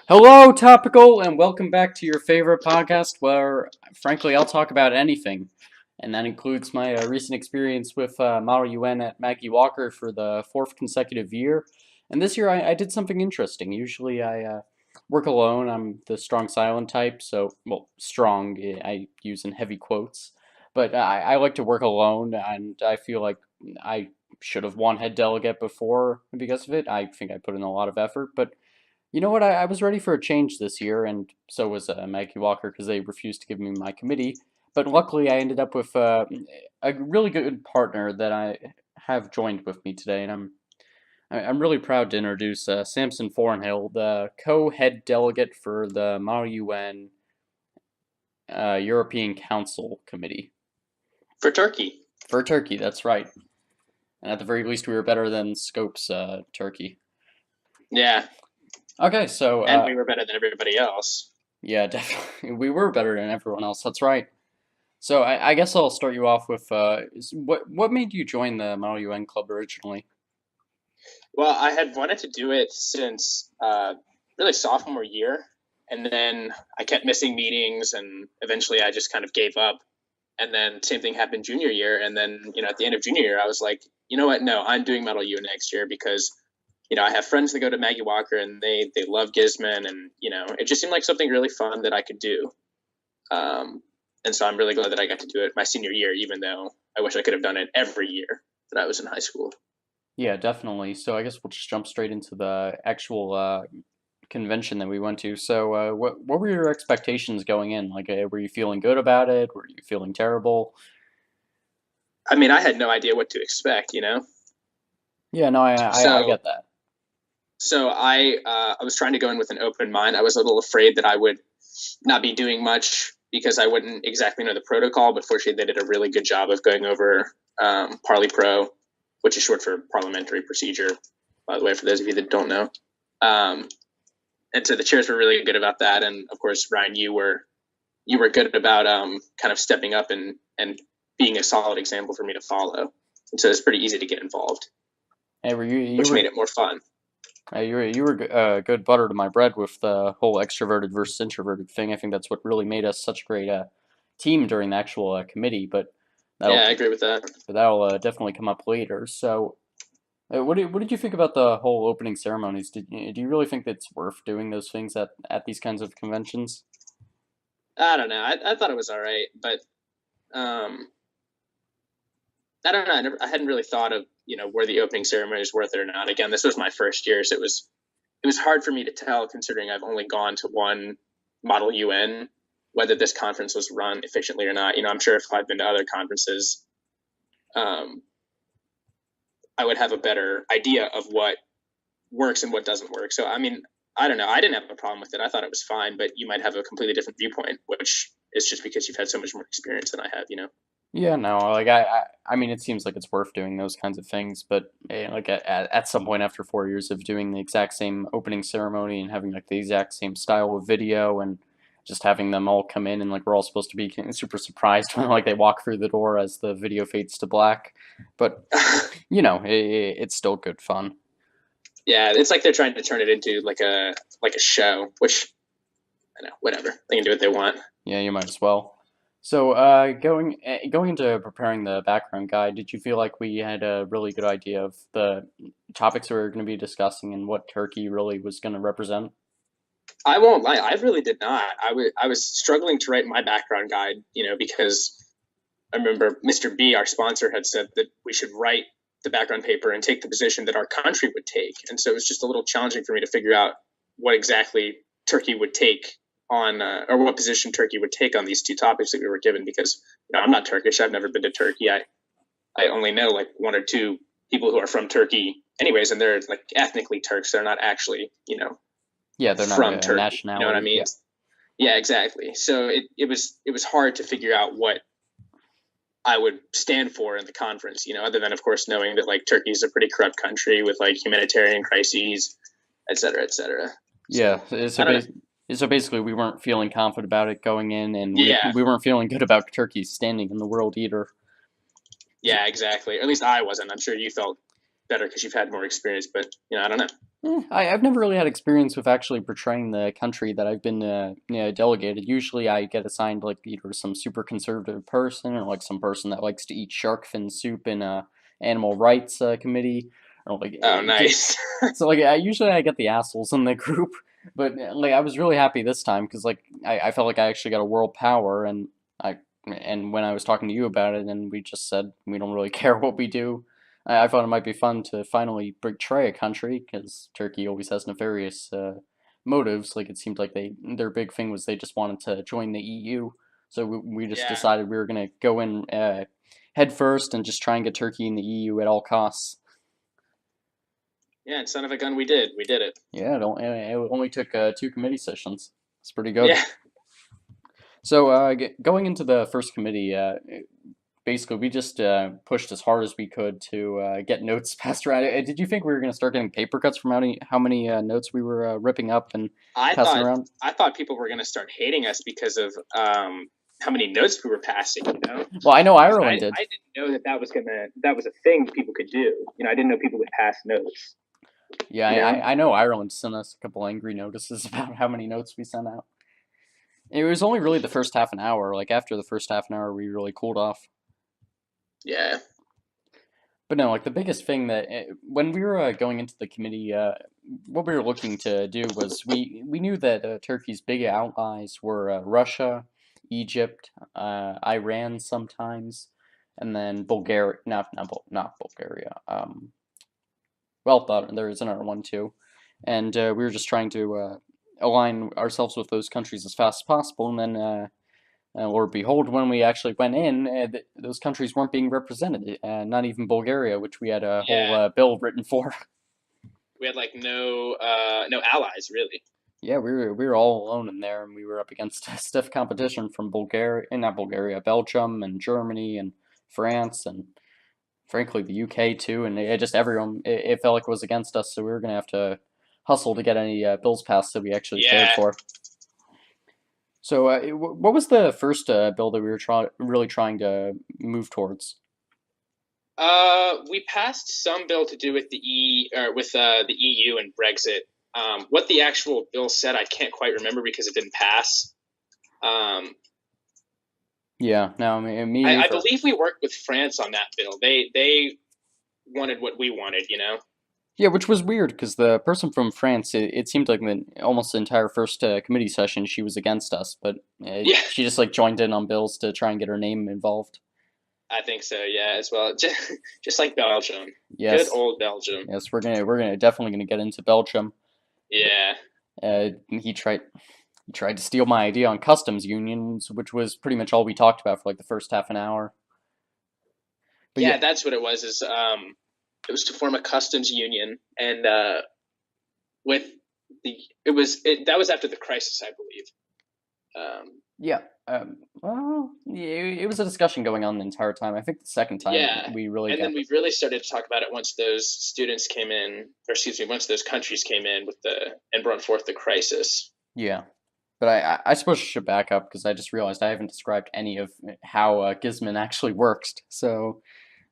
Hello, Topical, and welcome back to your favorite podcast where, frankly, I'll talk about anything. And that includes my recent experience with Model UN at Maggie Walker for the fourth consecutive year. And this year I did something interesting. Usually I work alone. I'm the strong silent type, so, well, strong, I use in heavy quotes. But I like to work alone, and I feel like I should have won head delegate before because of it. I think I put in a lot of effort, but you know what? I was ready for a change this year, and so was Maggie Walker because they refused to give me my committee. But luckily, I ended up with a really good partner that I have joined with me today, and I'm really proud to introduce Sampson Thornhill, the co-head delegate for the Model UN European Council Committee. For Turkey. For Turkey, that's right. And at the very least, we were better than Scope's Turkey. Yeah, Okay, so and we were better than everybody else. yeah, definitely. We were better than everyone else. That's right. So I guess I'll start you off with what made you join the Model UN Club originally? Well, I had wanted to do it since really sophomore year, and then I kept missing meetings, and eventually I just kind of gave up. And then same thing happened junior year, and then at the end of junior year, I was like, you know what? No, I'm doing Metal U next year because I have friends that go to Maggie Walker, and they love Gizman, and it just seemed like something really fun that I could do. Um, and so I'm really glad that I got to do it my senior year, even though I wish I could have done it every year that I was in high school. Yeah, definitely. So I guess we'll just jump straight into the actual convention that we went to. So what were your expectations going in? Like, were you feeling good about it? Were you feeling terrible? I mean, I had no idea what to expect. Yeah, no, I So get that. I was trying to go in with an open mind. I was a little afraid that I would not be doing much because I wouldn't exactly know the protocol. But fortunately, they did a really good job of going over Parley Pro, which is short for parliamentary procedure. By the way, for those of you that don't know, um, and so the chairs were really good about that. And of course, Ryan, you were good about kind of stepping up and being a solid example for me to follow. And so it's pretty easy to get involved, Hey, were you which were made it more fun. good butter to my bread with the whole extroverted versus introverted thing. I think that's what really made us such a great team during the actual committee. But that'll Yeah, I agree with that. that'll definitely come up later. So, what did you think about the whole opening ceremonies? Do you really think that it's worth doing those things at these kinds of conventions? I don't know. I thought it was all right, but um, I don't know. I hadn't really thought of were the opening ceremonies worth it or not. Again, this was my first year, so it was hard for me to tell considering I've only gone to one Model UN whether this conference was run efficiently or not. I'm sure if I'd been to other conferences, um, I would have a better idea of what works and what doesn't work. So I mean, I don't know. I didn't have a problem with it. I thought it was fine, but you might have a completely different viewpoint, which is just because you've had so much more experience than I have. Yeah, no, like I mean, it seems like it's worth doing those kinds of things, but like at some point after 4 years of doing the exact same opening ceremony and having like the exact same style of video and just having them all come in and like we're all supposed to be super surprised when like they walk through the door as the video fades to black, but it's still good fun. Yeah, it's like they're trying to turn it into like a show, which I know, whatever. They can do what they want. Yeah, you might as well. So, going into preparing the background guide, did you feel like we had a really good idea of the topics we were going to be discussing and what Turkey really was going to represent? I won't lie, I really did not. I was struggling to write my background guide, because I remember Mr. B, our sponsor, had said that we should write the background paper and take the position that our country would take. And so it was just a little challenging for me to figure out what exactly Turkey would take on, or what position Turkey would take on these two topics that we were given. Because I'm not Turkish. I've never been to Turkey. I only know like one or two people who are from Turkey, anyways, and they're like ethnically Turks. They're not actually, Yeah, they're not from a Turkey. You know what I nationality. mean? Yeah, Yeah, exactly. So it was hard to figure out what I would stand for in the conference, other than of course knowing that like Turkey is a pretty corrupt country with like humanitarian crises, et cetera, et cetera. yeah. So So, I don't know. so basically, we weren't feeling confident about it going in, and we Yeah, we weren't feeling good about Turkey's standing in the world either. yeah, exactly. Or at least I wasn't. I'm sure you felt. better because you've had more experience. But I don't know. I've never really had experience with actually portraying the country that I've been delegated. Usually I get assigned like either some super conservative person or like some person that likes to eat shark fin soup in a animal rights committee or like Oh, nice. so like usually I get the assholes in the group, but like I was really happy this time because like I felt like I actually got a world power and when I was talking to you about it and we just said we don't really care what we do. I thought it might be fun to finally betray a country because Turkey always has nefarious motives. Like it seemed like their big thing was they just wanted to join the EU. So we just Yeah, decided we were gonna go in head first and just try and get Turkey in the EU at all costs. yeah. And son of a gun, we did. We did it. Yeah, it only took 2 committee sessions. It's pretty good. Yeah, So going into the first committee, basically we just pushed as hard as we could to get notes passed around. Did you think we were going to start getting paper cuts from how many notes we were ripping up and I passing thought around? I thought people were gonna start hating us because of how many notes we were passing. Well, I know 'Cause Ireland did. I didn't know that was a thing people could do. I didn't know people would pass notes. Yeah, You know. I know Ireland sent us a couple angry notices about how many notes we sent out. It was only really the first half an hour. Like after the first half an hour, we really cooled off. Yeah. But no, like the biggest thing that when we were going into the committee, what we were looking to do was we knew that Turkey's big allies were Russia, Egypt, Iran sometimes, and then Bulgaria. Not Bulgaria. Well, there is another one too, and we were just trying to align ourselves with those countries as fast as possible, and then. Lord behold, when we actually went in, those countries weren't being represented. Not even Bulgaria, which we had a whole Yeah. bill written for. We had like no allies really. Yeah, we were all alone in there, and we were up against stiff competition from Bulgaria, not Bulgaria, Belgium and Germany and France and frankly the UK too. And just everyone, it felt like it was against us, so we were gonna have to hustle to get any bills passed that we actually cared Yeah. for. So, what was the first bill that we were really trying to move towards? We passed some bill to do with the EU and Brexit. What the actual bill said, I can't quite remember because it didn't pass. Um, Yeah, no, me I either. believe we worked with France on that bill. They wanted what we wanted. Yeah, which was weird because the person from France, it seemed like almost the entire first committee session she was against us, but Yeah, she just like joined in on bills to try and get her name involved. I think so. Yeah, as well. Just like Belgium. Good Yes, old Belgium. yes, we're gonna definitely gonna get into Belgium. Yeah. He tried to steal my idea on customs unions, which was pretty much all we talked about for like the first half an hour. But Yeah, yeah, that's what it was. It was to form a customs union, and with that was after the crisis, I believe. yeah. Well, yeah, it was a discussion going on the entire time. I think the second time Yeah, we really and got. then we really started to talk about it once those students came in, or excuse me, once those countries came in and brought forth the crisis. Yeah. But I suppose I should back up because I just realized I haven't described any of how Gizmin actually works. So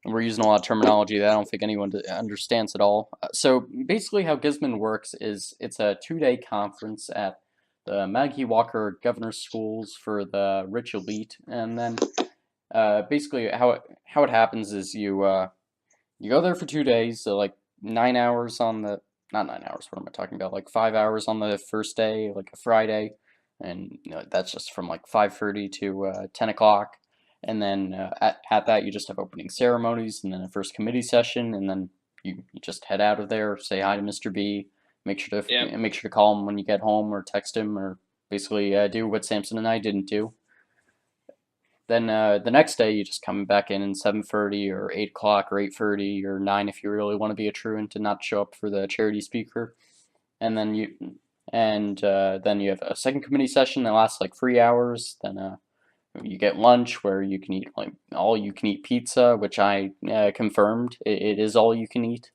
we're using a lot of terminology that I don't think anyone understands at all. So basically, how Gizmin works is it's a 2-day conference at the Maggie Walker Governor's Schools for the rich elite, and then basically how it happens is you go there for 2 days, so like 9 hours on the not 9 hours. What am I talking about? Like 5 hours on the first day, like a Friday, and that's just from like 5:30 to 10 o'clock. And then at that you just have opening ceremonies, and then a first committee session, and then you just head out of there, say hi to Mr. B, Yeah. make sure to call him when you get home or text him or basically do what Samson and I didn't do. Then the next day you just come back in 7:30 or 8 o'clock or 8:30 or 9 if you really want to be a truant and not show up for the charity speaker. And then you have a second committee session that lasts like 3 hours. Then you get lunch where you can eat like all you can eat pizza, which I confirmed it is all you can eat.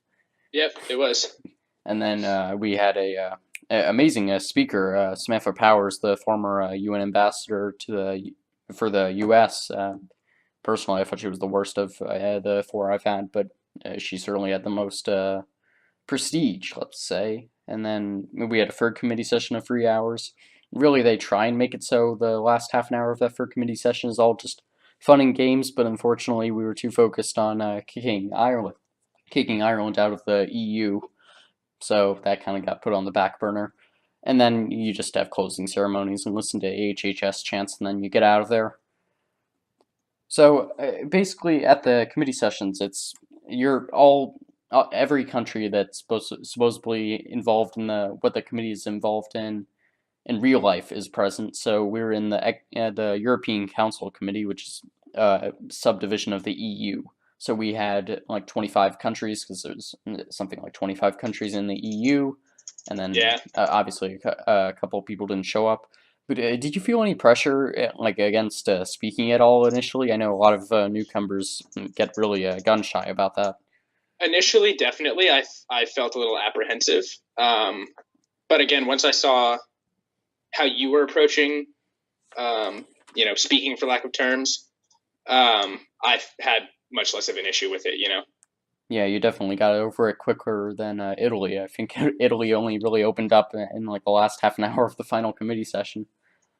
Yep, it was. And then we had a amazing speaker, Samantha Powers, the former UN ambassador for the U.S. Personally, I thought she was the worst of the four I've had, but She certainly had the most prestige, let's say. And then we had a FERG committee session of 3 hours. Really, they try and make it so the last half an hour of that FERG committee session is all just fun and games, but unfortunately, we were too focused on kicking Ireland out of the EU, so that kind of got put on the back burner. And then you just have closing ceremonies and listen to AHHS chants, and then you get out of there. So basically, at the committee sessions, it's you're all every country that's supposedly involved in what the committee is involved in real life is present. So we're in the European Council Committee, which is a subdivision of the EU. So we had like 25 countries because there's something like 25 countries in the EU, and then Yeah. obviously a couple of people didn't show up. But did you feel any pressure, like against speaking at all initially? I know a lot of newcomers get really gun shy about that. Initially, definitely, I felt a little apprehensive. But again, once I saw how you were approaching, speaking for lack of terms, I had much less of an issue with it. Yeah, you definitely got over it quicker than Italy. I think Italy only really opened up in like the last half an hour of the final committee session.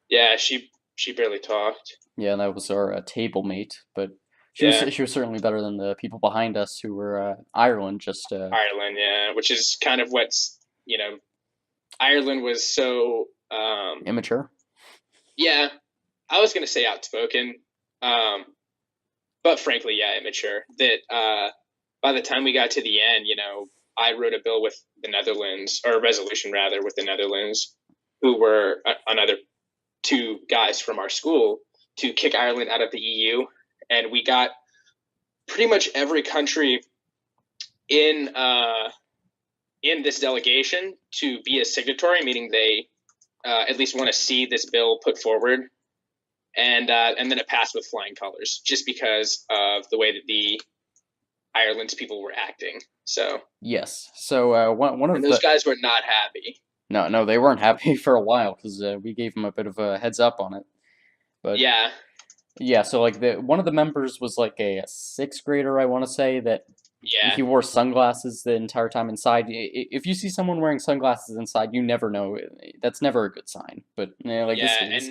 Yeah, she barely talked. Yeah, that was our table mate, but Yeah, she was certainly better than the people behind us who were Ireland. Just Ireland. Yeah, which is kind of what's Ireland was so immature. yeah. I was gonna say outspoken, but frankly, yeah, immature. That by the time we got to the end, I wrote a bill with the Netherlands, or a resolution rather, with the Netherlands, who were another two guys from our school, to kick Ireland out of the EU, and we got pretty much every country in this delegation to be a signatory, meaning they at least want to see this bill put forward, and then it passed with flying colors, just because of the way that the Ireland's people were acting. So yes, so one of those the guys were not happy. no, they weren't happy for a while because we gave them a bit of a heads up on it. But Yeah, yeah, so like the one of the members was like a sixth grader, I want to say, that yeah, he wore sunglasses the entire time inside. If you see someone wearing sunglasses inside, you never know. That's never a good sign. But like yeah, this,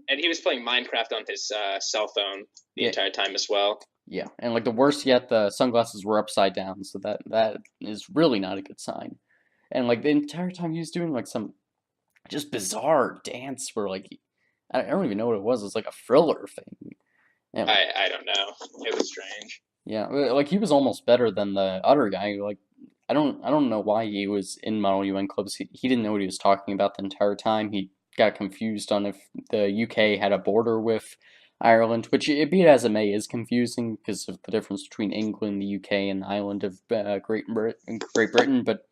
and he was playing Minecraft on his cell phone the yeah, entire time as well. yeah, and like the worst yet, the sunglasses were upside down, so that is really not a good sign. And like the entire time he was doing like some just bizarre dance where like I don't even know what it was. It was like a thriller thing. And like I don't know. It was strange. yeah, like he was almost better than the other guy. Like I don't know why he was in Model UN clubs. He didn't know what he was talking about the entire time. He got confused on if the UK had a border with Ireland, which be it as it may is confusing because of the difference between England, the UK, and the island of Great Britain. But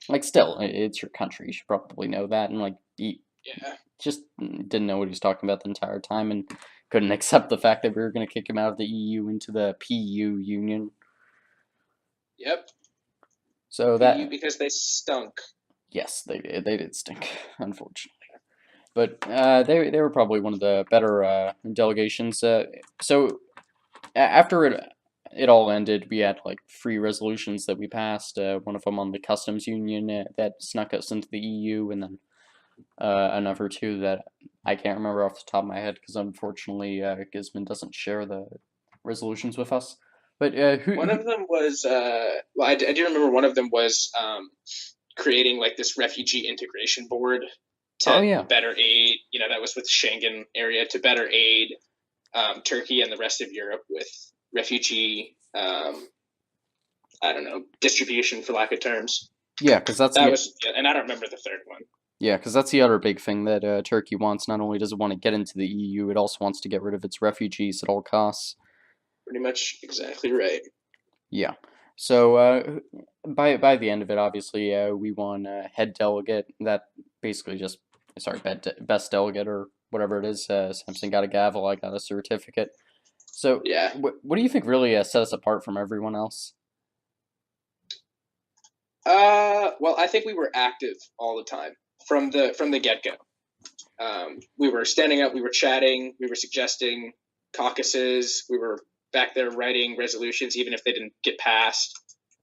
like still, it's your country. You should probably know that. And like he Yeah. just didn't know what he was talking about the entire time and couldn't accept the fact that we were going to kick him out of the EU into the PU union. Yep. So that Because they stunk. yes, they did stink, unfortunately. But they were probably one of the better delegations. So after it all ended, we had like 3 resolutions that we passed. One of them on the customs union that snuck us into the EU, and then another two that I can't remember off the top of my head because unfortunately Gizman doesn't share the resolutions with us. But One of them was well, I do remember one of them was creating like this refugee integration board oh to yeah, better aid. That was with Schengen area, to better aid Turkey and the rest of Europe with refugee. I don't know, distribution for lack of terms. yeah, because That was, yeah, and I don't remember the third one. yeah, because that's the other big thing that Turkey wants. Not only does it want to get into the EU, it also wants to get rid of its refugees at all costs. Pretty much exactly right. Yeah. So by the end of it, obviously, we won head delegate. That basically just sorry, best delegate or whatever it is. Sampson got a gavel. I got a certificate. So Yeah. what do you think really set us apart from everyone else? Well, I think we were active all the time from the get go. We were standing up, we were chatting, we were suggesting caucuses, we were back there writing resolutions, even if they didn't get passed.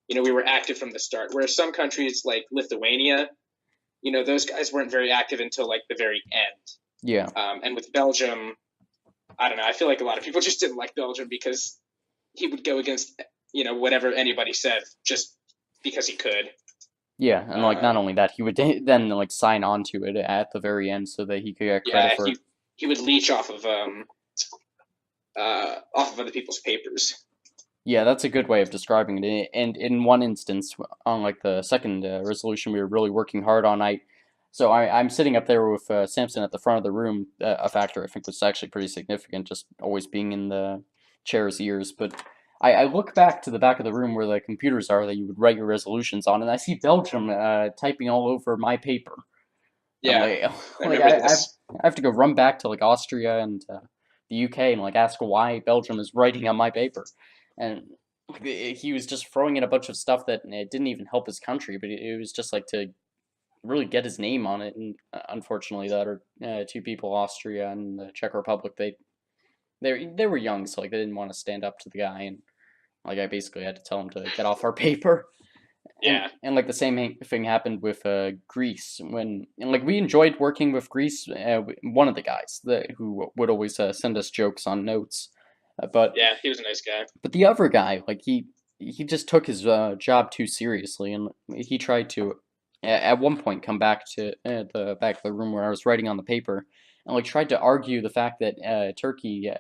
We were active from the start. Whereas some countries like Lithuania, those guys weren't very active until like the very end. Yeah. And with Belgium, I don't know. I feel like a lot of people just didn't like Belgium because he would go against whatever anybody said just because he could. Yeah, and like not only that, he would then like sign on to it at the very end so that he could get credit for it. He would leech off of other people's papers. Yeah, that's a good way of describing it. And in one instance, on like the second resolution we were really working hard on, I'm sitting up there with Sampson at the front of the room, a factor I think was actually pretty significant, just always being in the chair's ears. But I look back to the back of the room where the computers are that you would write your resolutions on, and I see Belgium typing all over my paper. Yeah, I have to go run back to like Austria and the UK and like ask why Belgium is writing on my paper, and he was just throwing in a bunch of stuff that it didn't even help his country, but it was just like to really get his name on it. And unfortunately, the other two people, Austria and the Czech Republic, they were young, so like they didn't want to stand up to the guy, and like I basically had to tell him to get off our paper. Yeah. And like the same thing happened with Greece and like we enjoyed working with Greece. One of the guys who would always send us jokes on notes, but yeah, he was a nice guy. But the other guy, like he just took his job too seriously, and he tried to at one point come back to the back of the room where I was writing on the paper, and like tried to argue the fact that Turkey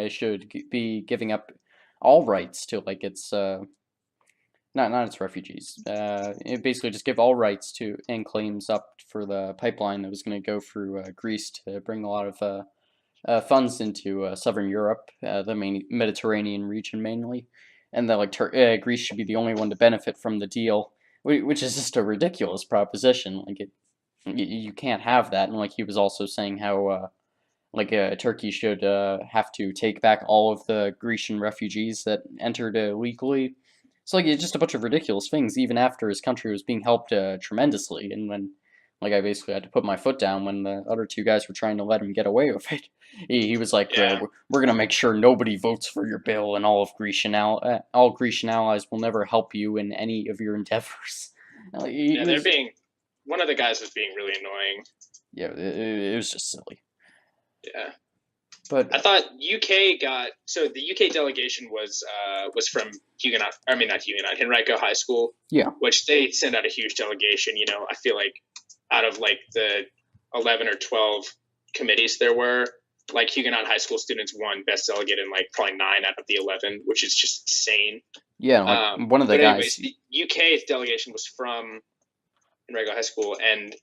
should be giving up all rights to like its not its refugees. It basically just give all rights to and claims up for the pipeline that was going to go through Greece to bring a lot of funds into southern Europe, the main Mediterranean region mainly, and that like Greece should be the only one to benefit from the deal, which is just a ridiculous proposition. Like you can't have that. And like he was also saying how Turkey should have to take back all of the Grecian refugees that entered illegally. So like it's just a bunch of ridiculous things, even after his country was being helped tremendously, and when like I basically had to put my foot down when the other two guys were trying to let him get away with it. He was like, "We're gonna make sure nobody votes for your bill, and all Grecian allies will never help you in any of your endeavors." They're being one of the guys was being really annoying. Yeah, it was just silly. Yeah, but I thought the UK delegation was from Huguenot. I mean, not Huguenot, Henrico High School. Yeah, which they send out a huge delegation. I feel like out of like the 11 or 12 committees there were, like Huguenot High School students won best delegate in like probably 9 out of the 11, which is just insane. Yeah, like one of the guys. Anyways, the UK's delegation was from Enrico High School, and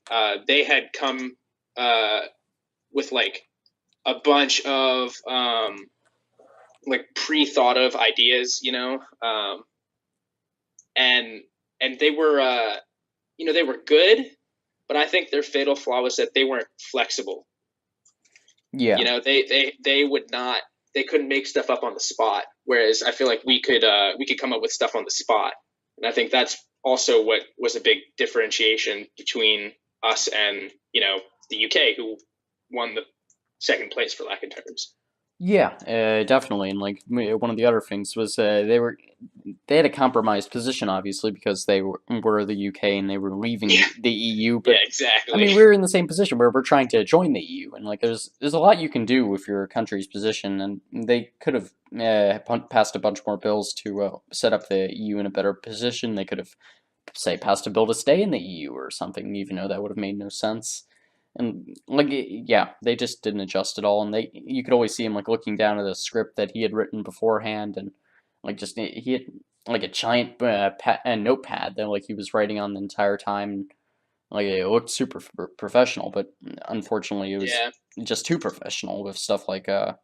they had come with like a bunch of like pre-thought of ideas, and they were they were good, but I think their fatal flaw was that they weren't flexible. Yeah. They would not. They couldn't make stuff up on the spot. Whereas I feel like we could come up with stuff on the spot, and I think that's also what was a big differentiation between us and the UK, who won the second place for lack of terms. Yeah, definitely. And like one of the other things was they had a compromised position, obviously, because they were the UK and they were leaving the EU. But yeah, exactly. I mean, we're in the same position where we're trying to join the EU, and like there's a lot you can do with your country's position, and they could have passed a bunch more bills to set up the EU in a better position. They could have, say, passed a bill to stay in the EU or something, even though that would have made no sense. And like yeah, they just didn't adjust at all, and you could always see him like looking down at a script that he had written beforehand, and like just he had like a giant notepad that like he was writing on the entire time. And, like it looked super professional, but unfortunately it was just too professional with stuff like a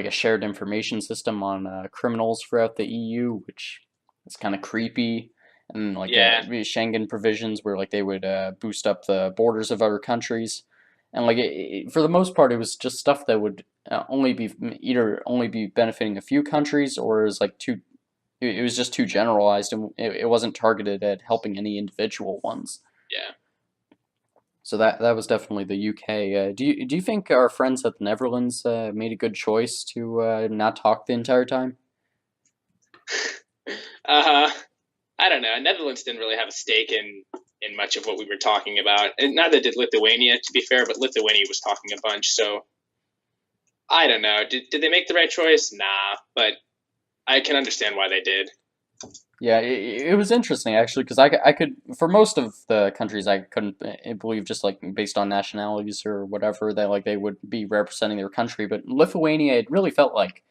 shared information system on criminals throughout the EU, which is kind of creepy. And like Schengen provisions where like they would boost up the borders of other countries, and like for the most part it was just stuff that would only be benefiting a few countries, or is like too it was just too generalized, and it wasn't targeted at helping any individual ones. Yeah. So that was definitely the UK. Do you think our friends at the Netherlands made a good choice to not talk the entire time? Uh, I don't know. Netherlands didn't really have a stake in much of what we were talking about, and neither did Lithuania, to be fair. But Lithuania was talking a bunch, so I don't know. Did they make the right choice? Nah, but I can understand why they did. Yeah, it was interesting actually because I could for most of the countries I couldn't believe just like based on nationalities or whatever that like they would be representing their country, but Lithuania it really felt like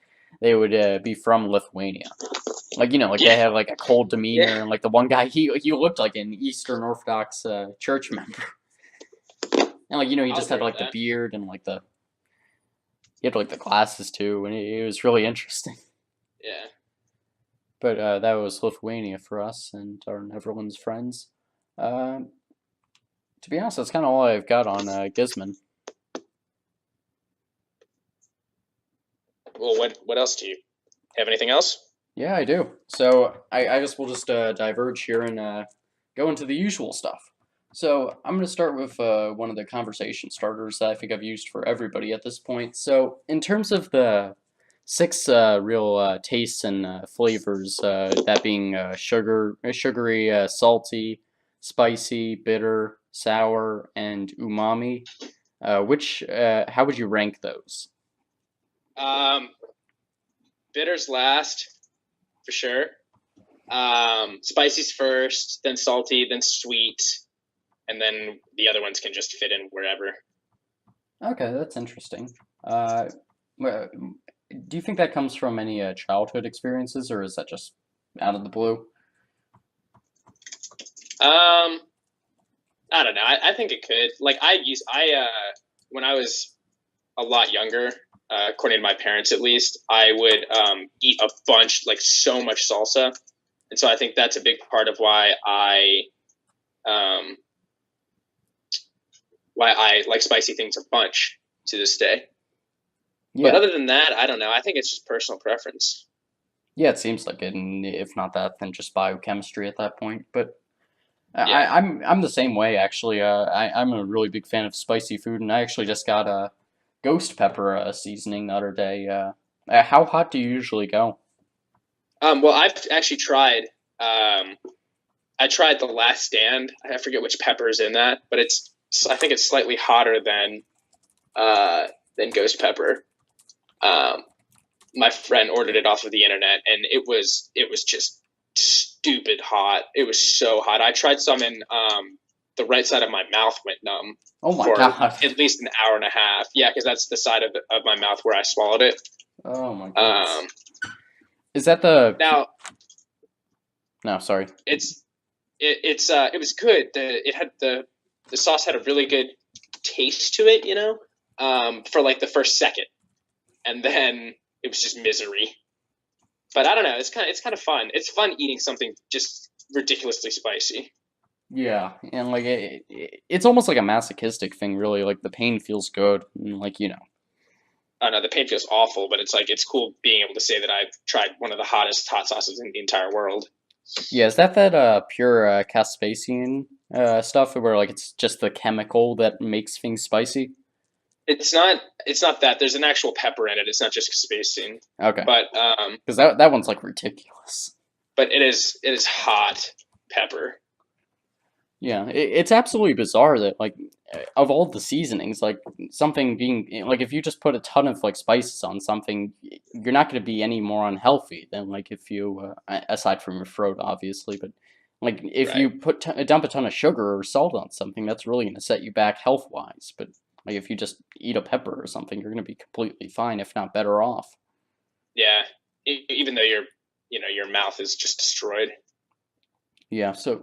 they would be from Lithuania. Like like Yeah, they have like a cold yeah. demeanor and like the one guy he looked like an Eastern Orthodox church member. And like he I'll just had agree with like the that. beard and like the he had like the glasses too, and it was really interesting. Yeah. But that was Lithuania for us and our Netherlands friends. Uh, to be honest, that's kind of all I've got on Gizman. Well, what else do you have? Anything else? Yeah, I do. So I guess we'll just diverge here and go into the usual stuff. So I'm going to start with one of the conversation starters that I think I've used for everybody at this point. So in terms of the six real tastes and flavors, that being sugary, salty, spicy, bitter, sour, and umami, which how would you rank those? Um, Bitters last for sure. Spicy's first, then salty, then sweet, and then the other ones can just fit in wherever. Okay, that's interesting. Uh, wh- do you think that comes from any childhood experiences, or is that just out of the blue? Um, I don't know. I think it could. Like when I was a lot younger, according to my parents at least, I would eat a bunch, like so much salsa, and so I think that's a big part of um, why I like spicy things a bunch to this day. But Yeah, other than that, I don't know. I think it's just personal preference. yeah, it seems like it, and if not that, then just biochemistry at that point. But Yeah. I'm the same way actually. I'm a really big fan of spicy food, and I actually just got a ghost pepper seasoning the other day. How hot do you usually go? Well, I've actually tried. Um, I tried the Last Stand. I forget which pepper is in that, but I think it's slightly hotter uh, than ghost pepper. Um, my friend ordered it off of the internet, and it was just stupid hot. It was so hot. I tried some, and the right side of my mouth went numb Oh my for God! at least an hour and a half. Yeah, because that's the side of my mouth where I swallowed it. Oh my goodness! Um, Is that the? Now No, sorry. it was good. The sauce had a really good taste to it, for like the first second, and then it was just misery. But I don't know. It's kind of fun. It's fun eating something just ridiculously spicy. Yeah, and like it's almost like a masochistic thing, really. Like the pain feels good, and like I don't know. The pain feels awful, but it's cool being able to say that I've tried one of the hottest hot sauces in the entire world. Yeah, is that pure Caspasian stuff where like it's just the chemical that makes things spicy? It's not that there's an actual pepper in it. It's not just spacing, Okay, but because that one's like ridiculous. it is hot pepper. Yeah, it's absolutely bizarre that like of all the seasonings, like something being like if you just put a ton of like spices on something, you're not going to be any more unhealthy than like if you aside from your throat, obviously, but like if you Right. dump a ton of sugar or salt on something, that's really going to set you back health wise. But like if you just eat a pepper or something, you're going to be completely fine, if not better off. Yeah. Even though your mouth is just destroyed. Yeah, so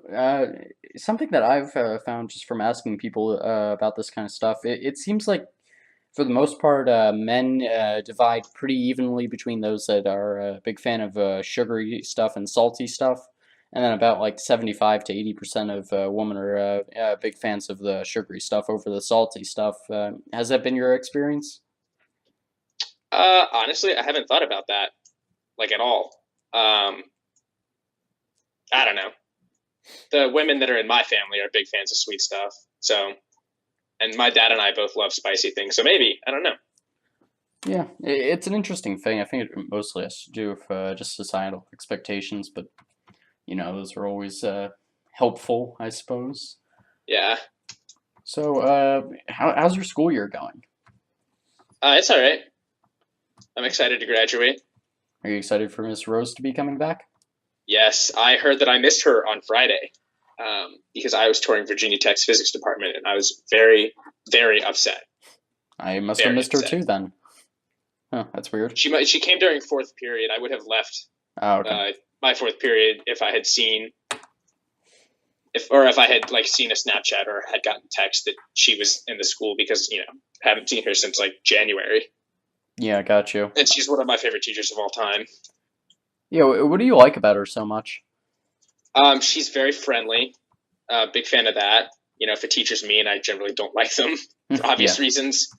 something that I've found just from asking people about this kind of stuff, it seems like for the most part, men divide pretty evenly between those that are a big fan of sugary stuff and salty stuff, and then about like 75 to 80% of women are big fans of the sugary stuff over the salty stuff. Has that been your experience? Honestly, I haven't thought about that like at all. Um, I don't know. The women that are in my family are big fans of sweet stuff, so And my dad and I both love spicy things, so maybe, I don't know. Yeah, it's an interesting thing. I think it mostly has to do with just societal expectations, but those are always helpful, I suppose. Yeah, So, how's your school year going? it's all right. I'm excited to graduate. Are you excited for Miss Rose to be coming back? Yes, I heard that I missed her on Friday because I was touring Virginia Tech's physics department, and I was very, very upset. I must have Very missed her upset. too then. Huh, that's weird. She came during fourth period. I would have left Oh, okay. my fourth period if I had seen if I had like seen a Snapchat or had gotten text that she was in the school because haven't seen her since like January, Yeah, got you. and she's one of my favorite teachers of all time. Yeah, what do you like about her so much? She's very friendly. Big fan of that. If a teacher's mean, I generally don't like them for obvious Yeah. reasons.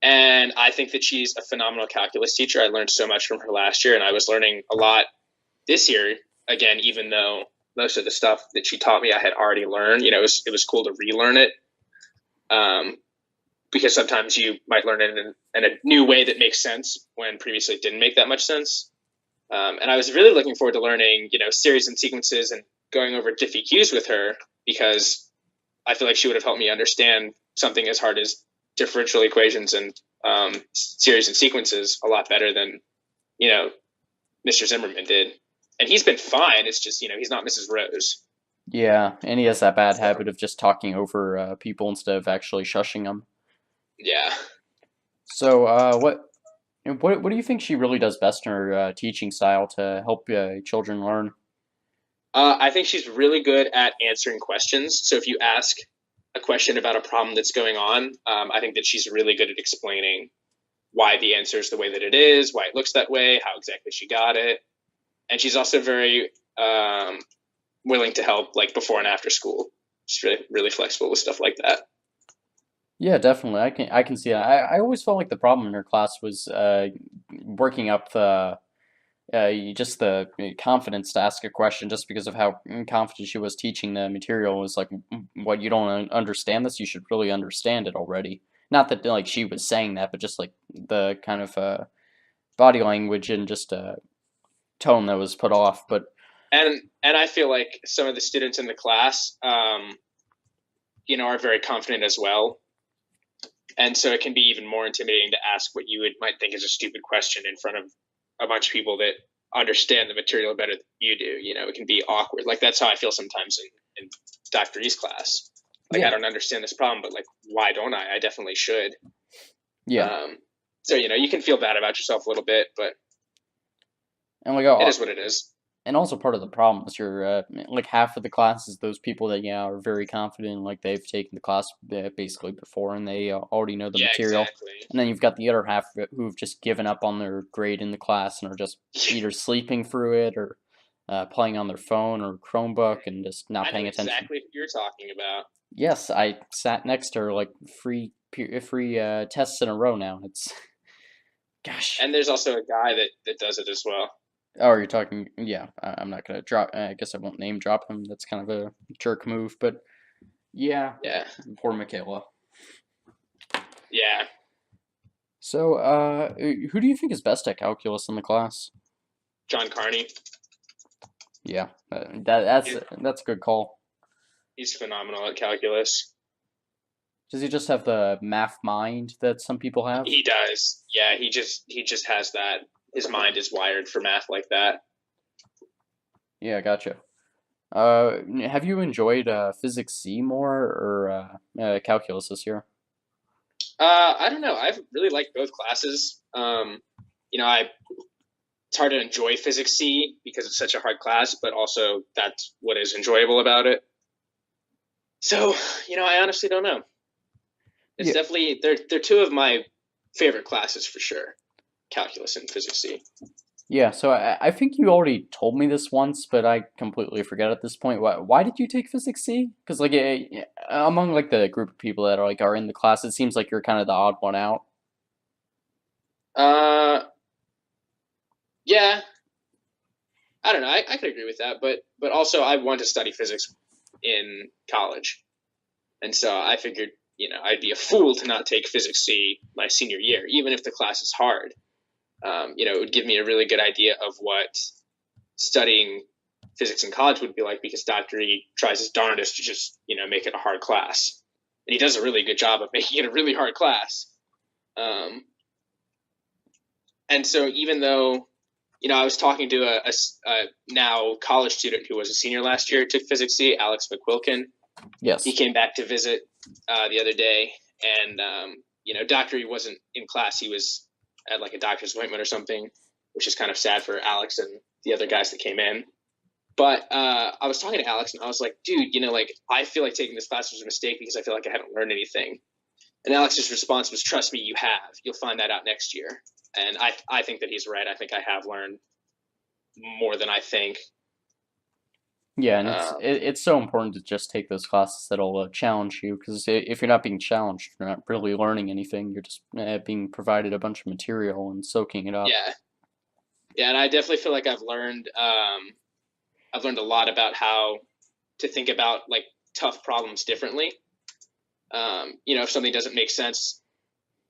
And I think that she's a phenomenal calculus teacher. I learned so much from her last year, and I was learning a lot this year. Again, even though most of the stuff that she taught me I had already learned, it was cool to relearn it. Because sometimes you might learn it in a new way that makes sense when previously it didn't make that much sense. And I was really looking forward to learning, series and sequences and going over diffie-qs with her because I feel like she would have helped me understand something as hard as differential equations and series and sequences a lot better than, Mr. Zimmerman did. And he's been fine. It's just, he's not Mrs. Rose. Yeah, and he has that bad So, habit of just talking over people instead of actually shushing them. yeah. So, what do you think she really does best in her teaching style to help children learn? I think she's really good at answering questions. So if you ask a question about a problem that's going on, I think that she's really good at explaining why the answer is the way that it is, why it looks that way, how exactly she got it. And she's also very willing to help, like before and after school. She's really, really flexible with stuff like that. Yeah, definitely. I can see that. I always felt like the problem in her class was working up just the confidence to ask a question just because of how confident she was teaching the material was like, what, you don't understand this? You should really understand it already. Not that like she was saying that, but just like the kind of body language and just tone that was put off. But And I feel like some of the students in the class, are very confident as well. And so it can be even more intimidating to ask what might think is a stupid question in front of a bunch of people that understand the material better than you do. It can be awkward. Like that's how I feel sometimes in Dr. E's class. Like I yeah, don't understand this problem, but like why don't I? I definitely should. yeah, So you can feel bad about yourself a little bit, but and it is what it is. and also part of the problem is you're like half of the class is those people that are very confident, like they've taken the class basically before and they already know the Yeah, material, exactly. and then you've got the other half of it who've just given up on their grade in the class and are just either sleeping through it or playing on their phone or Chromebook and just not I know paying attention. exactly what you're talking about. Yes, I sat next to her like free tests in a row now. It's gosh. And there's also a guy that does it as well. Oh, you're talking. Yeah, I'm not gonna drop. I guess I won't name drop him. That's kind of a jerk move, but yeah, Yeah. poor Michaela. Yeah. So, who do you think is best at calculus in the class? John Carney. Yeah, that's He- that's a good call. He's phenomenal at calculus. Does he just have the math mind that some people have? He does. Yeah, he just has that. His mind is wired for math like that. Yeah, gotcha. Have you enjoyed Physics C more or calculus this year? I don't know. I've really liked both classes. I it's hard to enjoy physics C because it's such a hard class, but also that's what is enjoyable about it. So, I honestly don't know. It's Yeah, definitely they're two of my favorite classes for sure. Calculus and physics C. yeah. So I think you already told me this once, but I completely forget at this point. Why did you take Physics C? Because like among like the group of people that are in the class, it seems like you're kind of the odd one out. Uh, yeah, I don't know. I could agree with that, but also I want to study physics in college. And so I figured, I'd be a fool to not take physics C my senior year, even if the class is hard. It would give me a really good idea of what studying physics in college would be like, because Dr. E tries his darndest to just, make it a hard class. And he does a really good job of making it a really hard class. And so even though, I was talking to a now college student who was a senior last year, took physics C, Alex McQuilkin. Yes. He came back to visit the other day, and Dr. E wasn't in class. He was at like a doctor's appointment or something, which is kind of sad for Alex and the other guys that came in. But I was talking to Alex, and I was like, dude, I feel like taking this class was a mistake because I feel like I haven't learned anything. And Alex's response was, trust me, you have. You'll find that out next year. And I think that he's right. I think I have learned more than I think. Yeah, and it's so important to just take those classes that'll challenge you, because if you're not being challenged, you're not really learning anything. You're just being provided a bunch of material and soaking it up. Yeah, and I definitely feel like I've learned a lot about how to think about like tough problems differently. If something doesn't make sense,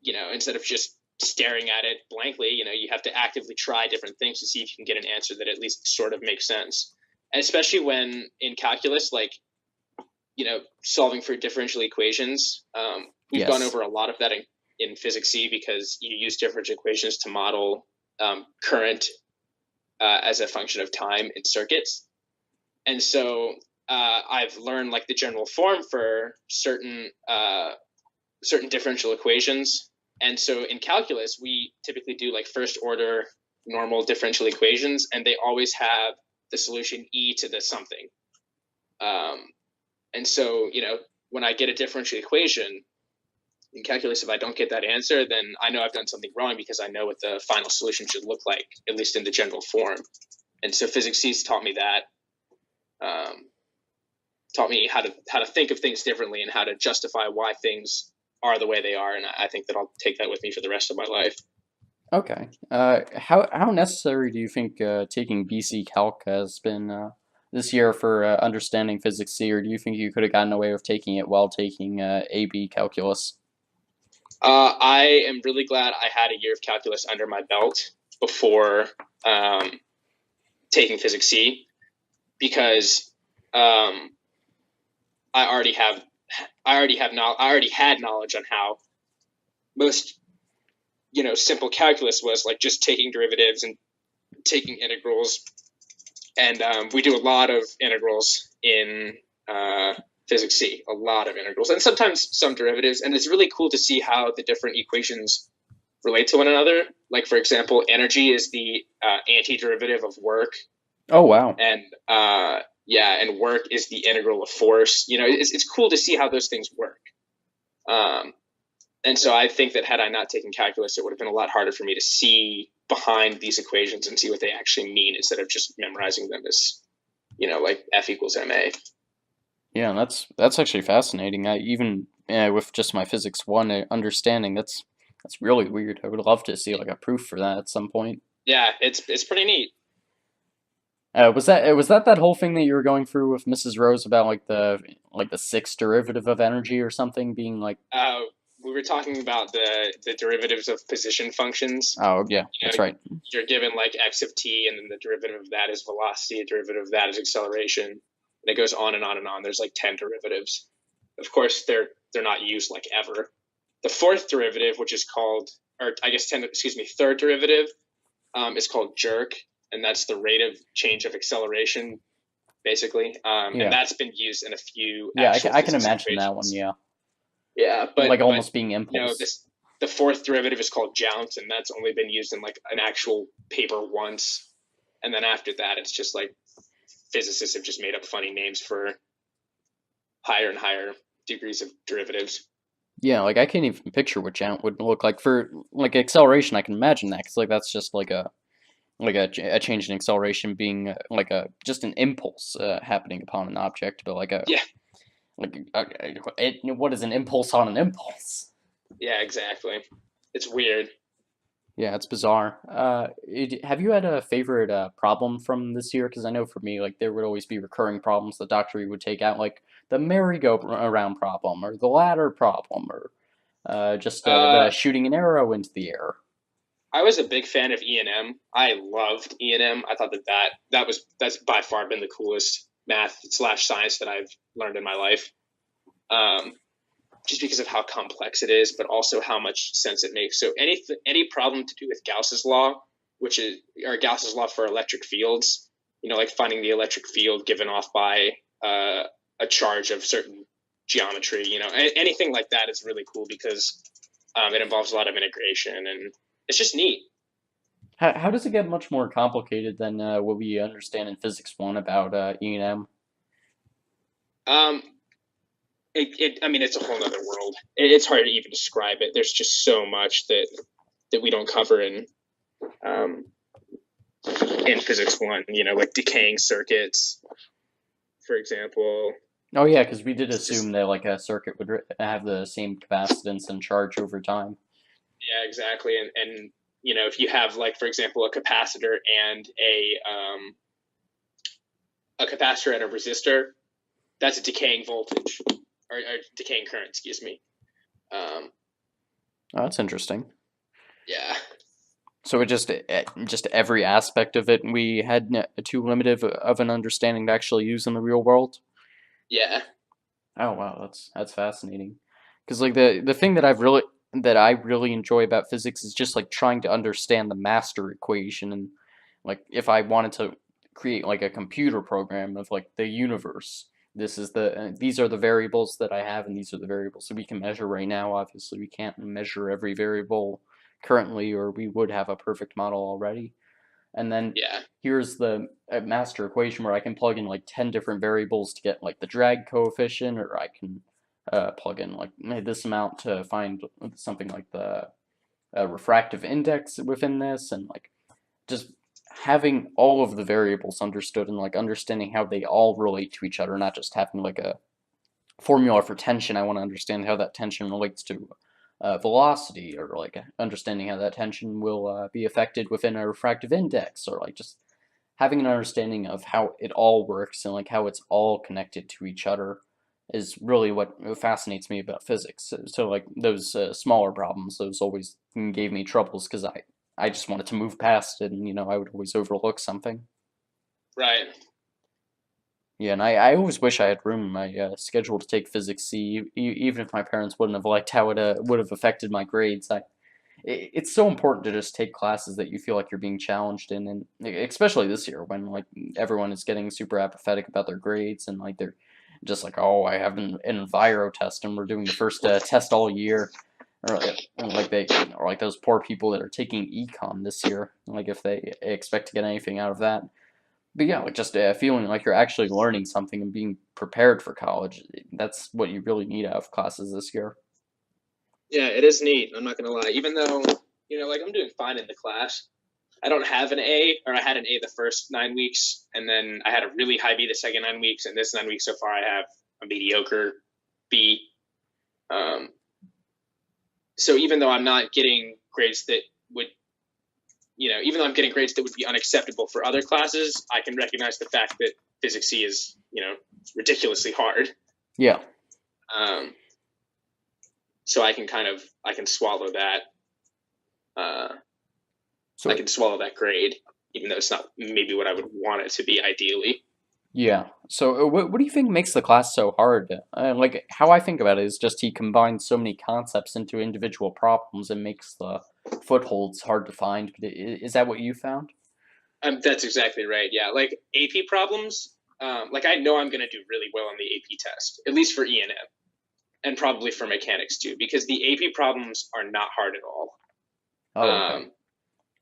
instead of just staring at it blankly, you have to actively try different things to see if you can get an answer that at least sort of makes sense. And especially when in calculus, like, solving for differential equations, we've gone over a lot of that in physics C, because you use differential equations to model current as a function of time in circuits. And so I've learned like the general form for certain differential equations. And so in calculus, we typically do like first order normal differential equations, and they always have the solution e to the something. And so, when I get a differential equation in calculus, if I don't get that answer, then I know I've done something wrong, because I know what the final solution should look like, at least in the general form. And so physics C's taught me that, taught me how to think of things differently and how to justify why things are the way they are. And I think that I'll take that with me for the rest of my life. Okay. How necessary do you think taking BC Calc has been this year for understanding physics C, or do you think you could have gotten away with taking it while taking AB Calculus? I am really glad I had a year of calculus under my belt before taking physics C, because I already had knowledge on how most simple calculus was, like just taking derivatives and taking integrals, and we do a lot of integrals in physics C, a lot of integrals, and sometimes some derivatives, and it's really cool to see how the different equations relate to one another. Like, for example, energy is the antiderivative of work. Oh, wow. And and work is the integral of force. It's cool to see how those things work. And so I think that had I not taken calculus, it would have been a lot harder for me to see behind these equations and see what they actually mean, instead of just memorizing them as, like F equals ma. Yeah, that's actually fascinating. I even with just my physics 1 understanding, that's really weird. I would love to see like a proof for that at some point. Yeah, it's pretty neat. Was that whole thing that you were going through with Mrs. Rose about like the sixth derivative of energy or something being like? We were talking about the derivatives of position functions. Oh yeah, that's right. You're given like x of t, and then the derivative of that is velocity, a derivative of that is acceleration, and it goes on and on and on. There's like 10 derivatives. Of course, they're not used like ever. The fourth derivative, which is called, or I guess third derivative, is called jerk, and that's the rate of change of acceleration, basically. And that's been used in a few. Yeah, I can imagine that one. Yeah. Yeah, but like almost being impulse. The fourth derivative is called jounce, and that's only been used in like an actual paper once. And then after that, it's just like physicists have just made up funny names for higher and higher degrees of derivatives. Yeah, like I can't even picture what jounce would look like for like acceleration. I can imagine that, because like that's just like a change in acceleration being like just an impulse happening upon an object, but like what is an impulse on an impulse? Yeah, exactly. It's weird. Yeah, it's bizarre. Have you had a favorite problem from this year? Because I know for me, like there would always be recurring problems that Dr. E would take out. Like the merry-go-round problem, or the ladder problem, or just the Uh, shooting an arrow into the air. I was a big fan of E&M. I loved E&M. I thought that's by far been the coolest math slash science that I've learned in my life. Um, just because of how complex it is, but also how much sense it makes. So any problem to do with Gauss's law, which is or Gauss's law for electric fields, like finding the electric field given off by a charge of certain geometry, anything like that is really cool because it involves a lot of integration and it's just neat. How does it get much more complicated than what we understand in Physics 1 about E&M? Um, I mean, it's a whole other world. It's hard to even describe it. There's just so much that we don't cover um, in Physics 1, like decaying circuits, for example. Oh yeah, because we did It's assume just, that like a circuit would have the same capacitance and charge over time. yeah, exactly. And if you have, like, for example, and a capacitor and a resistor, that's a decaying voltage or decaying current, excuse me. Um, Oh, that's interesting. yeah, So it just every aspect of it we had too limited of an understanding to actually use in the real world. yeah, Oh wow, that's fascinating. Because like the thing that I really enjoy about physics is just like trying to understand the master equation and like if I wanted to create like a computer program of like the universe, these are the variables that I have and these are the variables that we can measure right now. Obviously, we can't measure every variable currently or we would have a perfect model already. And then yeah, here's the master equation where I can plug in like 10 different variables to get like the drag coefficient, or I can plug in like this amount to find something like the refractive index within this, and like just having all of the variables understood and like understanding how they all relate to each other, not just having like a formula for tension. I want to understand how that tension relates to velocity, or like understanding how that tension will be affected within a refractive index, or like just having an understanding of how it all works and like how it's all connected to each other is really what fascinates me about physics. So like those smaller problems, those always gave me troubles because I just wanted to move past it, and I would always overlook something. right. Yeah, and I always wish I had room in my schedule to take physics C, even if my parents wouldn't have liked how it would have affected my grades. It's so important to just take classes that you feel like you're being challenged in, and especially this year when like everyone is getting super apathetic about their grades and like they're just like, oh, I have an enviro test and we're doing the first test all year, or like those poor people that are taking econ this year, like if they expect to get anything out of that. But yeah, like just feeling like you're actually learning something and being prepared for college. That's what you really need out of classes this year. Yeah, it is neat. I'm not gonna lie. Even though like I'm doing fine in the class, I don't have an A, or I had an A the first 9 weeks, and then I had a really high B the second 9 weeks, and this 9 weeks so far I have a mediocre B. Um, so even though I'm not getting grades that would, even though I'm getting grades that would be unacceptable for other classes, I can recognize the fact that Physics C is, ridiculously hard. Yeah. Um, so I can swallow that. I So can swallow that grade, even though it's not maybe what I would want it to be ideally. yeah. So what do you think makes the class so hard? Like how I think about it is just he combines so many concepts into individual problems and makes the footholds hard to find. But is that what you found? That's exactly right. Yeah, like AP problems. Like I know I'm going to do really well on the AP test, at least for E&M, and probably for mechanics too, because the AP problems are not hard at all. Oh, okay.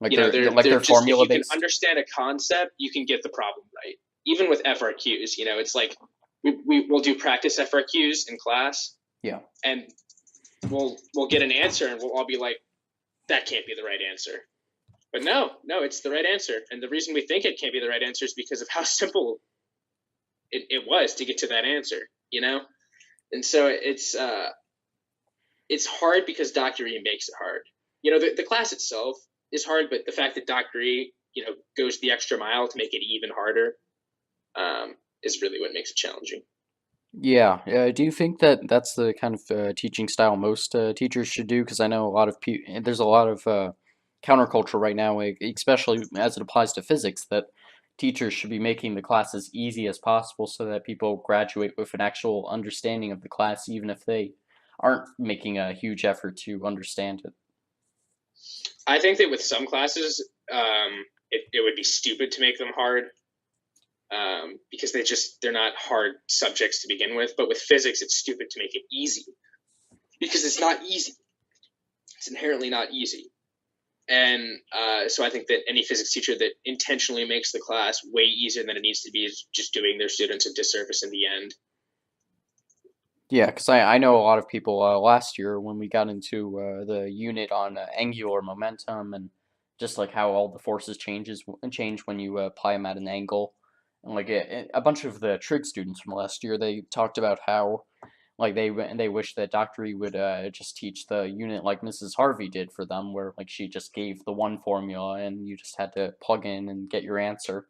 Like They're they're just, if formula you can based. understand a concept, you can get the problem right. Even with FRQs, it's like we'll do practice FRQs in class, Yeah. and we'll get an answer, and we'll all be like, that can't be the right answer. But no, it's the right answer. And the reason we think it can't be the right answer is because of how simple it was to get to that answer. And so it's hard because Dr. E makes it hard. The class itself is hard, but the fact that Dr. E, goes the extra mile to make it even harder is really what makes it challenging. Yeah. Do you think that that's the kind of teaching style most teachers should do? Because I know a lot of there's a lot of counterculture right now, especially as it applies to physics, that teachers should be making the class as easy as possible so that people graduate with an actual understanding of the class, even if they aren't making a huge effort to understand it. I think that with some classes, it would be stupid to make them hard, because they're not hard subjects to begin with. But with physics, it's stupid to make it easy because it's not easy. It's inherently not easy. And so I think that any physics teacher that intentionally makes the class way easier than it needs to be is just doing their students a disservice in the end. Yeah, because I know a lot of people last year when we got into the unit on angular momentum and just like how all the forces change when you apply them at an angle. And like a bunch of the trig students from last year, they talked about how like they wish that Dr. E would just teach the unit like Mrs. Harvey did for them, where like she just gave the one formula and you just had to plug in and get your answer.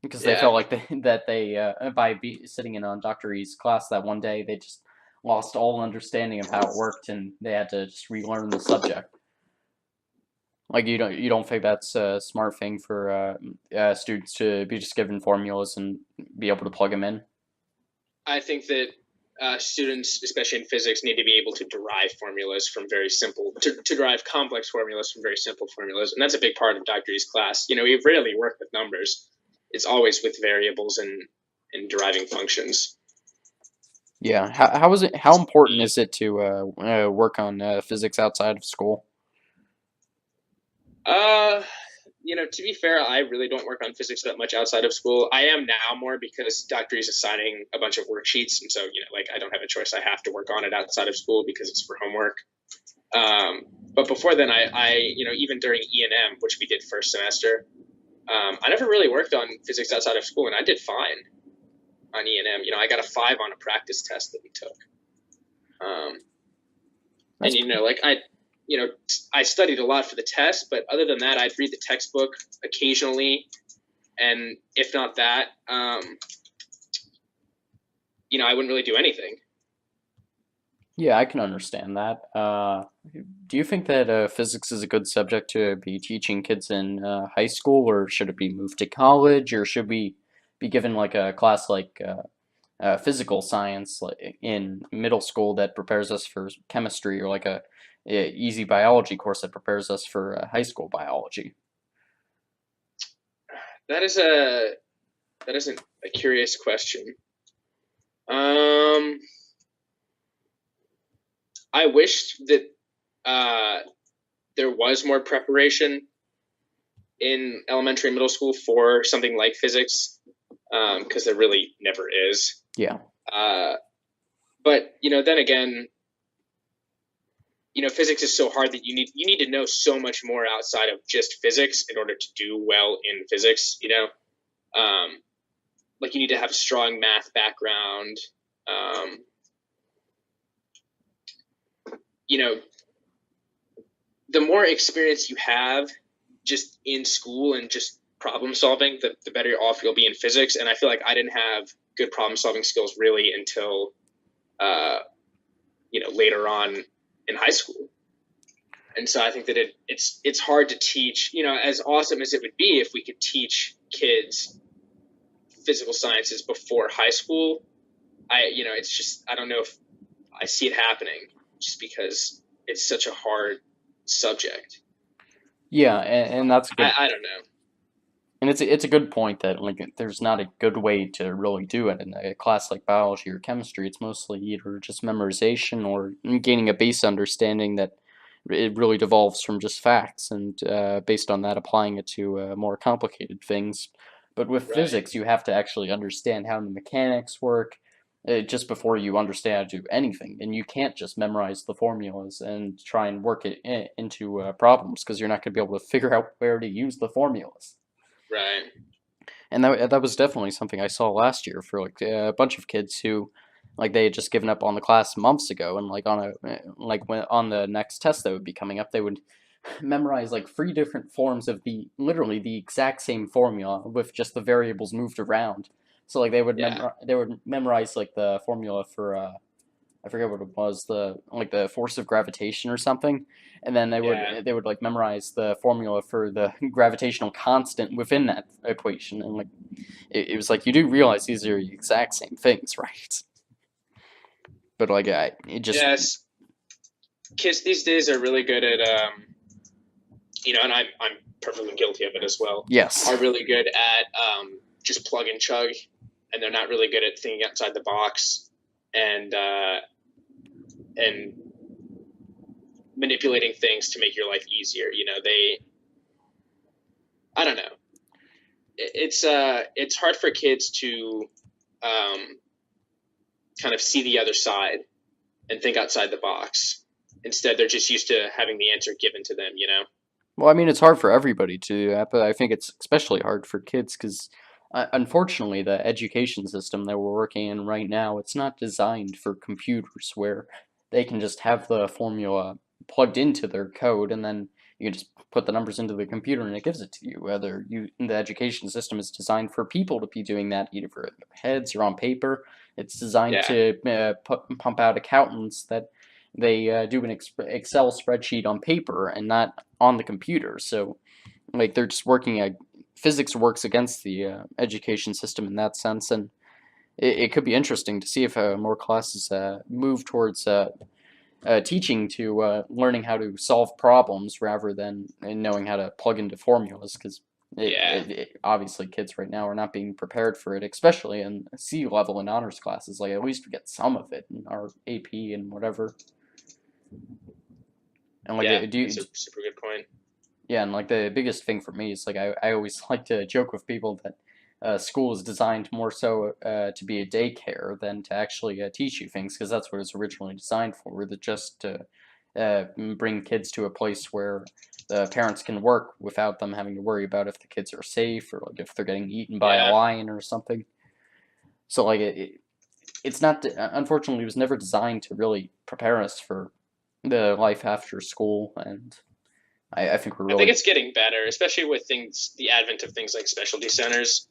Because they Yeah, felt like that they by sitting in on Dr. E's class that one day, they just lost all understanding of how it worked, and they had to just relearn the subject. Like you don't think that's a smart thing for students to be just given formulas and be able to plug them in? I think that students, especially in physics, need to be able to derive formulas from very simple to derive complex formulas from very simple formulas, and that's a big part of Dr. E's class. We rarely work with numbers; it's always with variables and deriving functions. Yeah. How is it? How important is it to work on physics outside of school? Uh, to be fair, I really don't work on physics that much outside of school. I am now more because Dr. is assigning a bunch of worksheets, and so like I don't have a choice. I have to work on it outside of school because it's for homework. But before then, even during E and M, which we did first semester, I never really worked on physics outside of school, and I did fine on E and M. I got a 5 on a practice test that we took. Um, and That's like I studied a lot for the test, but other than that, I'd read the textbook occasionally, and if not that, I wouldn't really do anything. Yeah, I can understand that. Do you think that physics is a good subject to be teaching kids in high school, or should it be moved to college, or should we be given like a class like physical science like in middle school that prepares us for chemistry, or like a easy biology course that prepares us for high school biology? That is a curious question. Um, I wish that uh, there was more preparation in elementary and middle school for something like physics, because there really never is. Yeah. Uh, but then again, physics is so hard that you need to know so much more outside of just physics in order to do well in physics. Like you need to have a strong math background. Um, you know, the more experience you have just in school and just problem solving, the better off you'll be in physics. And I feel like I didn't have good problem solving skills really until later on in high school. And so I think that it's hard to teach. As awesome as it would be if we could teach kids physical sciences before high school. It's just I don't know if I see it happening just because it's such a hard subject. Yeah, and that's a good I don't know. and it's a good point that like there's not a good way to really do it in a class like biology or chemistry. It's mostly either just memorization or gaining a base understanding that it really devolves from just facts and based on that applying it to more complicated things. But with Right. physics, you have to actually understand how the mechanics work just before you understand how to do anything. And you can't just memorize the formulas and try and work it into problems because you're not going to be able to figure out where to use the formulas. Right. And that was definitely something I saw last year for like a bunch of kids who like they had just given up on the class months ago and like on a like when on the next test that would be coming up they would memorize like three different forms of the literally the exact same formula with just the variables moved around So like Yeah. they would memorize like the formula for I forget what it was, the force of gravitation or something, and then Yeah. they would like memorize the formula for the gravitational constant within that equation, and like it was like you do realize these are the exact same things, right? But like it just Yes. Kids these days are really good at and I'm perfectly guilty of it as well. yes. Are really good at just plug and chug, and they're not really good at thinking outside the box and and manipulating things to make your life easier. I don't know. It's hard for kids to kind of see the other side and think outside the box. Instead, they're just used to having the answer given to them. Well, I mean, it's hard for everybody to do that, but I think it's especially hard for kids because, unfortunately, the education system that we're working in right now, it's not designed for computers where they can just have the formula plugged into their code and then you can just put the numbers into the computer and it gives it to you. Whether the education system is designed for people to be doing that, either for their heads or on paper. It's designed Yeah, to pump out accountants that they do an Excel spreadsheet on paper and not on the computer. So like they're just working at physics works against the education system in that sense, and it could be interesting to see if more classes move towards teaching to learning how to solve problems rather than knowing how to plug into formulas because yeah, obviously kids right now are not being prepared for it, especially in C level and honors classes. Like at least we get some of it in our AP and whatever. And like, yeah. do you, That's a super good point. yeah, and like the biggest thing for me is like I always like to joke with people that school is designed more so to be a daycare than to actually teach you things because that's what it's originally designed for, that just to bring kids to a place where the parents can work without them having to worry about if the kids are safe or like if they're getting eaten by a Yeah, lion or something. So like it's not unfortunately it was never designed to really prepare us for the life after school, and I think we're I think really it's getting better, especially with the advent of things like specialty centers.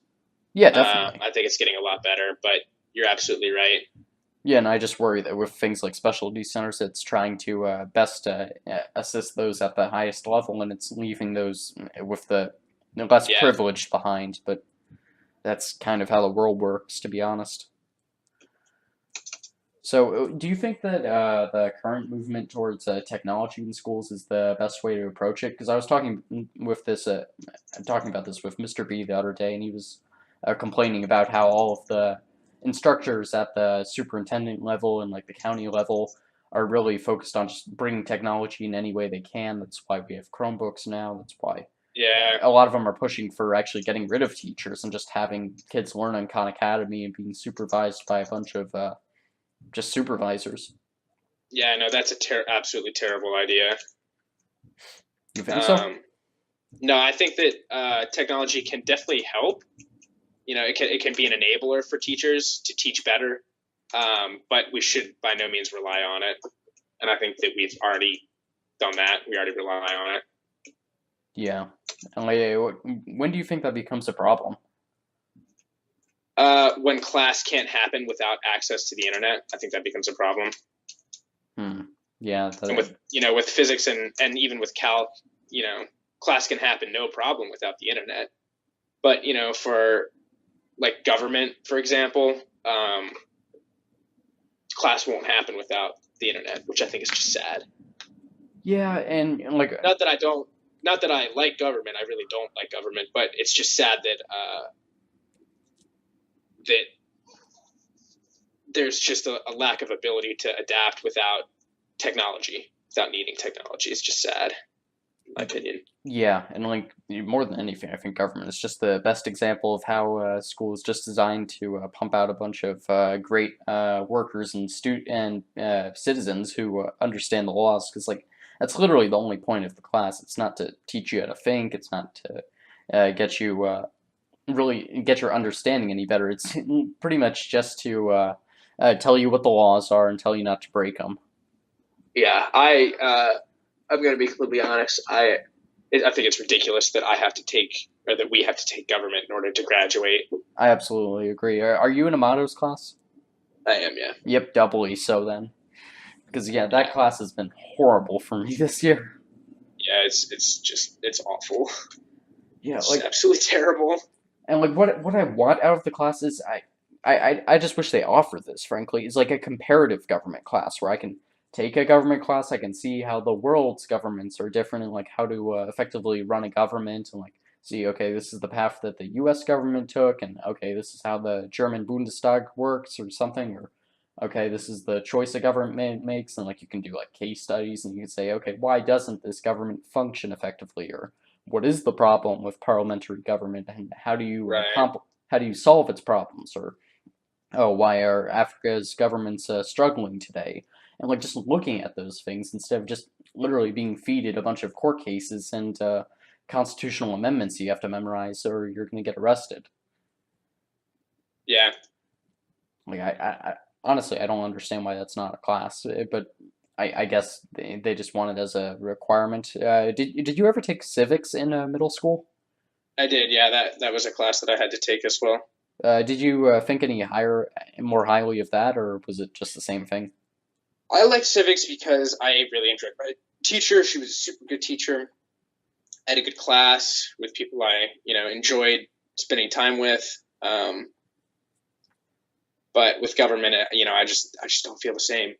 yeah, definitely. I think it's getting a lot better, but you're absolutely right. Yeah, and I just worry that with things like specialty centers, it's trying to best assist those at the highest level, and it's leaving those with the less Yeah. privileged behind. But that's kind of how the world works, to be honest. So, do you think that the current movement towards technology in schools is the best way to approach it? Because I was talking about this with Mr. B the other day, and he was complaining about how all of the instructors at the superintendent level and like the county level are really focused on just bringing technology in any way they can. That's why we have Chromebooks now. That's why Yeah. a lot of them are pushing for actually getting rid of teachers and just having kids learn on Khan Academy and being supervised by a bunch of just supervisors. Yeah, no, that's a absolutely terrible idea. You think so? Um, no, I think that technology can definitely help. It can be an enabler for teachers to teach better, but we should by no means rely on it. And I think that we've already done that. We already rely on it. Yeah. And like, when do you think that becomes a problem? When class can't happen without access to the internet, I think that becomes a problem. Hmm. Yeah. And with physics and even with calc, class can happen no problem without the internet. But for like government, for example, class won't happen without the internet, which I think is just sad. Yeah, and like Not that I like government. I really don't like government, but it's just sad that there's just a lack of ability to adapt without technology, without needing technology. It's just sad, in my opinion. yeah, and like more than anything, I think government is just the best example of how school is just designed to pump out a bunch of great workers and citizens who understand the laws. Because like that's literally the only point of the class. It's not to teach you how to think. It's not to get you really get your understanding any better. It's pretty much just to tell you what the laws are and tell you not to break them. Yeah, I'm going to be completely honest. I think it's ridiculous that I have to take or that we have to take government in order to graduate. I absolutely agree. Are you in a mottos class? I am, yeah. Yep, doubly so then. Because yeah, that Yeah, class has been horrible for me this year. yeah. It's awful. Yeah, It's absolutely terrible. and like what I want out of the class is I just wish they offered this, frankly, is like a comparative government class where I can take a government class, I can see how the world's governments are different and like how to effectively run a government and like see, okay, this is the path that the U.S. government took, and okay, this is how the German Bundestag works or something, or okay, this is the choice a government makes, and like you can do like case studies and you can say, okay, why doesn't this government function effectively, or what is the problem with parliamentary government and how do you Right. how do you solve its problems, or oh, why are Africa's governments struggling today, and like just looking at those things instead of just literally being feeded a bunch of court cases and constitutional amendments you have to memorize or you're going to get arrested. Yeah. Like I honestly I don't understand why that's not a class, but I guess they just want it as a requirement. Did you ever take civics in middle school? I did. Yeah, that was a class that I had to take as well. Did you think any more highly of that, or was it just the same thing? I liked civics because I really enjoyed my teacher. She was a super good teacher. I had a good class with people I enjoyed spending time with. But with government, I just don't feel the same.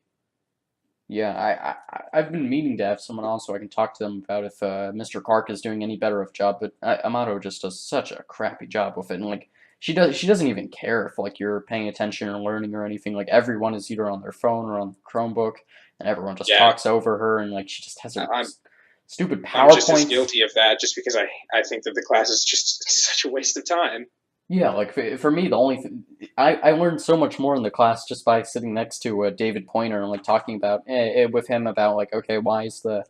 Yeah, I've been meaning to have someone on so I can talk to them about if Mr. Clark is doing any better of a job, but Amato just does such a crappy job with it, and like she doesn't even care if like you're paying attention or learning or anything. Like everyone is either on their phone or on the Chromebook, and everyone just Yeah, talks over her, and like she just has her I'm stupid I'm just as PowerPoints. guilty of that, just because I think that the class is just such a waste of time. Yeah, like for me, the only thing I learned so much more in the class just by sitting next to David Pointer and like talking about with him about like okay, why is the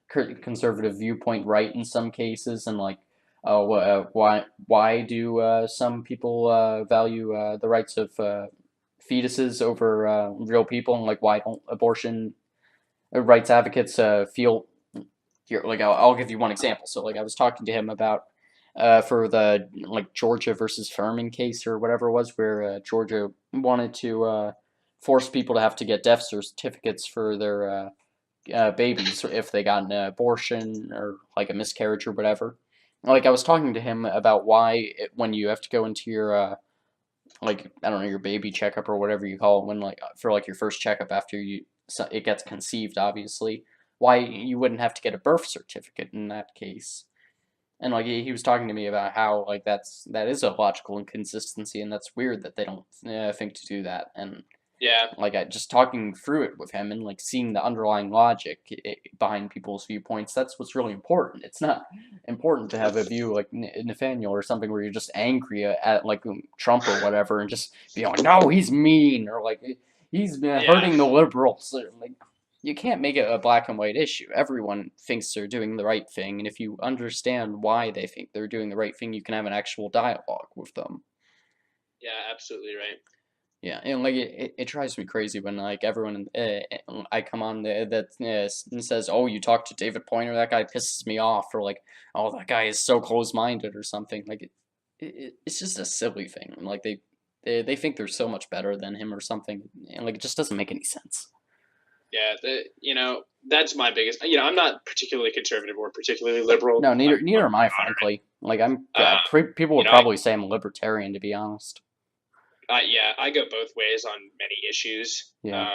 conservative viewpoint right in some cases, and like oh why do some people value the rights of fetuses over real people, and like why don't abortion rights advocates feel here, like I'll give you one example. So like I was talking to him about for the like Georgia versus Furman case or whatever it was, where Georgia wanted to force people to have to get death certificates for their babies if they got an abortion or like a miscarriage or whatever. Like I was talking to him about why when you have to go into your like I don't know, your baby checkup or whatever you call it, when like for like your first checkup after it gets conceived, obviously, why you wouldn't have to get a birth certificate in that case. And like he was talking to me about how like that is a logical inconsistency, and that's weird that they don't think to do that. And Yeah, like I just talking through it with him and like seeing the underlying logic behind people's viewpoints. That's what's really important. It's not important to have a view like Nathaniel or something where you're just angry at like Trump or whatever and just be like, no, he's mean, or like he's yeah, hurting the liberals. Like you can't make it a black and white issue. Everyone thinks they're doing the right thing, and if you understand why they think they're doing the right thing, you can have an actual dialogue with them. yeah. Absolutely right. Yeah, and like it drives me crazy when like everyone I come on that says, "Oh, you talked to David Pointer. That guy pisses me off," or like, "Oh, that guy is so close-minded," or something. Like it's just a silly thing. Like they think they're so much better than him or something, and like it just doesn't make any sense. Yeah, that's my biggest. I'm not particularly conservative or particularly liberal. No, I'm neither am I, moderate. frankly. Like I'm, Uh, people you would know, I, probably say I'm a libertarian, to be honest. yeah, I go both ways on many issues. Yeah.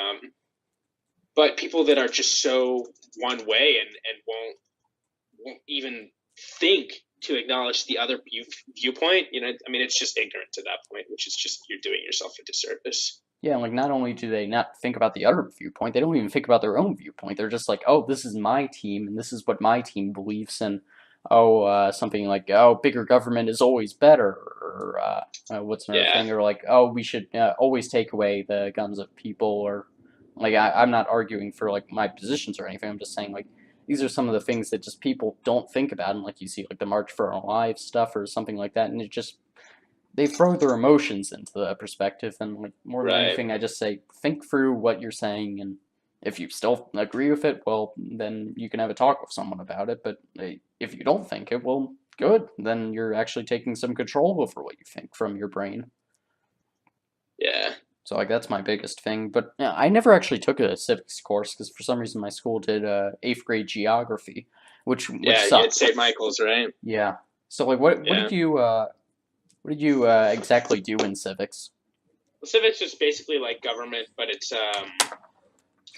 But people that are just so one way and won't even think to acknowledge the other viewpoint, I mean, it's just ignorant to that point, which is just you're doing yourself a disservice. Yeah, and like not only do they not think about the other viewpoint, they don't even think about their own viewpoint. They're just like, oh, this is my team, and this is what my team believes, and oh, something like, oh, bigger government is always better, or what's another Yeah, thing, or like, oh, we should always take away the guns of people, or like I'm not arguing for like my positions or anything. I'm just saying like these are some of the things that just people don't think about, and like you see like the March for Our Lives stuff or something like that, and it just they throw their emotions into the perspective, and like more than right. anything I just say think through what you're saying, and if you still agree with it, well then you can have a talk with someone about it, but if you don't think it, well Good. Then you're actually taking some control over what you think from your brain. Yeah. So like that's my biggest thing. But yeah, I never actually took a civics course because for some reason my school did eighth grade geography, which Yeah, it's sucked. St. Michael's, right? Yeah. So like what Yeah. did you exactly do in civics? Well, civics is basically like government, but it's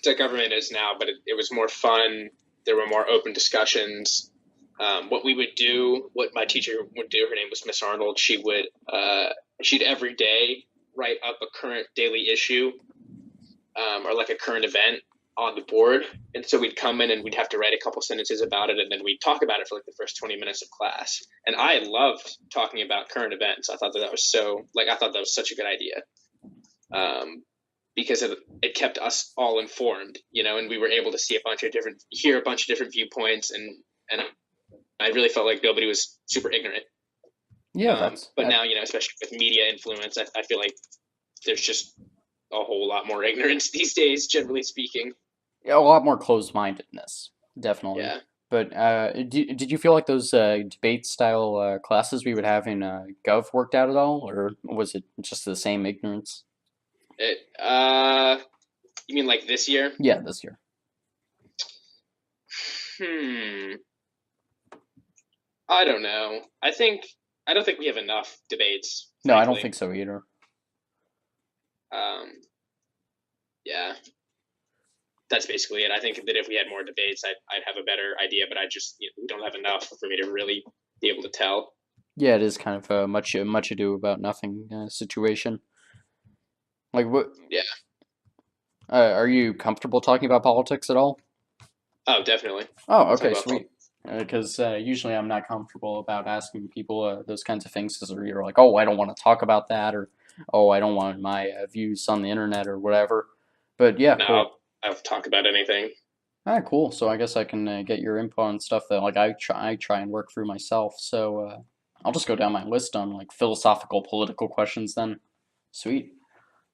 like government is now, but it was more fun. There were more open discussions. What we would do, what my teacher would do, her name was Miss Arnold. She'd every day write up a current daily issue, or like a current event on the board. And so we'd come in and we'd have to write a couple sentences about it, and then we'd talk about it for like the first 20 minutes of class. And I loved talking about current events. I thought that was I thought that was such a good idea. Because it kept us all informed, and we were able to hear a bunch of different viewpoints, and I really felt like nobody was super ignorant. Yeah, But now, especially with media influence, I feel like there's just a whole lot more ignorance these days, generally speaking. yeah, a lot more closed-mindedness, definitely. Yeah. But did you feel like those debate style classes we would have in Gov worked out at all, or was it just the same ignorance? You mean like this year? Yeah, this year. I don't know. I don't think we have enough debates. No, I don't Frankly. think so either. Yeah, that's basically it. I think that if we had more debates, I'd have a better idea. But we don't have enough for me to really be able to tell. Yeah, it is kind of a much ado about nothing situation. Like what? Yeah. Are you comfortable talking about politics at all? Oh, definitely. Oh, I'll talk okay, about sweet. Because usually I'm not comfortable about asking people those kinds of things because they're either like, oh, I don't want to talk about that, or oh, I don't want my views on the internet or whatever. But yeah, No, cool. I'll talk about anything. Ah, cool. So I guess I can get your input on stuff that like I try and work through myself. So I'll just go down my list on like philosophical political questions then. Sweet.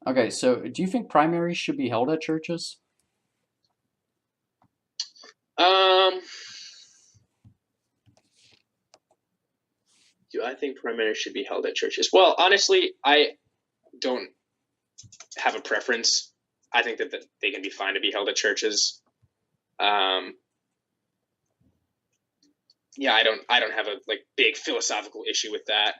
Okay, so do you think primaries should be held at churches? Um, do I think primaries should be held at churches? Well, honestly, I don't have a preference. I think that they can be fine to be held at churches. Yeah, I don't have a big philosophical issue with that.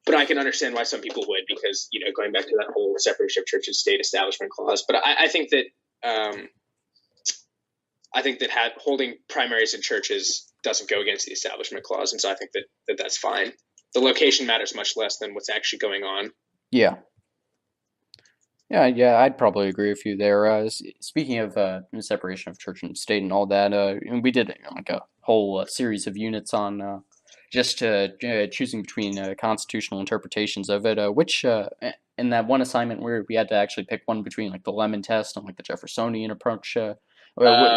But I can understand why some people would, because going back to that whole separation of church and state establishment clause. But I think that holding primaries in churches doesn't go against the establishment clause, and so I think that that's fine. The location matters much less than what's actually going on. Yeah. Yeah, I'd probably agree with you there. Speaking of separation of church and state and all that, and we did like a whole series of units on just choosing between constitutional interpretations of it. Which in that one assignment where we had to actually pick one between like the Lemon test and like the Jeffersonian approach. Oh,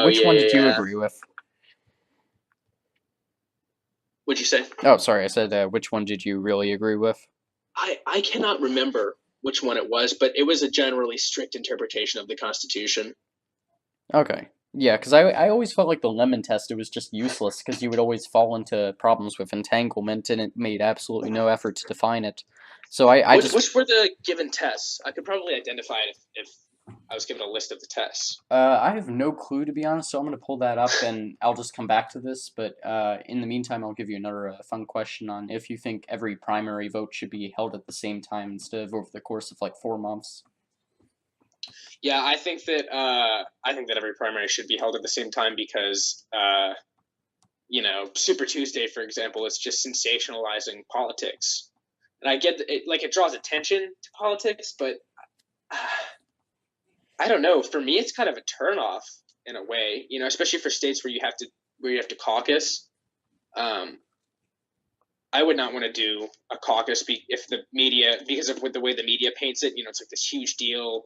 Which yeah, one yeah, did you yeah. agree with? What'd you say? Oh, sorry, I said which one did you really agree with? I cannot remember which one it was, but it was a generally strict interpretation of the Constitution. Okay. Yeah, because I always felt like the Lemon test, it was just useless because you would always fall into problems with entanglement and it made absolutely no effort to define it. So Which were the given tests? I could probably identify it if I was given a list of the tests. I have no clue to be honest, so I'm going to pull that up and I'll just come back to this. But in the meantime, I'll give you another fun question on if you think every primary vote should be held at the same time instead of over the course of like 4 months. Yeah, I think that every primary should be held at the same time because Super Tuesday, for example, is just sensationalizing politics, and I get that it draws attention to politics, but I don't know. For me, it's kind of a turnoff in a way, especially for states where you have to caucus. I would not want to do a caucus if the media, because of the way the media paints it, it's like this huge deal.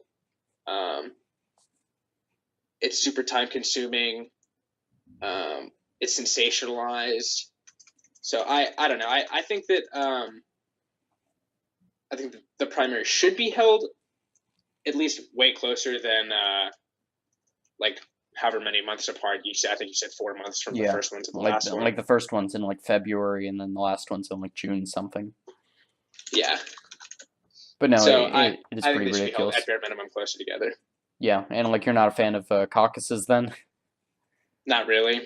It's super time consuming. It's sensationalized. So I don't know. I think that the primary should be held at least way closer than however many months apart. I think you said 4 months from the Yeah, first one to the like last one. like the first one's in like February, and then the last one's in like June something. Yeah. But no, So it is I think pretty they should be held ridiculous. at bare minimum closer together. Yeah, and like you're not a fan of caucuses then? Not really.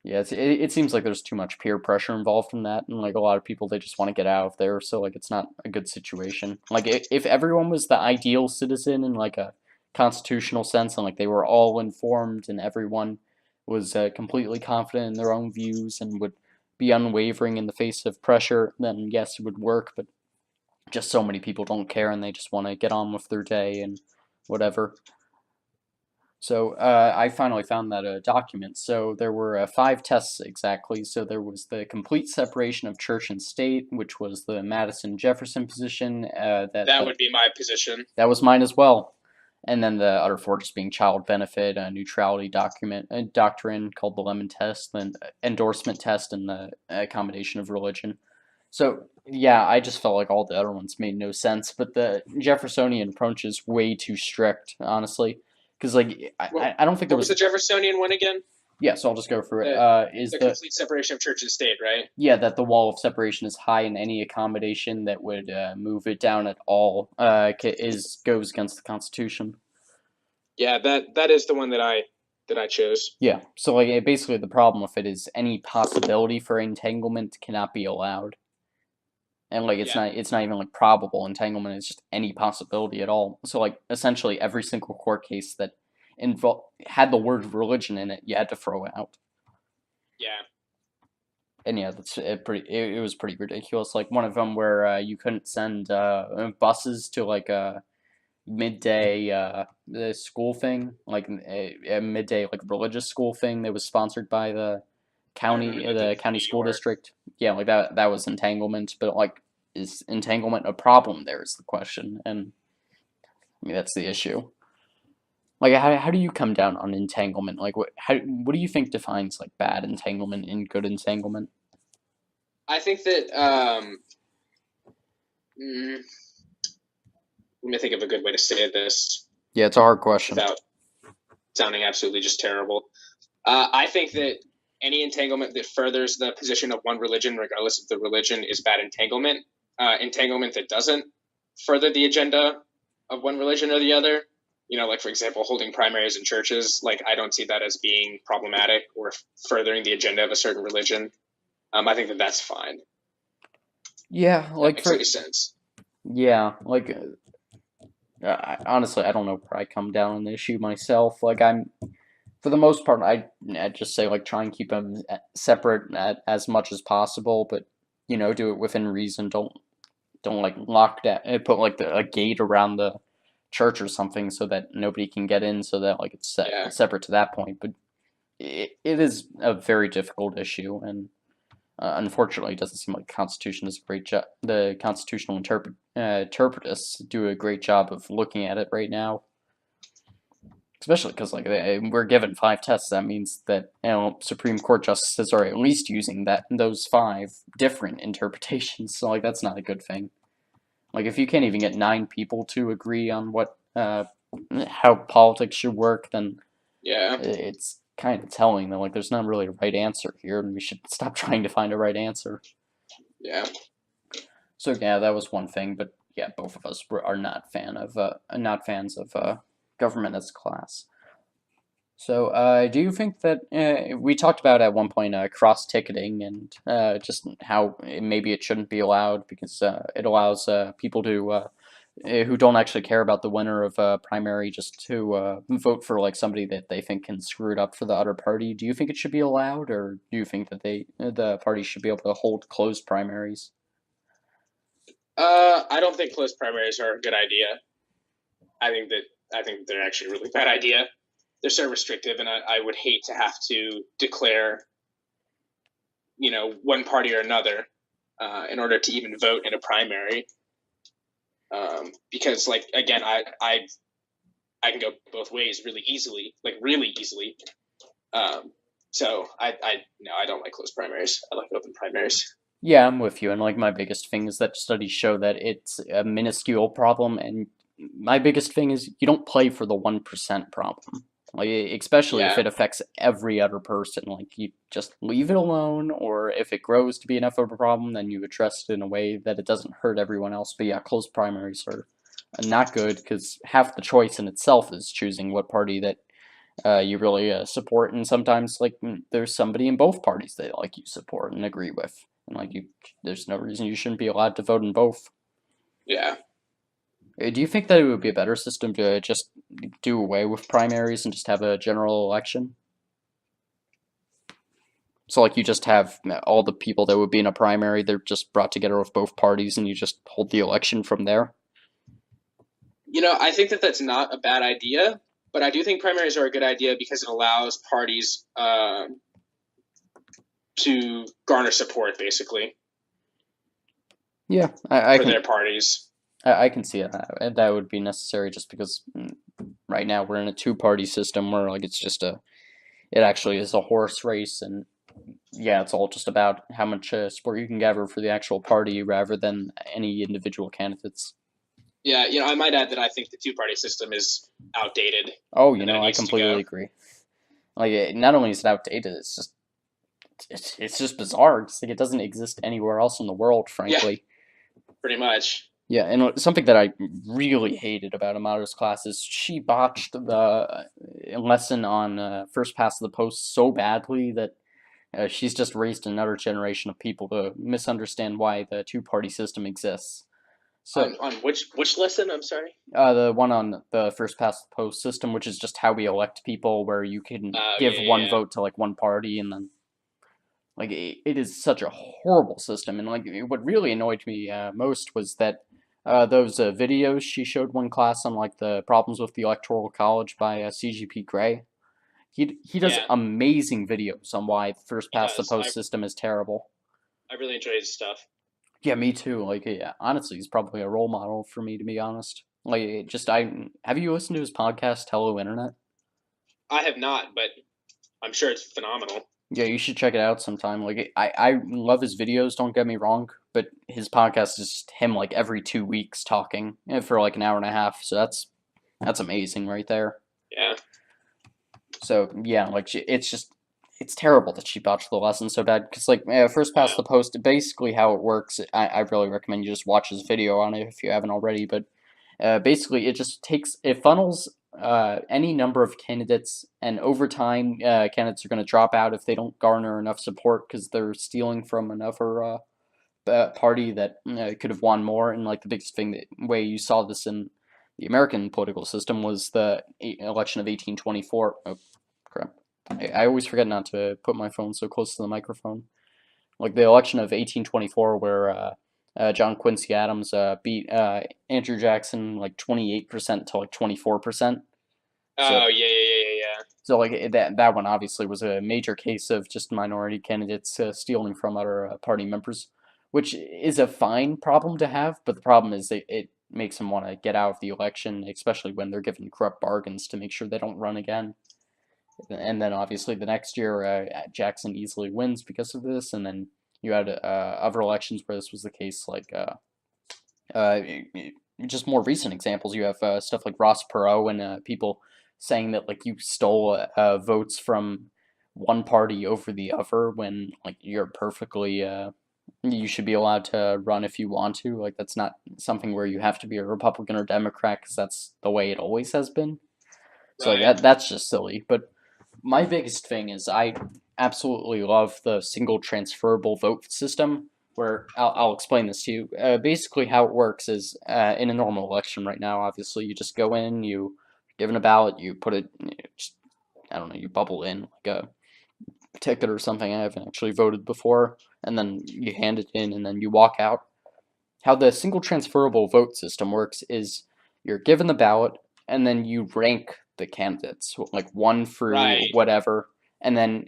Yeah, it seems like there's too much peer pressure involved in that, and like a lot of people they just want to get out of there, so like it's not a good situation. Like if everyone was the ideal citizen in like a constitutional sense, and like they were all informed, and everyone was completely confident in their own views and would be unwavering in the face of pressure, then yes, it would work. But just so many people don't care, and they just want to get on with their day and whatever. So I finally found that document. So there were 5 tests exactly. So there was the complete separation of church and state, which was the Madison Jefferson position. That would be my position. That was mine as well. And then the other 4 just being child benefit, a neutrality doctrine called the Lemon Test, then endorsement test, and the accommodation of religion. So yeah, I just felt like all the other ones made no sense, but the Jeffersonian approach is way too strict, honestly. Because like I don't think there What was the Jeffersonian one again? Yeah, so I'll just go through it. Is the complete separation of church and state, right? Yeah, that the wall of separation is high, and any accommodation that would move it down at all goes against the Constitution. Yeah, that is the one that I chose. Yeah, so like basically the problem with it is any possibility for entanglement cannot be allowed. And like it's not even like probable entanglement, it's just any possibility at all. So like essentially every single court case that had the word religion in it, you had to throw out. Yeah. And yeah, that's it was pretty ridiculous. Like one of them where you couldn't send buses to like a midday the school thing, like a midday like religious school thing that was sponsored by the county school district. Yeah, like that was entanglement, but like is entanglement a problem there is the question, and I mean that's the issue. Like how do you come down on entanglement? Like what do you think defines like bad entanglement and good entanglement? I think that let me think of a good way to say this. Yeah, it's a hard question. Without sounding absolutely just terrible. I think that any entanglement that furthers the position of one religion, regardless of the religion, is bad entanglement. Entanglement that doesn't further the agenda of one religion or the other, like for example, holding primaries in churches, like I don't see that as being problematic or furthering the agenda of a certain religion. I think that that's fine. Yeah, like that makes any sense. Yeah, like honestly, I don't know where I come down on the issue myself. Like I'm, for the most part, I just say like try and keep them separate as much as possible, but do it within reason. Don't like lock down, put like a gate around the church or something so that nobody can get in, so that like it's separate to that point. But it is a very difficult issue, and unfortunately, it doesn't seem like the Constitution does a great job. The constitutional interpretists do a great job of looking at it right now. Especially because like we're given 5 tests, that means that Supreme Court justices are at least using those 5 different interpretations. So like that's not a good thing. Like if you can't even get 9 people to agree on what how politics should work, then it's kind of telling that like there's not really a right answer here, and we should stop trying to find a right answer. Yeah. So yeah, that was one thing, but yeah, both of us are not fans of government as a class. So do you think that we talked about at one point cross ticketing and just how maybe it shouldn't be allowed because it allows people to who don't actually care about the winner of a primary just to vote for like somebody that they think can screw it up for the other party. Do you think it should be allowed, or do you think that the party should be able to hold closed primaries? I don't think closed primaries are a good idea. I think they're actually a really bad idea. They're so restrictive, and I would hate to have to declare, one party or another in order to even vote in a primary. Because, like, again, I can go both ways really easily. So I don't like closed primaries. I like open primaries. Yeah, I'm with you. And like my biggest thing is that studies show that it's a minuscule problem, and my biggest thing is you don't play for the 1% problem. Like, especially if Yeah. it affects every other person. Like, you just leave it alone, or if it grows to be enough of a problem, then you address it in a way that it doesn't hurt everyone else. But yeah, closed primaries are not good because half the choice in itself is choosing what party that you really support, and sometimes there's somebody in both parties that like you support and agree with, and there's no reason you shouldn't be allowed to vote in both. Yeah. Do you think that it would be a better system to just do away with primaries and just have a general election? So like you just have all the people that would be in a primary, they're just brought together with both parties, and you just hold the election from there. I think that that's not a bad idea, but I do think primaries are a good idea because it allows parties to garner support, basically. Yeah, I for can their parties. I can see it. That would be necessary just because right now we're in a two-party system where it actually is a horse race, and yeah, it's all just about how much support you can gather for the actual party rather than any individual candidates. Yeah, I might add that I think the two-party system is outdated. Oh, And that it I needs to go. completely agree. Not only is it outdated, it's just bizarre. It's like it doesn't exist anywhere else in the world, Yeah, frankly. pretty much. Yeah, and something that I really hated about Amato's class is she botched the lesson on first past the post so badly that she's just raised another generation of people to misunderstand why the two-party system exists. So, On which lesson? I'm sorry. the one on the first past the post system, which is just how we elect people, where you can Oh give one yeah. vote to like one party, and then it is such a horrible system. And what really annoyed me most was that those videos she showed one class on like the problems with the electoral college by CGP Grey. He does Yeah, amazing videos on why the first he past the does. post system is terrible. I really enjoy his stuff. Yeah, me too. Yeah, honestly, he's probably a role model for me, to be honest. I have you listened to his podcast, Hello Internet? I have not, but I'm sure it's phenomenal. Yeah, you should check it out sometime. I love his videos, don't get me wrong, but his podcast is just him like every 2 weeks talking for like an hour and a half. So that's amazing right there. Yeah. So yeah, it's terrible that she botched the lesson so bad because first past Yeah. the post, basically how it works. I really recommend you just watch his video on it if you haven't already. But basically, it funnels any number of candidates, and over time, candidates are going to drop out if they don't garner enough support because they're stealing from another party that could have won more. And like the biggest way you saw this in the American political system was the election of 1824. Oh, crap. I always forget not to put my phone so close to the microphone. Like the election of 1824, where John Quincy Adams beat Andrew Jackson like 28% to like 24%. Oh So yeah, yeah. that one obviously was a major case of just minority candidates stealing from other party members, which is a fine problem to have. But the problem is it makes them want to get out of the election, especially when they're given corrupt bargains to make sure they don't run again. And then obviously the next year, Jackson easily wins because of this. And then you had other elections where this was the case, uh, just more recent examples. You have stuff like Ross Perot and people saying that like you stole votes from one party over the other when like you're perfectly you should be allowed to run if you want to. Like that's not something where you have to be a Republican or Democrat because that's the way it always has been. So Right. that's just silly. But my biggest thing is I absolutely love the single transferable vote system. Where I'll explain this to you. Basically, how it works is in a normal election right now. Obviously, you just go in, you given a ballot, you put it, just, I don't know, you bubble in like a ticket or something. I haven't actually voted before, and then you hand it in, and then you walk out. How the single transferable vote system works is you're given the ballot, and then you rank the candidates, like one through Right. whatever, and then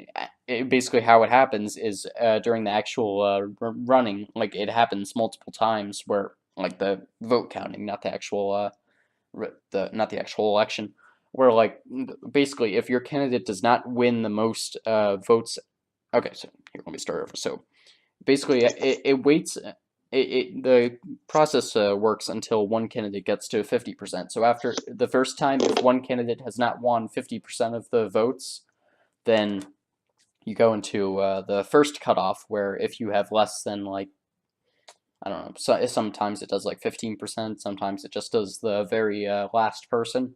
basically how it happens is during the actual running, like it happens multiple times where like the vote counting, not the actual not the actual election, where like basically if your candidate does not win the most votes, okay, so here let me start over. So basically it waits the process works until one candidate gets to 50%. So after the first time, if one candidate has not won 50% of the votes, then you go into the first cutoff, where if you have less than, like, I don't know, sometimes it does like 15%, sometimes it just does the very last person,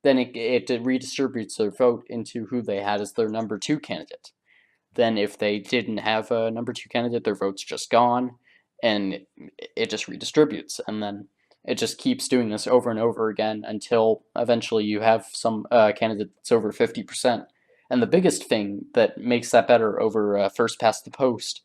then it redistributes their vote into who they had as their number two candidate. Then if they didn't have a number two candidate, their vote's just gone, and it just redistributes, and then it just keeps doing this over and over again until eventually you have some candidate that's over 50%. And the biggest thing that makes that better over first past the post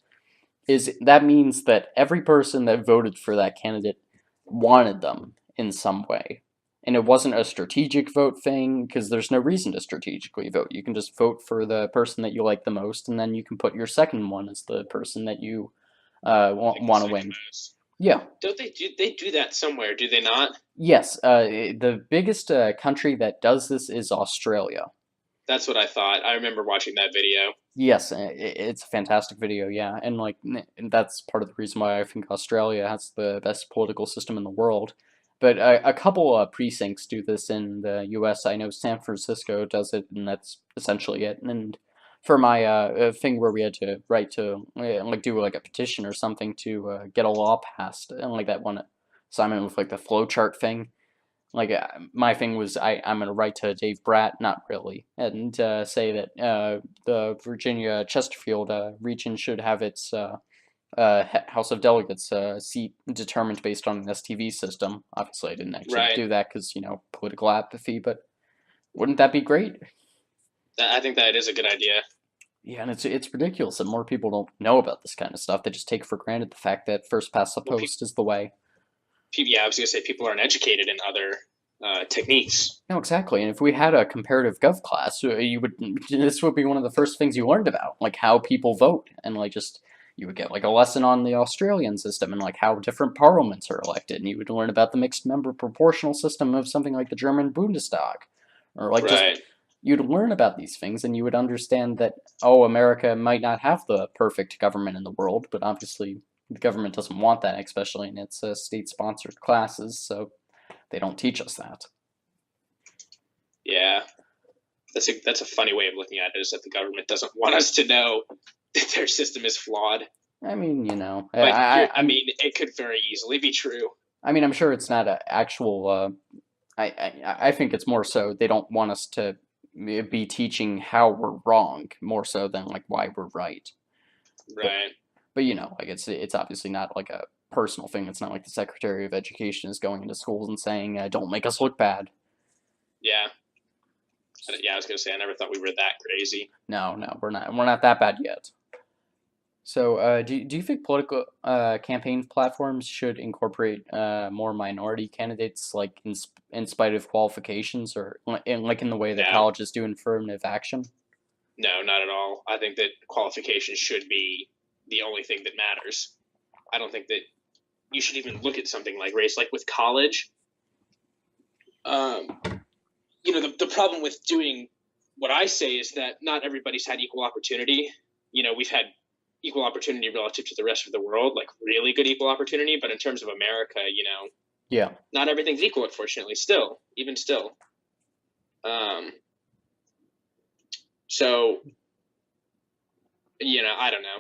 is that means that every person that voted for that candidate wanted them in some way. And it wasn't a strategic vote thing, because there's no reason to strategically vote. You can just vote for the person that you like the most, and then you can put your second one as the person that you want to win. Most. Yeah. Don't they do that somewhere? Do they not? Yes. The biggest country that does this is Australia. That's what I thought. I remember watching that video. Yes, it's a fantastic video, yeah, and like that's part of the reason why I think Australia has the best political system in the world. But a couple precincts do this in the U.S. I know San Francisco does it, and that's essentially it. And for my thing where we had to write to like do like a petition or something to get a law passed, and like that one assignment with like the flowchart thing, like my thing was I'm gonna write to Dave Bratt, not really, and say that the Virginia Chesterfield region should have its House of Delegates seat determined based on an STV system. Obviously, I didn't actually do that because political apathy, but wouldn't that be great? I think that is a good idea. Yeah, and it's ridiculous that more people don't know about this kind of stuff. They just take for granted the fact that first past the post is the way. Yeah, I was gonna say people aren't educated in other techniques. No, exactly. And if we had a comparative gov class, this would be one of the first things you learned about, like how people vote, and like just you would get like a lesson on the Australian system and like how different parliaments are elected, and you would learn about the mixed member proportional system of something like the German Bundestag, or like just you'd learn about these things, and you would understand that America might not have the perfect government in the world, but obviously the government doesn't want that, especially in its state-sponsored classes, so they don't teach us that. Yeah, that's a funny way of looking at it, is that the government doesn't want us to know that their system is flawed. I mean, but I mean, it could very easily be true. I mean, I'm sure it's not an actual. I think it's more so they don't want us to be teaching how we're wrong, more so than like why we're right. Right. But like it's obviously not like a personal thing. It's not like the Secretary of Education is going into schools and saying, "Don't make us look bad." Yeah. Yeah, I was gonna say I never thought we were that crazy. No, we're not. We're not that bad yet. So, do you think political campaign platforms should incorporate more minority candidates, like in spite of qualifications, or in the way that colleges do in affirmative action? No, not at all. I think that qualifications should be the only thing that matters. I don't think that you should even look at something like race. Like with college, the problem with doing what I say is that not everybody's had equal opportunity. We've had equal opportunity relative to the rest of the world, like really good equal opportunity. But in terms of America, yeah, not everything's equal, unfortunately. Even still. So, I don't know.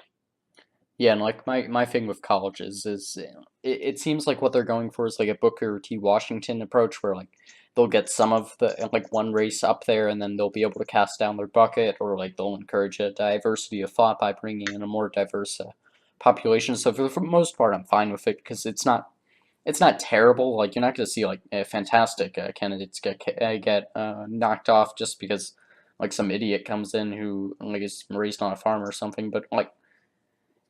Yeah, and like my thing with colleges is it seems like what they're going for is like a Booker T. Washington approach, where like they'll get some of the like one race up there, and then they'll be able to cast down their bucket, or like they'll encourage a diversity of thought by bringing in a more diverse population. So for the most part, I'm fine with it, because it's not terrible. Like you're not going to see like fantastic candidates get knocked off just because like some idiot comes in who like is raised on a farm or something. But like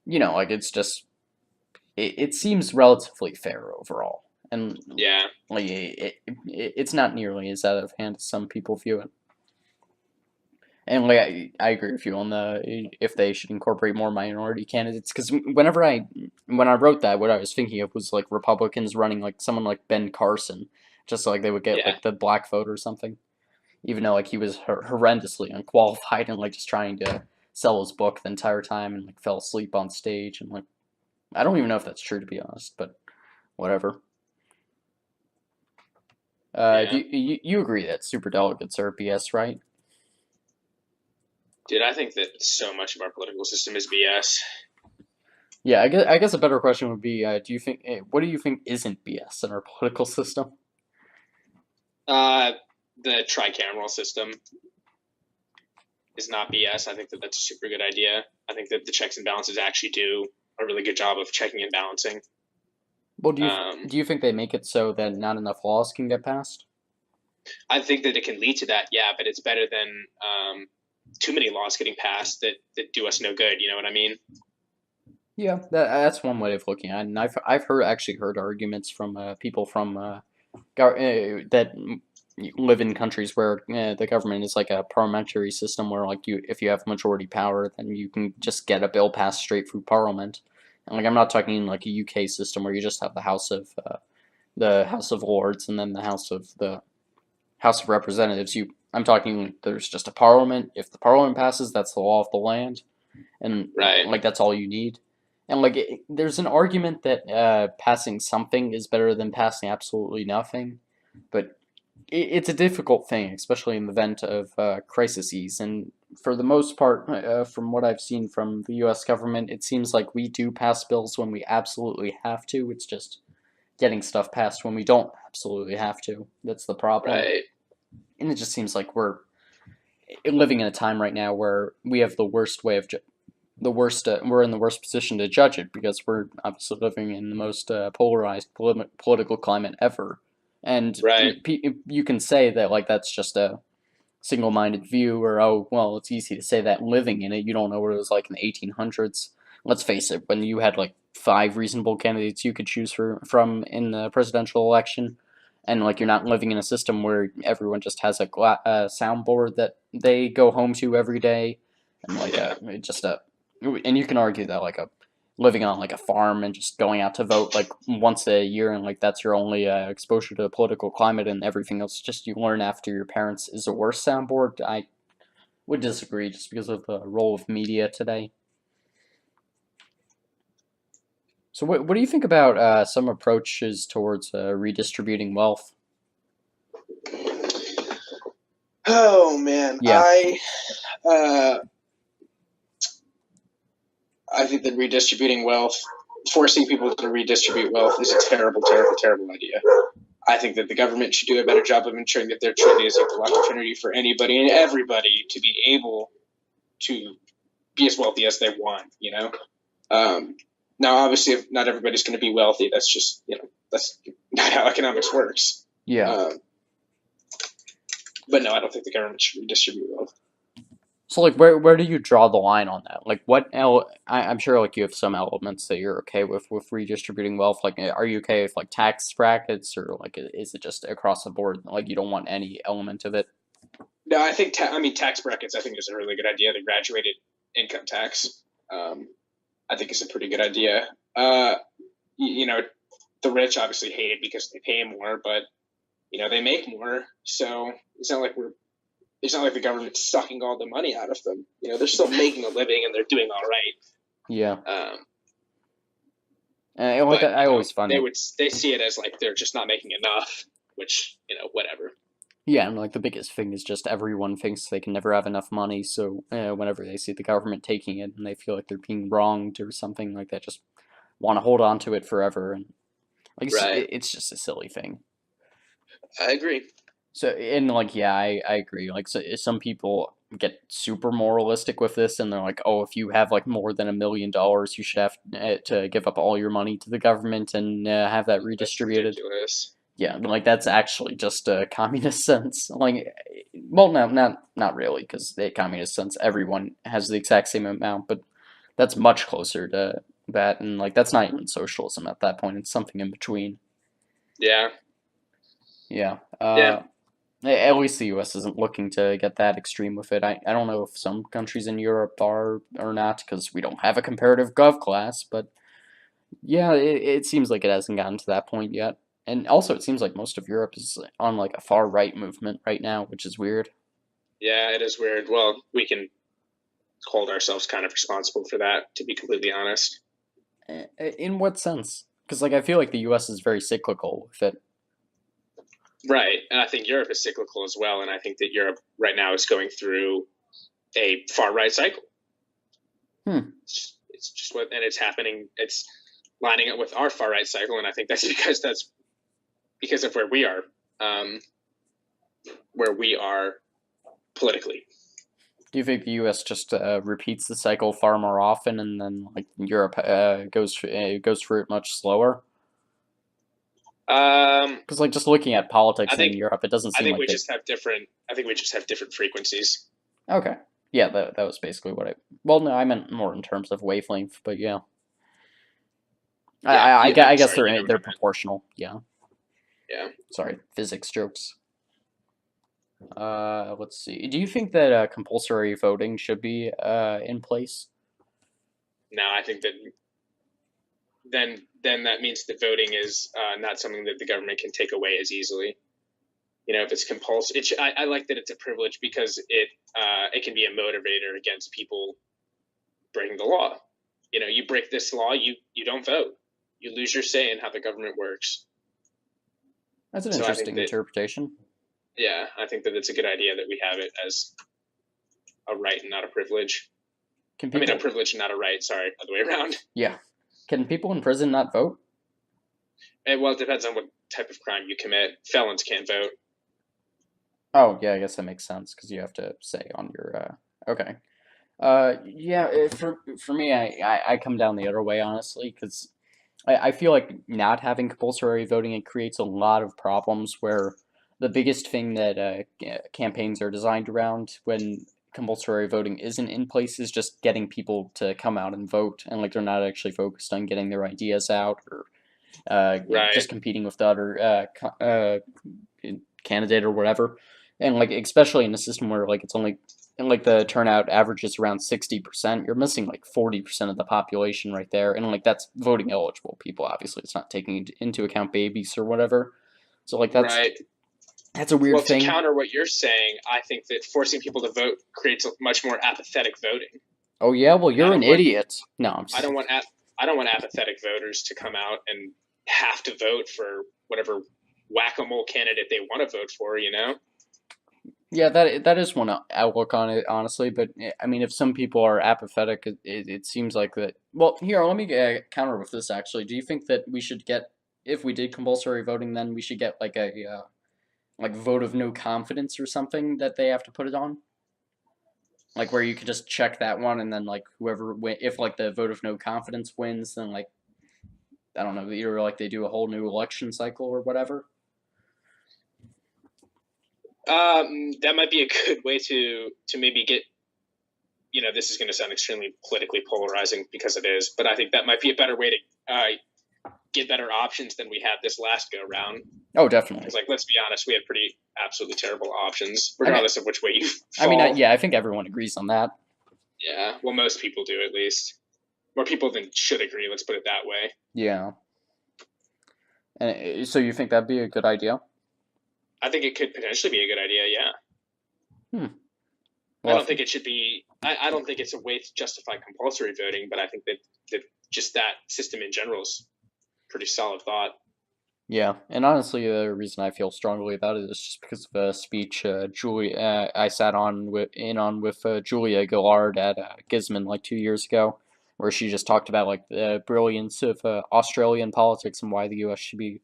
like it's just it seems relatively fair overall, and yeah, like it's not nearly as out of hand as some people view it. And like I agree with you on if they should incorporate more minority candidates, because when I wrote that, what I was thinking of was like Republicans running like someone like Ben Carson, just so, like they would get like the black vote or something, even though like he was horrendously unqualified and like just trying to sell his book the entire time and like fell asleep on stage and like I don't even know if that's true to be honest, but whatever. Do Yeah, you agree that super delegates are BS, right? dude, I think that so much of our political system is BS. Yeah, I guess a better question would be, do you think what do you think isn't BS in our political system? Uh, the tricameral system is not BS. I think that that's a super good idea. I think that the checks and balances actually do a really good job of checking and balancing. Well, do you Um, do you think they make it so that not enough laws can get passed? I think that it can lead to that, yeah, but it's better than too many laws getting passed that do us no good. You know what I mean? Yeah, that's one way of looking at it. And I've actually heard arguments from people from that live in countries where the government is like a parliamentary system where like you if you have majority power then you can just get a bill passed straight through parliament. And like I'm not talking like a UK system where you just have the House of Lords and then the House of Representatives. I'm talking there's just a parliament. If the parliament passes, that's the law of the land, and Right. like that's all you need. And like there's an argument that passing something is better than passing absolutely nothing, but it's a difficult thing, especially in the event of crises. And for the most part, from what I've seen from the U.S. government, it seems like we do pass bills when we absolutely have to. It's just getting stuff passed when we don't absolutely have to. That's the problem. Right. And it just seems like we're living in a time right now where we have the worst way of the worst. We're in the worst position to judge it because we're obviously living in the most polarized political climate ever. And Right. you can say that like that's just a single-minded view, or oh well, it's easy to say that living in it. You don't know what it was like in the 1800s. Let's face it, when you had like five reasonable candidates you could choose from in the presidential election, and like you're not living in a system where everyone just has a soundboard that they go home to every day, and like Yeah. just a, and you can argue that like a living on like a farm and just going out to vote like once a year and like that's your only exposure to the political climate and everything else just you learn after your parents is a worse soundboard. I would disagree just because of the role of media today. So what do you think about some approaches towards redistributing wealth? Oh man, Yeah. uh, I think that redistributing wealth, forcing people to redistribute wealth, is a terrible, terrible, terrible idea. I think that the government should do a better job of ensuring that there truly is equal opportunity for anybody and everybody to be able to be as wealthy as they want. Now, obviously, if not everybody's going to be wealthy. That's just that's not how economics works. Yeah. But no, I don't think the government should redistribute wealth. So like where do you draw the line on that? Like I'm sure like you have some elements that you're okay with redistributing wealth. Like are you okay with like tax brackets or like is it just across the board like you don't want any element of it? No, I think tax brackets. I think is a really good idea. The graduated income tax, I think is a pretty good idea. The rich obviously hate it because they pay more, but they make more, so it's not like the government's sucking all the money out of them. They're still making a living and they're doing all right. Yeah. But I always find they see it as like they're just not making enough, which whatever. yeah, and like the biggest thing is just everyone thinks they can never have enough money, so whenever they see the government taking it and they feel like they're being wronged or something like that, just want to hold on to it forever, and like Right. it's just a silly thing. I agree. So and like yeah, I agree. Like so, some people get super moralistic with this, and they're like, oh, if you have like more than $1 million, you should have to give up all your money to the government and have that redistributed. That's ridiculous. Yeah, but like that's actually just a communist sense. Like, well, no, not really, because the communist sense, everyone has the exact same amount, but that's much closer to that, and like that's not even socialism at that point. It's something in between. Yeah. Yeah. Yeah. At least the U.S. isn't looking to get that extreme with it. I don't know if some countries in Europe are or not, because we don't have a comparative gov class, but yeah, it seems like it hasn't gotten to that point yet. And also, it seems like most of Europe is on like a far right movement right now, which is weird. Yeah, it is weird. Well, we can hold ourselves kind of responsible for that, to be completely honest. In what sense? Because like I feel like the U.S. is very cyclical with it. Right, and I think Europe is cyclical as well, and I think that Europe right now is going through a far right cycle. It's just what, and it's happening. It's lining up with our far right cycle, and I think that's because of where we are politically. Do you think the U.S. just repeats the cycle far more often, and then like Europe goes through it much slower? Because like just looking at politics in Europe, it doesn't I seem think like we just have different. I think we just have different frequencies. Okay. Yeah, that was basically what I. Well, no, I meant more in terms of wavelength, but yeah. I guess they're proportional. Yeah. Yeah. Sorry, physics jokes. Let's see. Do you think that compulsory voting should be in place? No, I think that then that means that voting is not something that the government can take away as easily. You know, if it's compulsory, I like that it's a privilege because it can be a motivator against people breaking the law. You know, you break this law, you don't vote. You lose your say in how the government works. That's an interesting interpretation. Yeah, I think that it's a good idea that we have it as a right and not a privilege. I mean, a privilege and not a right. Sorry, other way around. Yeah. Can people in prison not vote? Well, it depends on what type of crime you commit. Felons can't vote. Oh, yeah, I guess that makes sense because you have to say on your. Okay. Yeah, for me, I come down the other way, honestly, because I feel like not having compulsory voting, it creates a lot of problems where the biggest thing that campaigns are designed around when compulsory voting isn't in place is just getting people to come out and vote, and like they're not actually focused on getting their ideas out or just competing with the other candidate or whatever. And like especially in a system where like it's only and like the turnout averages around 60%, you're missing like 40% of the population right there, and like that's voting eligible people. Obviously, it's not taking into account babies or whatever. So like that's a weird thing. To counter what you're saying, I think that forcing people to vote creates a much more apathetic voting. Oh yeah, well you're an idiot. No, I don't want apathetic voters to come out and have to vote for whatever whack-a-mole candidate they want to vote for. You know. Yeah, that is one outlook on it, honestly. But I mean, if some people are apathetic, it seems like that. Well, here, let me counter with this. Actually, do you think that we should get, if we did compulsory voting, then we should get like a like vote of no confidence or something that they have to put it on? Like where you could just check that one, and then like whoever if like the vote of no confidence wins, then like I don't know, either like they do a whole new election cycle or whatever. That might be a good way to maybe get, you know, this is going to sound extremely politically polarizing because it is, but I think that might be a better way to get better options than we had this last go round. Oh, definitely. Because, like, let's be honest, we had pretty absolutely terrible options, regardless of which way you fall. I mean, yeah, I think everyone agrees on that. Yeah, well, most people do, at least. More people than should agree, let's put it that way. Yeah. And so you think that'd be a good idea? I think it could potentially be a good idea, yeah. Well, I don't think it should be. I don't think it's a way to justify compulsory voting, but I think that just that system in general is pretty solid thought. Yeah, and honestly, the reason I feel strongly about it is just because of a speech I sat in on with Julia Gillard at Gizman like 2 years ago, where she just talked about like the brilliance of Australian politics and why the U.S. should be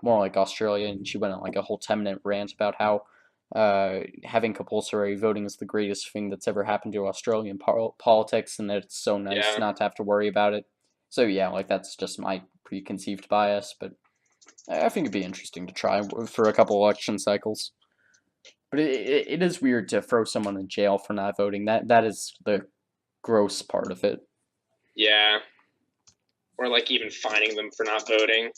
more like Australia, and she went on like a whole 10-minute rant about how having compulsory voting is the greatest thing that's ever happened to Australian politics, and that it's so nice not to have to worry about it. So yeah, like that's just my preconceived bias, but I think it'd be interesting to try for a couple election cycles. But it is weird to throw someone in jail for not voting. That is the gross part of it. Yeah. Or like even fining them for not voting.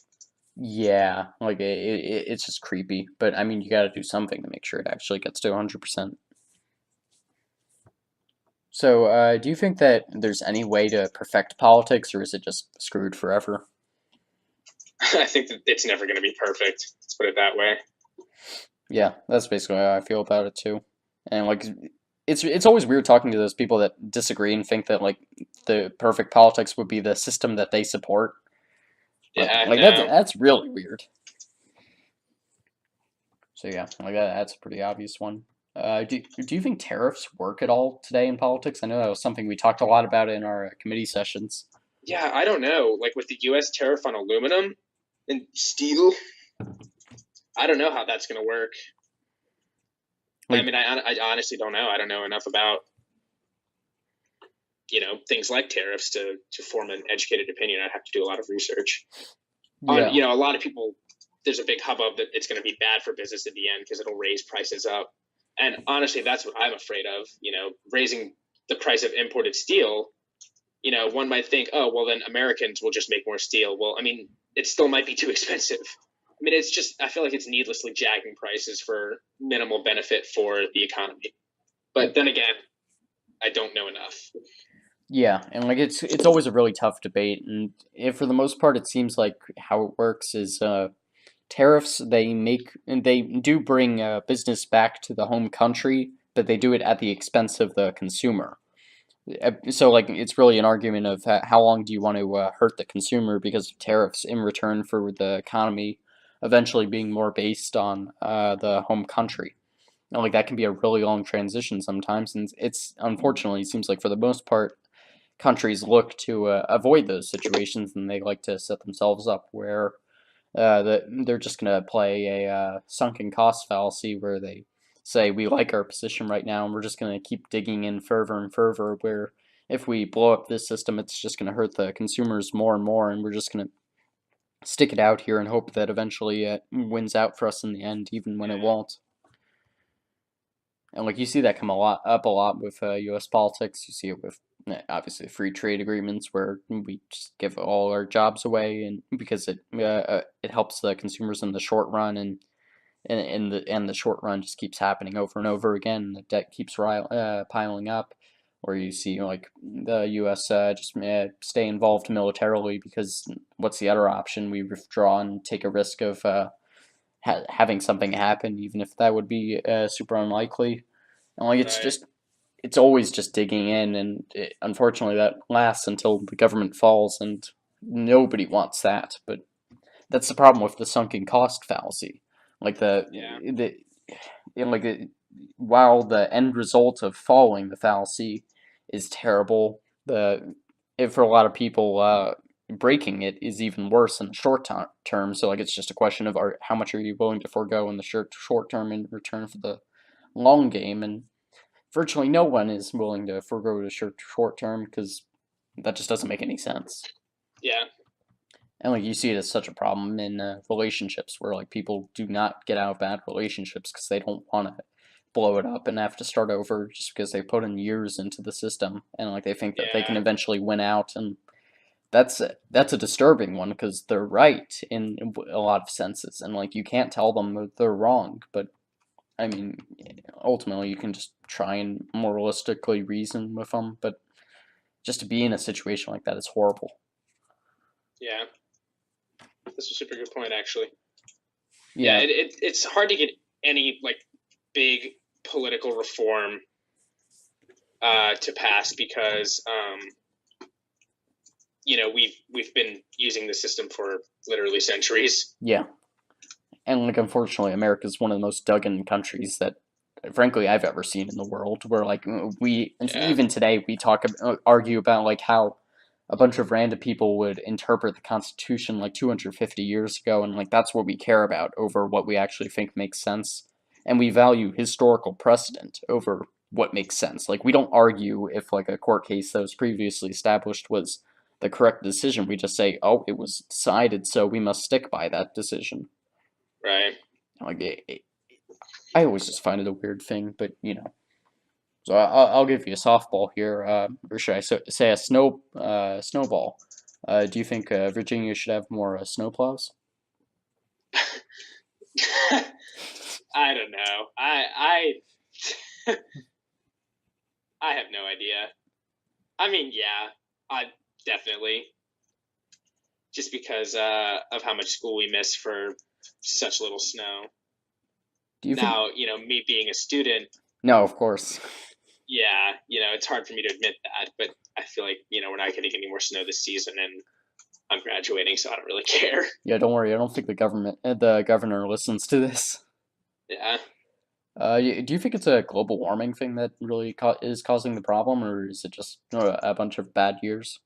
Yeah, like it's just creepy. But I mean, you got to do something to make sure it actually gets to 100%. So, do you think that there's any way to perfect politics, or is it just screwed forever? I think that it's never going to be perfect. Let's put it that way. Yeah, that's basically how I feel about it too. And like, it's always weird talking to those people that disagree and think that like the perfect politics would be the system that they support. Yeah, Like no. that's really weird. So yeah, like that's a pretty obvious one. Do you think tariffs work at all today in politics? I know that was something we talked a lot about in our committee sessions. Yeah, I don't know. Like with the U.S. tariff on aluminum and steel, I don't know how that's going to work. I Like, mean, I honestly don't know. I don't know enough about things like tariffs to form an educated opinion. I'd have to do a lot of research on. yeah, A lot of people. There's a big hubbub that it's going to be bad for business at the end because it'll raise prices up. And honestly, that's what I'm afraid of. Raising the price of imported steel. One might think, oh, well, then Americans will just make more steel. Well, I mean, it still might be too expensive. I mean, it's just, I feel like it's needlessly jagging prices for minimal benefit for the economy. But then again, I don't know enough. yeah, and like it's always a really tough debate, and for the most part, it seems like how it works is tariffs they do bring business back to the home country, but they do it at the expense of the consumer. So like it's really an argument of how long do you want to hurt the consumer because of tariffs in return for the economy eventually being more based on the home country. And like that can be a really long transition sometimes, and it's unfortunately it seems like for the most part countries look to avoid those situations, and they like to set themselves up where they're just going to play a sunken cost fallacy where they say we like our position right now and we're just going to keep digging in further and further, where if we blow up this system it's just going to hurt the consumers more and more, and we're just going to stick it out here and hope that eventually it wins out for us in the end, even when it won't. And like you see that come up a lot with U.S. politics. You see it with obviously free trade agreements where we just give all our jobs away, and because it helps the consumers in the short run, and in the short run just keeps happening over and over again. And the debt keeps piling up. Or you see like the U.S. Just stay involved militarily because what's the other option? We withdraw and take a risk of having something happen, even if that would be super unlikely. And like Right. it's always just digging in, and unfortunately that lasts until the government falls, and nobody wants that. But that's the problem with the sunken cost fallacy. Like Yeah. like while the end result of following the fallacy is terrible, for a lot of people breaking it is even worse in the short term. So like it's just a question of how much are you willing to forego in the short term in return for the long game, and virtually no one is willing to forego the short term because that just doesn't make any sense. Yeah. And like you see it as such a problem in relationships where like people do not get out of bad relationships because they don't want to blow it up and have to start over just because they put in years into the system, and like they think that they can Yeah. eventually win out. And that's a disturbing one because they're right in a lot of senses, and like you can't tell them that they're wrong. But I mean, ultimately you can just try and moralistically reason with them, but just to be in a situation like that is horrible. Yeah. That's a super good point, actually. Yeah, It's hard to get any like big political reform to pass because we've been using the system for literally centuries. yeah. And like unfortunately America's one of the most dug-in countries that frankly I've ever seen in the world, where like we Yeah. even today we argue about like how a bunch of random people would interpret the Constitution like 250 years ago, and like that's what we care about over what we actually think makes sense, and we value historical precedent over what makes sense. Like we don't argue if like a court case that was previously established was the correct decision. We just say, oh, it was decided, so we must stick by that decision. Right. Like I always just find it a weird thing, but you know. So I'll give you a softball here, or should I say a snowball? Do you think Virginia should have more snowplows? I don't know. I I have no idea. I mean, yeah, I definitely just because of how much school we miss for such little snow. Do you think? Now, me being a student, No, of course. Yeah, it's hard for me to admit that, but I feel like, we're not getting any more snow this season, and I'm graduating, so I don't really care. Yeah, don't worry. I don't think the governor listens to this. Yeah. Do you think it's a global warming thing that really is causing the problem, or is it just a bunch of bad years?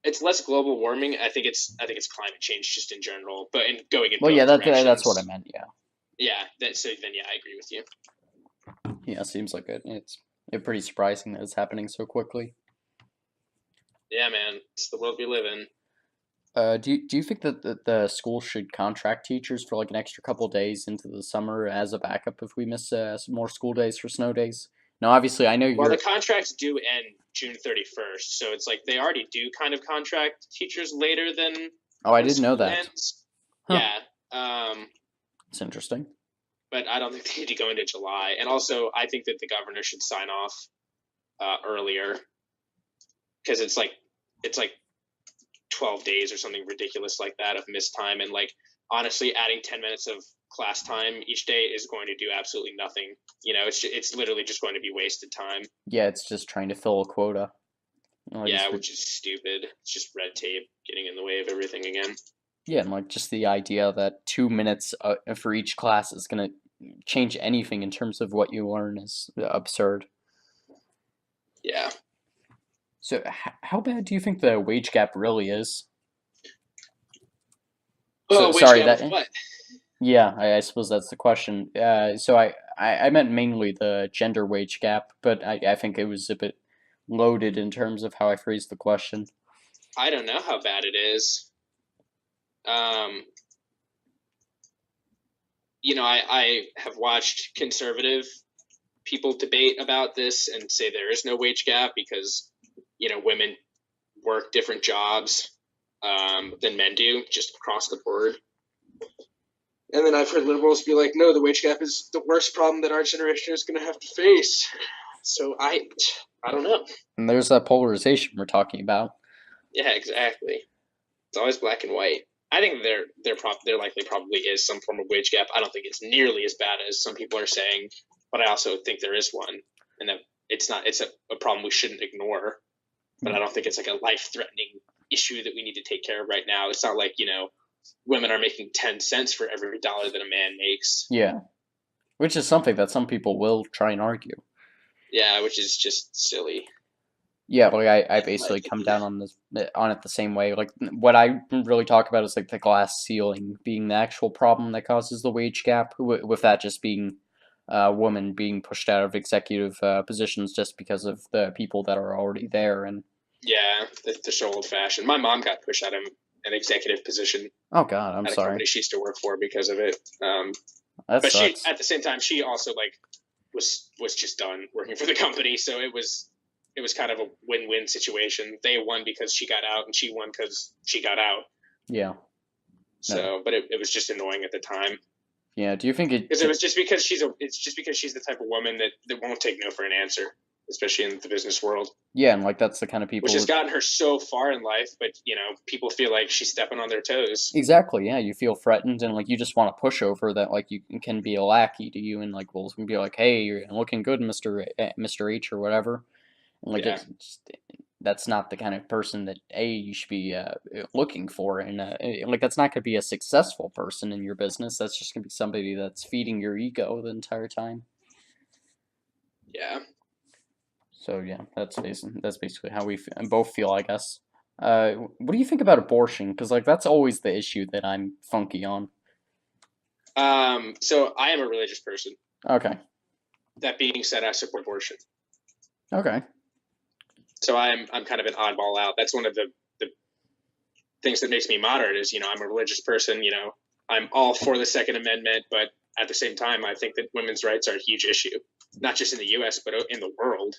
It's less global warming. I think it's climate change just in general, but in going in Well, yeah, both that's what I directions. meant. Yeah, Yeah, then yeah, I agree with you. yeah, seems like it's pretty surprising that it's happening so quickly. Yeah, man, it's the world we live in. Do you think that the school should contract teachers for like an extra couple days into the summer as a backup if we miss some more school days for snow days? Now, obviously, I know Well, the you're. contracts do end June 31st, so it's like they already do kind of contract teachers later than Oh, I when didn't know school that. ends. Huh. Yeah, It's interesting. but I don't think they need to go into July. And also, I think that the governor should sign off earlier, because it's like 12 days or something ridiculous like that of missed time, and like honestly, adding 10 minutes of class time each day is going to do absolutely nothing. It's literally just going to be wasted time. Yeah, it's just trying to fill a quota. Like Yeah, which is stupid. It's just red tape getting in the way of everything again. yeah, and like just the idea that 2 minutes for each class is gonna change anything in terms of what you learn is absurd. Yeah. So, how bad do you think the wage gap really is? So, Oh, wage sorry gap with that. what? Yeah, I suppose that's the question. So I meant mainly the gender wage gap, but I think it was a bit loaded in terms of how I phrased the question. I don't know how bad it is. Um, I have watched conservative people debate about this and say there is no wage gap because, women work different jobs than men do, just across the board. And then I've heard liberals be like, no, the wage gap is the worst problem that our generation is going to have to face. So I don't know. And there's that polarization we're talking about. Yeah, exactly. It's always black and white. I think there likely probably is some form of wage gap. I don't think it's nearly as bad as some people are saying, but I also think there is one, and that it's a problem we shouldn't ignore. But I don't think it's like a life threatening issue that we need to take care of right now. It's not like women are making 10 cents for every dollar that a man makes. Yeah, which is something that some people will try and argue. Yeah, which is just silly. Yeah, like I basically come down on it the same way. Like what I really talk about is like the glass ceiling being the actual problem that causes the wage gap, with that just being women being pushed out of executive positions just because of the people that are already there. And Yeah, they're so old fashioned. My mom got pushed out of an executive position oh God, I'm at a sorry. company she used to work for because of it. That But sucks. at the same time, she also was just done working for the company, so it was kind of a win-win situation. They won because she got out, and she won because she got out. Yeah. So, but it was just annoying at the time. Yeah. Do you think it? Because it's just because she's the type of woman that won't take no for an answer, especially in the business world. Yeah, and like that's the kind of people Which has gotten her so far in life, but people feel like she's stepping on their toes. Exactly. Yeah, you feel threatened, and like you just want a pushover that like you can be a lackey to you, and like will be like, hey, you're looking good, Mister H or whatever. And like Yeah. that's not the kind of person that you should be looking for, and like that's not going to be a successful person in your business. That's just going to be somebody that's feeding your ego the entire time. Yeah. So yeah, that's basically how we both feel, I guess. What do you think about abortion? Because like that's always the issue that I'm funky on. So I am a religious person. Okay. That being said, I support abortion. Okay. So I'm kind of an oddball out. That's one of the things that makes me moderate is, I'm a religious person, I'm all for the Second Amendment, but at the same time, I think that women's rights are a huge issue, not just in the U.S., but in the world.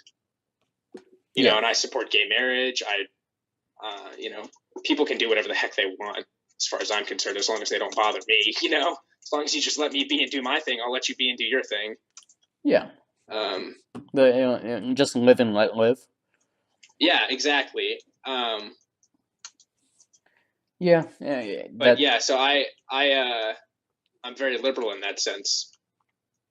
You know, and I support gay marriage. People can do whatever the heck they want, as far as I'm concerned, as long as they don't bother me, as long as you just let me be and do my thing, I'll let you be and do your thing. Yeah. Just live and let live. Yeah, exactly. Yeah. But yeah, so I'm very liberal in that sense.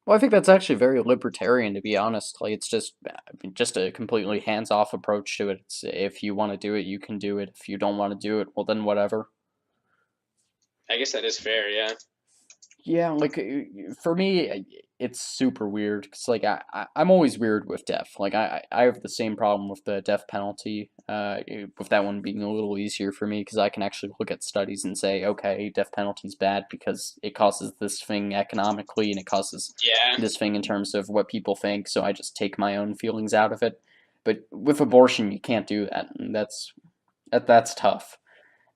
Well, I think that's actually very libertarian, to be honest. Like, it's just a completely hands-off approach to it. It's, if you want to do it, you can do it. If you don't want to do it, well, then whatever. I guess that is fair. Yeah. Yeah, like for me, it's super weird because like I'm always weird with death. Like I have the same problem with the death penalty. With that one being a little easier for me because I can actually look at studies and say, okay, death penalty is bad because it causes this thing economically and it causes Yeah. this thing in terms of what people think. So I just take my own feelings out of it. But with abortion, you can't do that, and that's tough.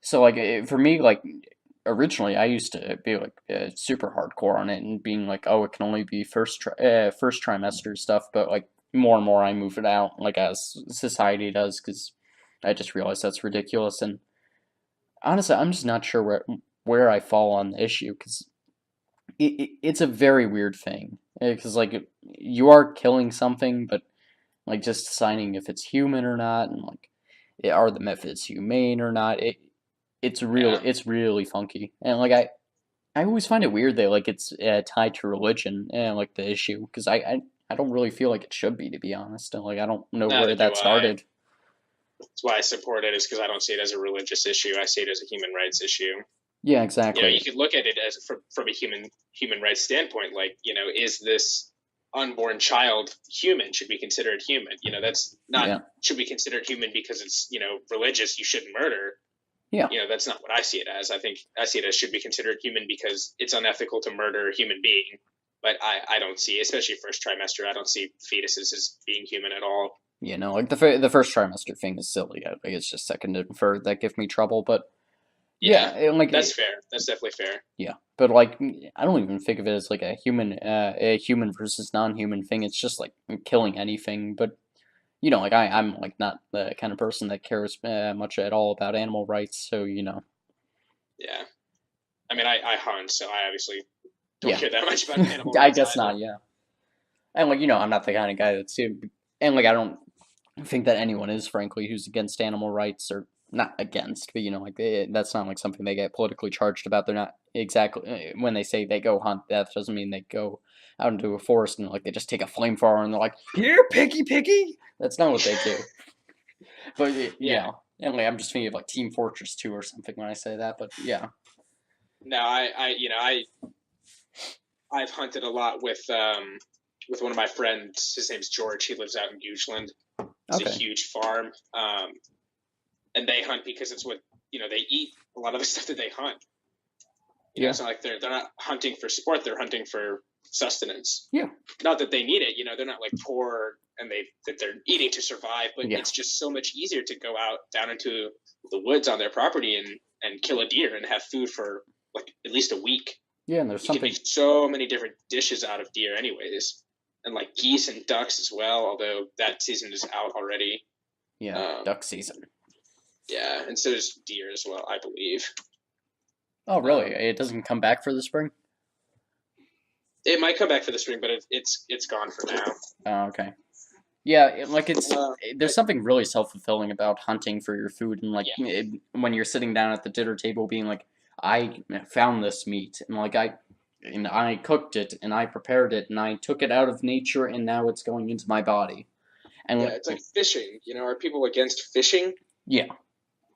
So like for me, like originally I used to be like super hardcore on it and being like, oh, it can only be first trimester stuff, but like more and more I move it out like as society does because I just realized that's ridiculous. And honestly, I'm just not sure where I fall on the issue because it's a very weird thing because like you are killing something, but like just deciding if it's human or not and like are the methods humane or not. Yeah. It's really funky and like I always find it weird that like it's tied to religion and like the issue because I don't really feel like it should be, to be honest. And like I don't know where Neither do that I. started. That's why I support it. Is because I don't see it as a religious issue. I see it as a human rights issue. Yeah, You exactly. could look at it as from a human rights standpoint. Like, is this unborn child human? Should be considered human. That's not Yeah, should be considered human because it's religious. You shouldn't murder. yeah, That's not what I see it as. I think I see it as should be considered human because it's unethical to murder a human being. But I don't see, especially first trimester, I don't see fetuses as being human at all. like the first trimester thing is silly. Like it's just second and third that give me trouble. But yeah, Yeah, and like that's fair. That's definitely fair. yeah, but like I don't even think of it as like a human versus non-human thing. It's just like killing anything. But like I'm like not the kind of person that cares much at all about animal rights. So Yeah. I mean, I hunt, so I obviously don't yeah, care that much about animal I rights guess either. not. Yeah, and like I'm not the kind of guy that's and like I don't think that anyone is, frankly, who's against animal rights or not against, but like that's not like something they get politically charged about. They're not exactly when they say they go hunt. That doesn't mean they go out into a forest and like they just take a flamethrower and they're like, here, piggy, piggy. That's not what they do. But Yeah. and like I'm just thinking of like Team Fortress 2 or something when I say that. But yeah, No, I've hunted a lot with one of my friends. His name's George. He lives out in Goochland. It's a okay, huge farm, and they hunt because it's what they eat. A lot of the stuff that they hunt. yeah, It's not like they're not hunting for sport. They're hunting for sustenance. yeah, Not that they need it. They're not like poor and they're eating to survive. But yeah, it's just so much easier to go out down into the woods on their property and kill a deer and have food for like at least a week. yeah. And there's You can something, make so many different dishes out of deer, anyways, and like geese and ducks as well. Although that season is out already. yeah, Um, duck season. yeah, and so does deer as well, I believe. Oh, really? Um, It doesn't come back for the spring? it might come back for the spring, but it's gone for now. Oh, okay. Yeah, like there's But something really self-fulfilling about hunting for your food and like yeah, when you're sitting down at the dinner table being like, I found this meat and like I cooked it and I prepared it and I took it out of nature and now it's going into my body. And yeah, it's like fishing. Are people against fishing? yeah.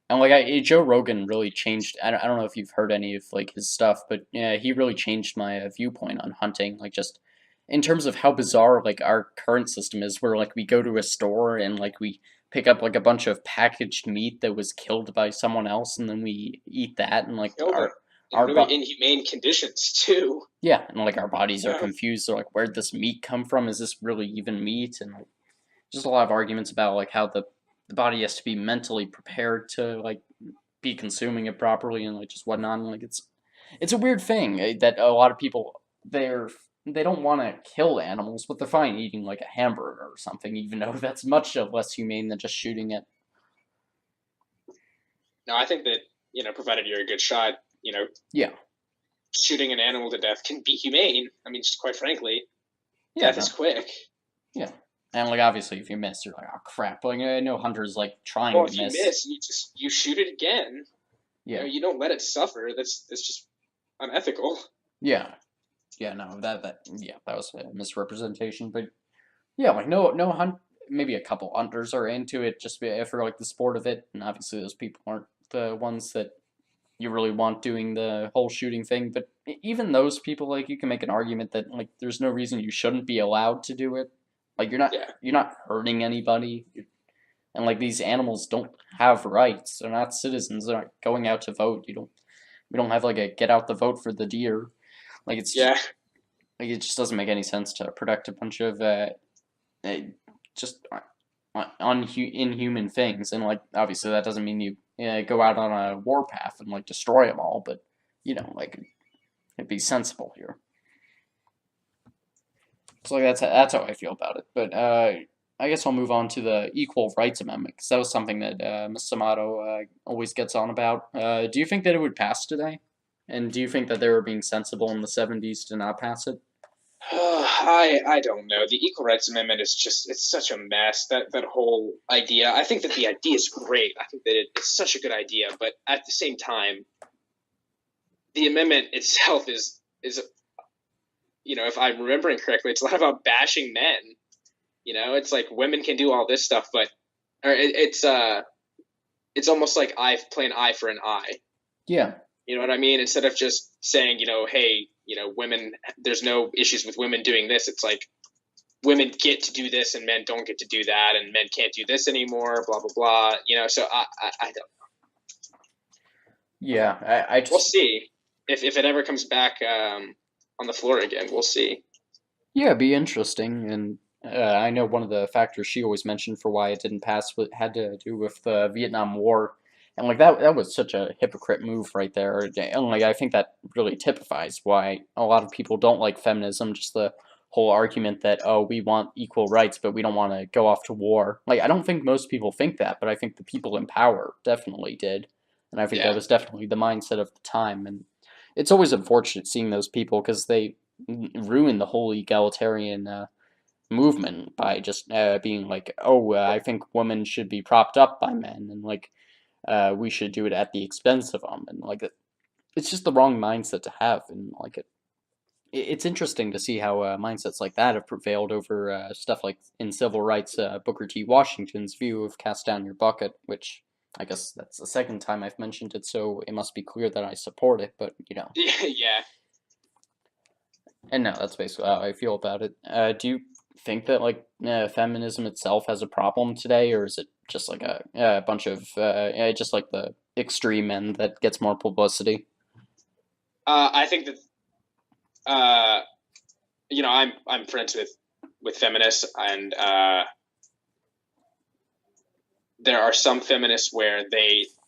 And like Joe Rogan really changed. I don't know if you've heard any of like his stuff, but yeah, he really changed my viewpoint on hunting. Like just in terms of how bizarre like our current system is, where like we go to a store and like we pick up like a bunch of packaged meat that was killed by someone else, and then we eat that, and like Killed it in our really inhumane conditions too. yeah, and like our bodies are Yeah, confused. They're like, where'd this meat come from? Is this really even meat? And like, just a lot of arguments about like how the body has to be mentally prepared to like be consuming it properly and like just whatnot. And, like it's a weird thing that a lot of people they don't want to kill animals, but they're fine eating like a hamburger or something, even though that's much less humane than just shooting it. no, I think that provided you're a good shot, Yeah, shooting an animal to death can be humane. I mean, just quite frankly, yeah, death no, is quick. yeah. And like obviously, if you miss, you're like, oh crap. Like I know hunters like trying Well, to if you miss. miss, you shoot it again. Yeah, You don't let it suffer. That's just unethical. yeah. Yeah, no, that was a misrepresentation. But yeah, like no hunt. Maybe a couple hunters are into it just for like the sport of it, and obviously those people aren't the ones that you really want doing the whole shooting thing. But even those people, like you can make an argument that like there's no reason you shouldn't be allowed to do it. Like Yeah. you're not hurting anybody, and like these animals don't have rights. They're not citizens. They're not going out to vote. We don't have like a get out the vote for the deer. Like Yeah. like it just doesn't make any sense to protect a bunch of uh, just inhuman things. And like obviously that doesn't mean you go out on a war path and like destroy them all, but like it'd be sensible here. So like that's how I feel about it. But I guess I'll move on to the Equal Rights Amendment because that was something that Ms. Samato always gets on about. Do you think that it would pass today? And do you think that they were being sensible in the 70s to not pass it? I don't know. The Equal Rights Amendment is it's such a mess. That whole idea. I think that the idea is great. I think that it's such a good idea, but at the same time, the amendment itself is if I'm remembering correctly, it's a lot about bashing men. It's like women can do all this stuff, but it's almost like playing eye for an eye. Yeah. You know what I mean? Instead of just saying, hey, women, there's no issues with women doing this. It's like women get to do this and men don't get to do that, and men can't do this anymore, blah, blah, blah. So I don't know. Yeah, we'll see if it ever comes back on the floor again. We'll see. Yeah, it'd be interesting. And I know one of the factors she always mentioned for why it didn't pass had to do with the Vietnam War. And like that was such a hypocrite move right there. And like I think that really typifies why a lot of people don't like feminism. Just the whole argument that we want equal rights, but we don't want to go off to war. Like I don't think most people think that, but I think the people in power definitely did, and I think that was definitely the mindset of the time. And it's always unfortunate seeing those people because they ruin the whole egalitarian movement by just being like, I think women should be propped up by men, and like we should do it at the expense of them, and like it's just the wrong mindset to have. And like it's interesting to see how mindsets like that have prevailed over stuff like in civil rights. Booker T. Washington's view of cast down your bucket, which I guess that's the second time I've mentioned it, so it must be clear that I support it. But Yeah. And no, that's basically how I feel about it. Do you think that like feminism itself has a problem today, or is it just like a bunch of just like the extreme end that gets more publicity? I think that I'm friends with feminists, and there are some feminists where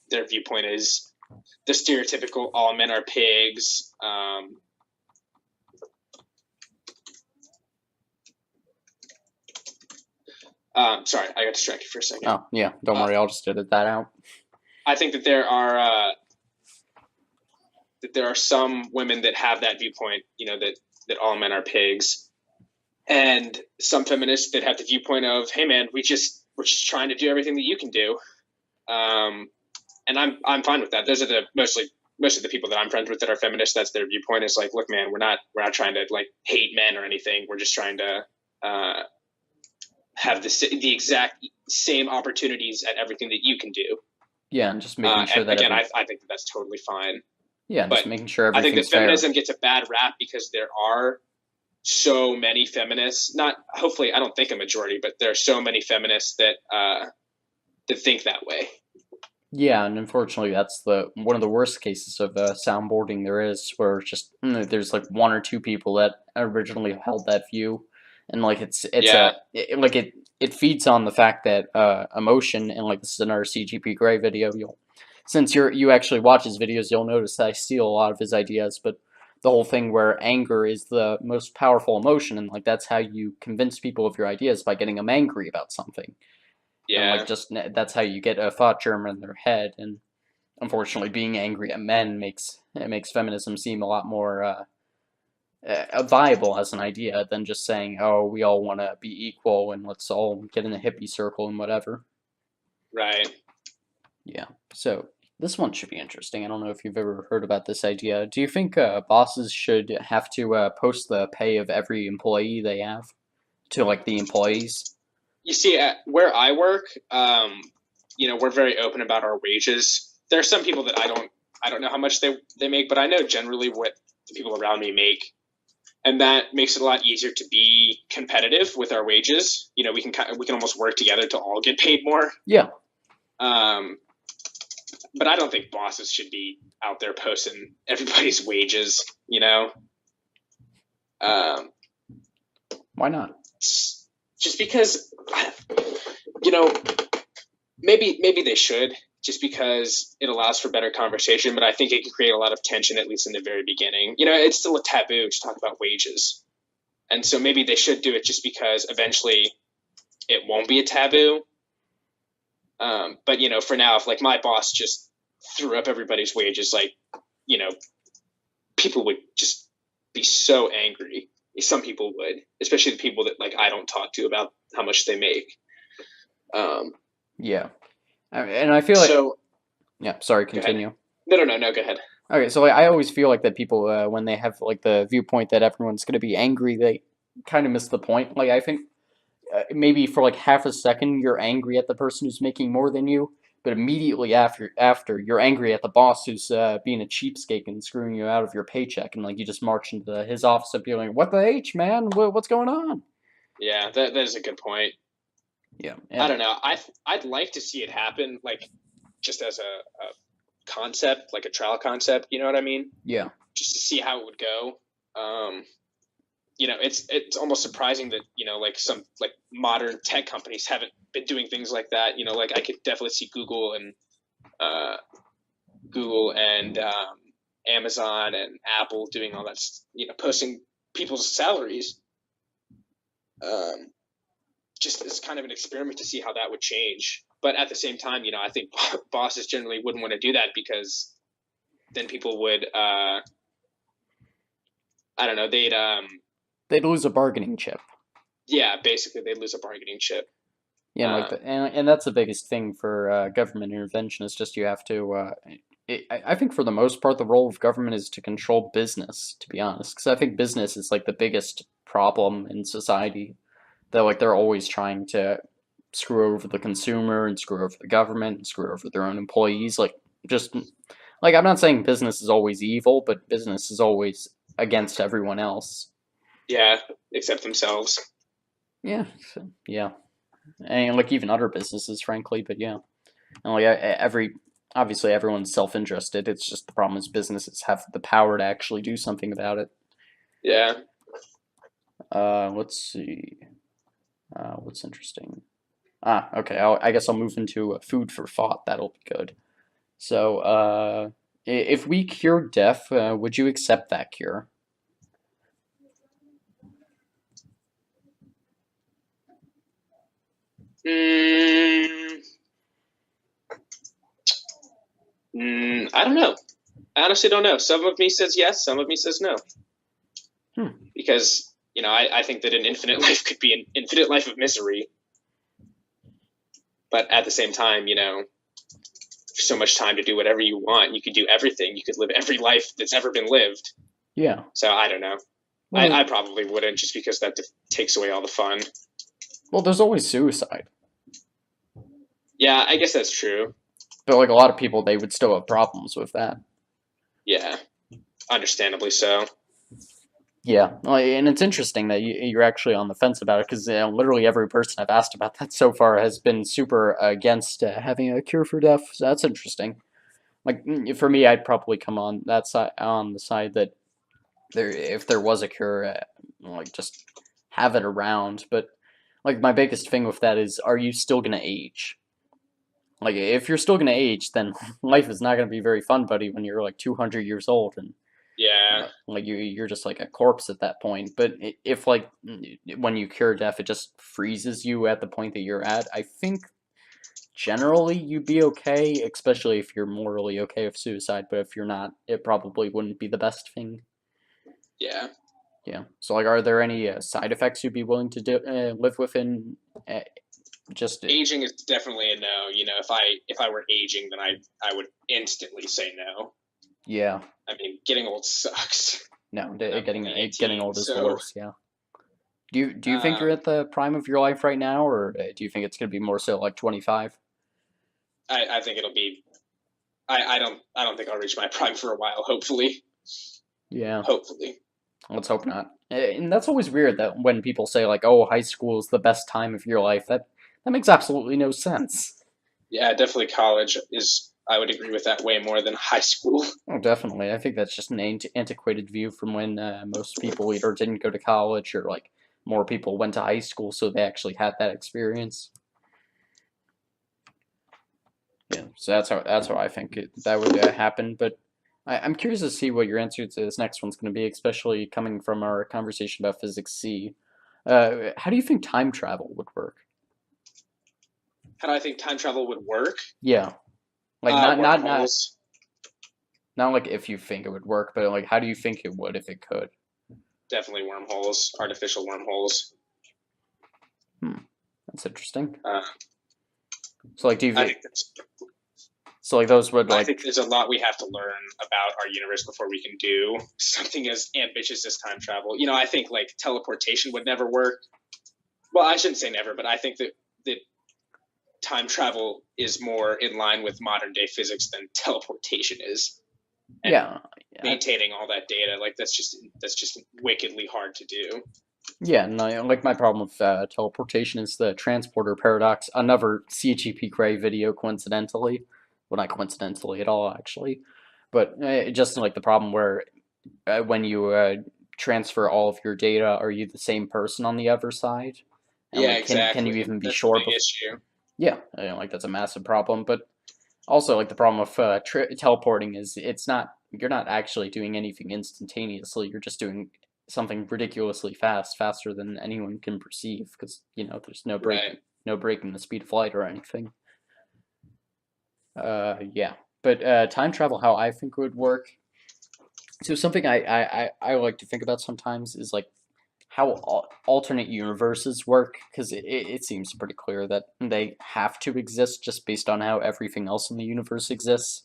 their viewpoint is the stereotypical all men are pigs. Sorry, I got distracted for a second. Oh yeah, don't worry, I'll just edit that out. I think that there are some women that have that viewpoint, that all men are pigs, and some feminists that have the viewpoint of, hey man, we're just trying to do everything that you can do, and I'm fine with that. Those are most of the people that I'm friends with that are feminists. That's their viewpoint. Is like, look, man, we're not trying to like hate men or anything. We're just trying to have the exact same opportunities at everything that you can do. Yeah, and just making sure that again, I think that's totally fine. Yeah, just making sure everything's I think that feminism fair. gets a bad rap because there are so many feminists. Hopefully, I don't think a majority, but there are so many feminists that think that way. Yeah, and unfortunately, that's one of the worst cases of soundboarding there is, where just there's like one or two people that originally held that view, and like it feeds on the fact that emotion, and like this is another CGP Grey video. Since you actually watch his videos, you'll notice that I steal a lot of his ideas, but the whole thing where anger is the most powerful emotion, and like that's how you convince people of your ideas, by getting them angry about something. Yeah. And like just that's how you get a thought germ in their head. And unfortunately, being angry at men makes feminism seem a lot more viable as an idea than just saying, oh, we all want to be equal and let's all get in a hippie circle and whatever. Right. Yeah. So This one should be interesting. I don't know if you've ever heard about this idea. Do you think bosses should have to post the pay of every employee they have to like the employees? You see, at where I work, we're very open about our wages. There are some people that I don't know how much they make, but I know generally what the people around me make, and that makes it a lot easier to be competitive with our wages. We can almost work together to all get paid more. Yeah. Um, but I don't think bosses should be out there posting everybody's wages. Um, Why not? just because, you know, maybe they should, just because it allows for better conversation. But I think it can create a lot of tension, at least in the very beginning. It's still a taboo to talk about wages, and so maybe they should do it just because eventually it won't be a taboo. But for now, if like my boss just threw up everybody's wages, like people would just be so angry. Some people would, especially the people that like I don't talk to about how much they make. Yeah. And I feel like, So yeah, sorry, go ahead. continue. No, go ahead. Okay, so like, I always feel like that people, when they have like the viewpoint that everyone's going to be angry, they kind of miss the point. Like, I think maybe for like half a second you're angry at the person who's making more than you, but immediately after you're angry at the boss who's being a cheapskate and screwing you out of your paycheck, and like you just march into his office and be like, "What the H, man? What's going on?" Yeah, that is a good point. Yeah, I don't know. I'd like to see it happen, like just as a concept, like a trial concept. You know what I mean? Yeah. Just to see how it would go. It's almost surprising that like some like modern tech companies haven't been doing things like that. Like I could definitely see Google and Amazon and Apple doing all that. Posting people's salaries. Just as kind of an experiment to see how that would change. But at the same time, I think bosses generally wouldn't want to do that because then people would, I don't know, they'd lose a bargaining chip. Yeah, basically they'd lose a bargaining chip. Yeah, and that's the biggest thing for government intervention is just you have to. I think for the most part, the role of government is to control business. To be honest, because I think business is like the biggest problem in society. That like they're always trying to screw over the consumer and screw over the government and screw over their own employees. Like just like I'm not saying business is always evil, but business is always against everyone else. Yeah, except themselves. Yeah, yeah, and like even other businesses, frankly. But yeah, and like obviously everyone's self-interested. It's just the problem is businesses have the power to actually do something about it. Yeah. Let's see. What's interesting? Okay. I guess I'll move into food for thought. That'll be good. So, if we cured death, would you accept that cure? I don't know. I honestly don't know. Some of me says yes. Some of me says no. Because I think that an infinite life could be an infinite life of misery. But at the same time, so much time to do whatever you want. You could do everything. You could live every life that's ever been lived. Yeah. So I don't know. Well, I probably wouldn't, just because that takes away all the fun. Well, there's always suicide. Yeah, I guess that's true. But like a lot of people, they would still have problems with that. Yeah, understandably so. Yeah, and it's interesting that you're actually on the fence about it, because literally every person I've asked about that so far has been super against having a cure for death. So that's interesting. Like for me, I'd probably come on that side, on the side that if there was a cure, like just have it around. But like my biggest thing with that is, are you still gonna age? Like if you're still gonna age, then life is not gonna be very fun, buddy, when you're like 200 years old and. Yeah. Like you're just like a corpse at that point. But if like when you cure death, it just freezes you at the point that you're at, I think generally you'd be okay, especially if you're morally okay with suicide. But if you're not, it probably wouldn't be the best thing. Yeah. Yeah. So like, are there any side effects you'd be willing to live with Just aging is definitely a no. You know, if I were aging, then I would instantly say no. yeah. I mean, getting old sucks. No, I'm only getting 18, old is the so worst. Yeah. Do you think you're at the prime of your life right now, or do you think it's gonna be more so like 25? I think it'll be. I don't think I'll reach my prime for a while. Hopefully, Yeah. hopefully. Let's hope not. And that's always weird that when people say like, "Oh, high school is the best time of your life," that makes absolutely no sense. Yeah, definitely college is. I would agree with that way more than high school. Oh, definitely. I think that's just an antiquated view from when most people either didn't go to college or like more people went to high school, so they actually had that experience. Yeah, so that's how I think that would happen. But I'm curious to see what your answer to this next one's going to be, especially coming from our conversation about physics C. How do you think time travel would work? How do I think time travel would work? Yeah, like not Wormholes. not like if you think it would work, but like how do you think it would if it could? Definitely wormholes. Artificial wormholes. That's interesting. Uh, So like, do you I think think that's so? Like those would I like think there's a lot we have to learn about our universe before we can do something as ambitious as time travel. You know, I think like teleportation would never work. Well, I shouldn't say never, but I think that time travel is more in line with modern day physics than teleportation is. And yeah. maintaining all that data, like that's just wickedly hard to do. Yeah, no, like my problem with teleportation is the transporter paradox. Another CGP Grey video, coincidentally, well, not coincidentally at all, actually, but just like the problem where when you transfer all of your data, are you the same person on the other side? And Yeah, like, can you exactly. even be That's the sure? big issue. Yeah, like that's a massive problem. But also, like the problem with teleporting is it's not you're not actually doing anything instantaneously. You're just doing something ridiculously fast, faster than anyone can perceive, because there's Right. no breaking the speed of light or anything. Yeah. But time travel, how I think would work. So something I like to think about sometimes is like how alternate universes work, because it seems pretty clear that they have to exist just based on how everything else in the universe exists.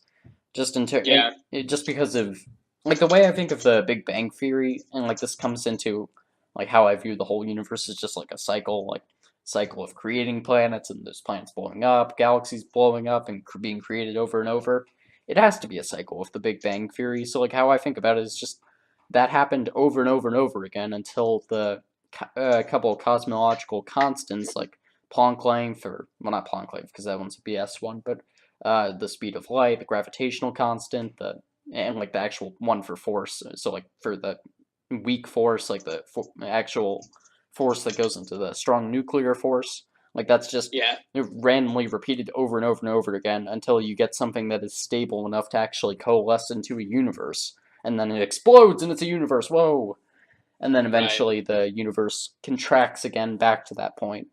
Yeah. Just because of like the way I think of the Big Bang Theory, and like this comes into like how I view the whole universe is just like a cycle, like cycle of creating planets and those planets blowing up, galaxies blowing up and being created over and over. It has to be a cycle of the Big Bang Theory. So like how I think about it is just that happened over and over and over again until the couple of cosmological constants like Planck length, or well, not Planck length because that one's a BS one, but the speed of light, the gravitational constant, and like the actual one for force. So like for the weak force, like the actual force that goes into the strong nuclear force. Like that's just Yeah. randomly repeated over and over and over again until you get something that is stable enough to actually coalesce into a universe, and then it explodes and it's a universe. Whoa! And then Right. eventually the universe contracts again back to that point.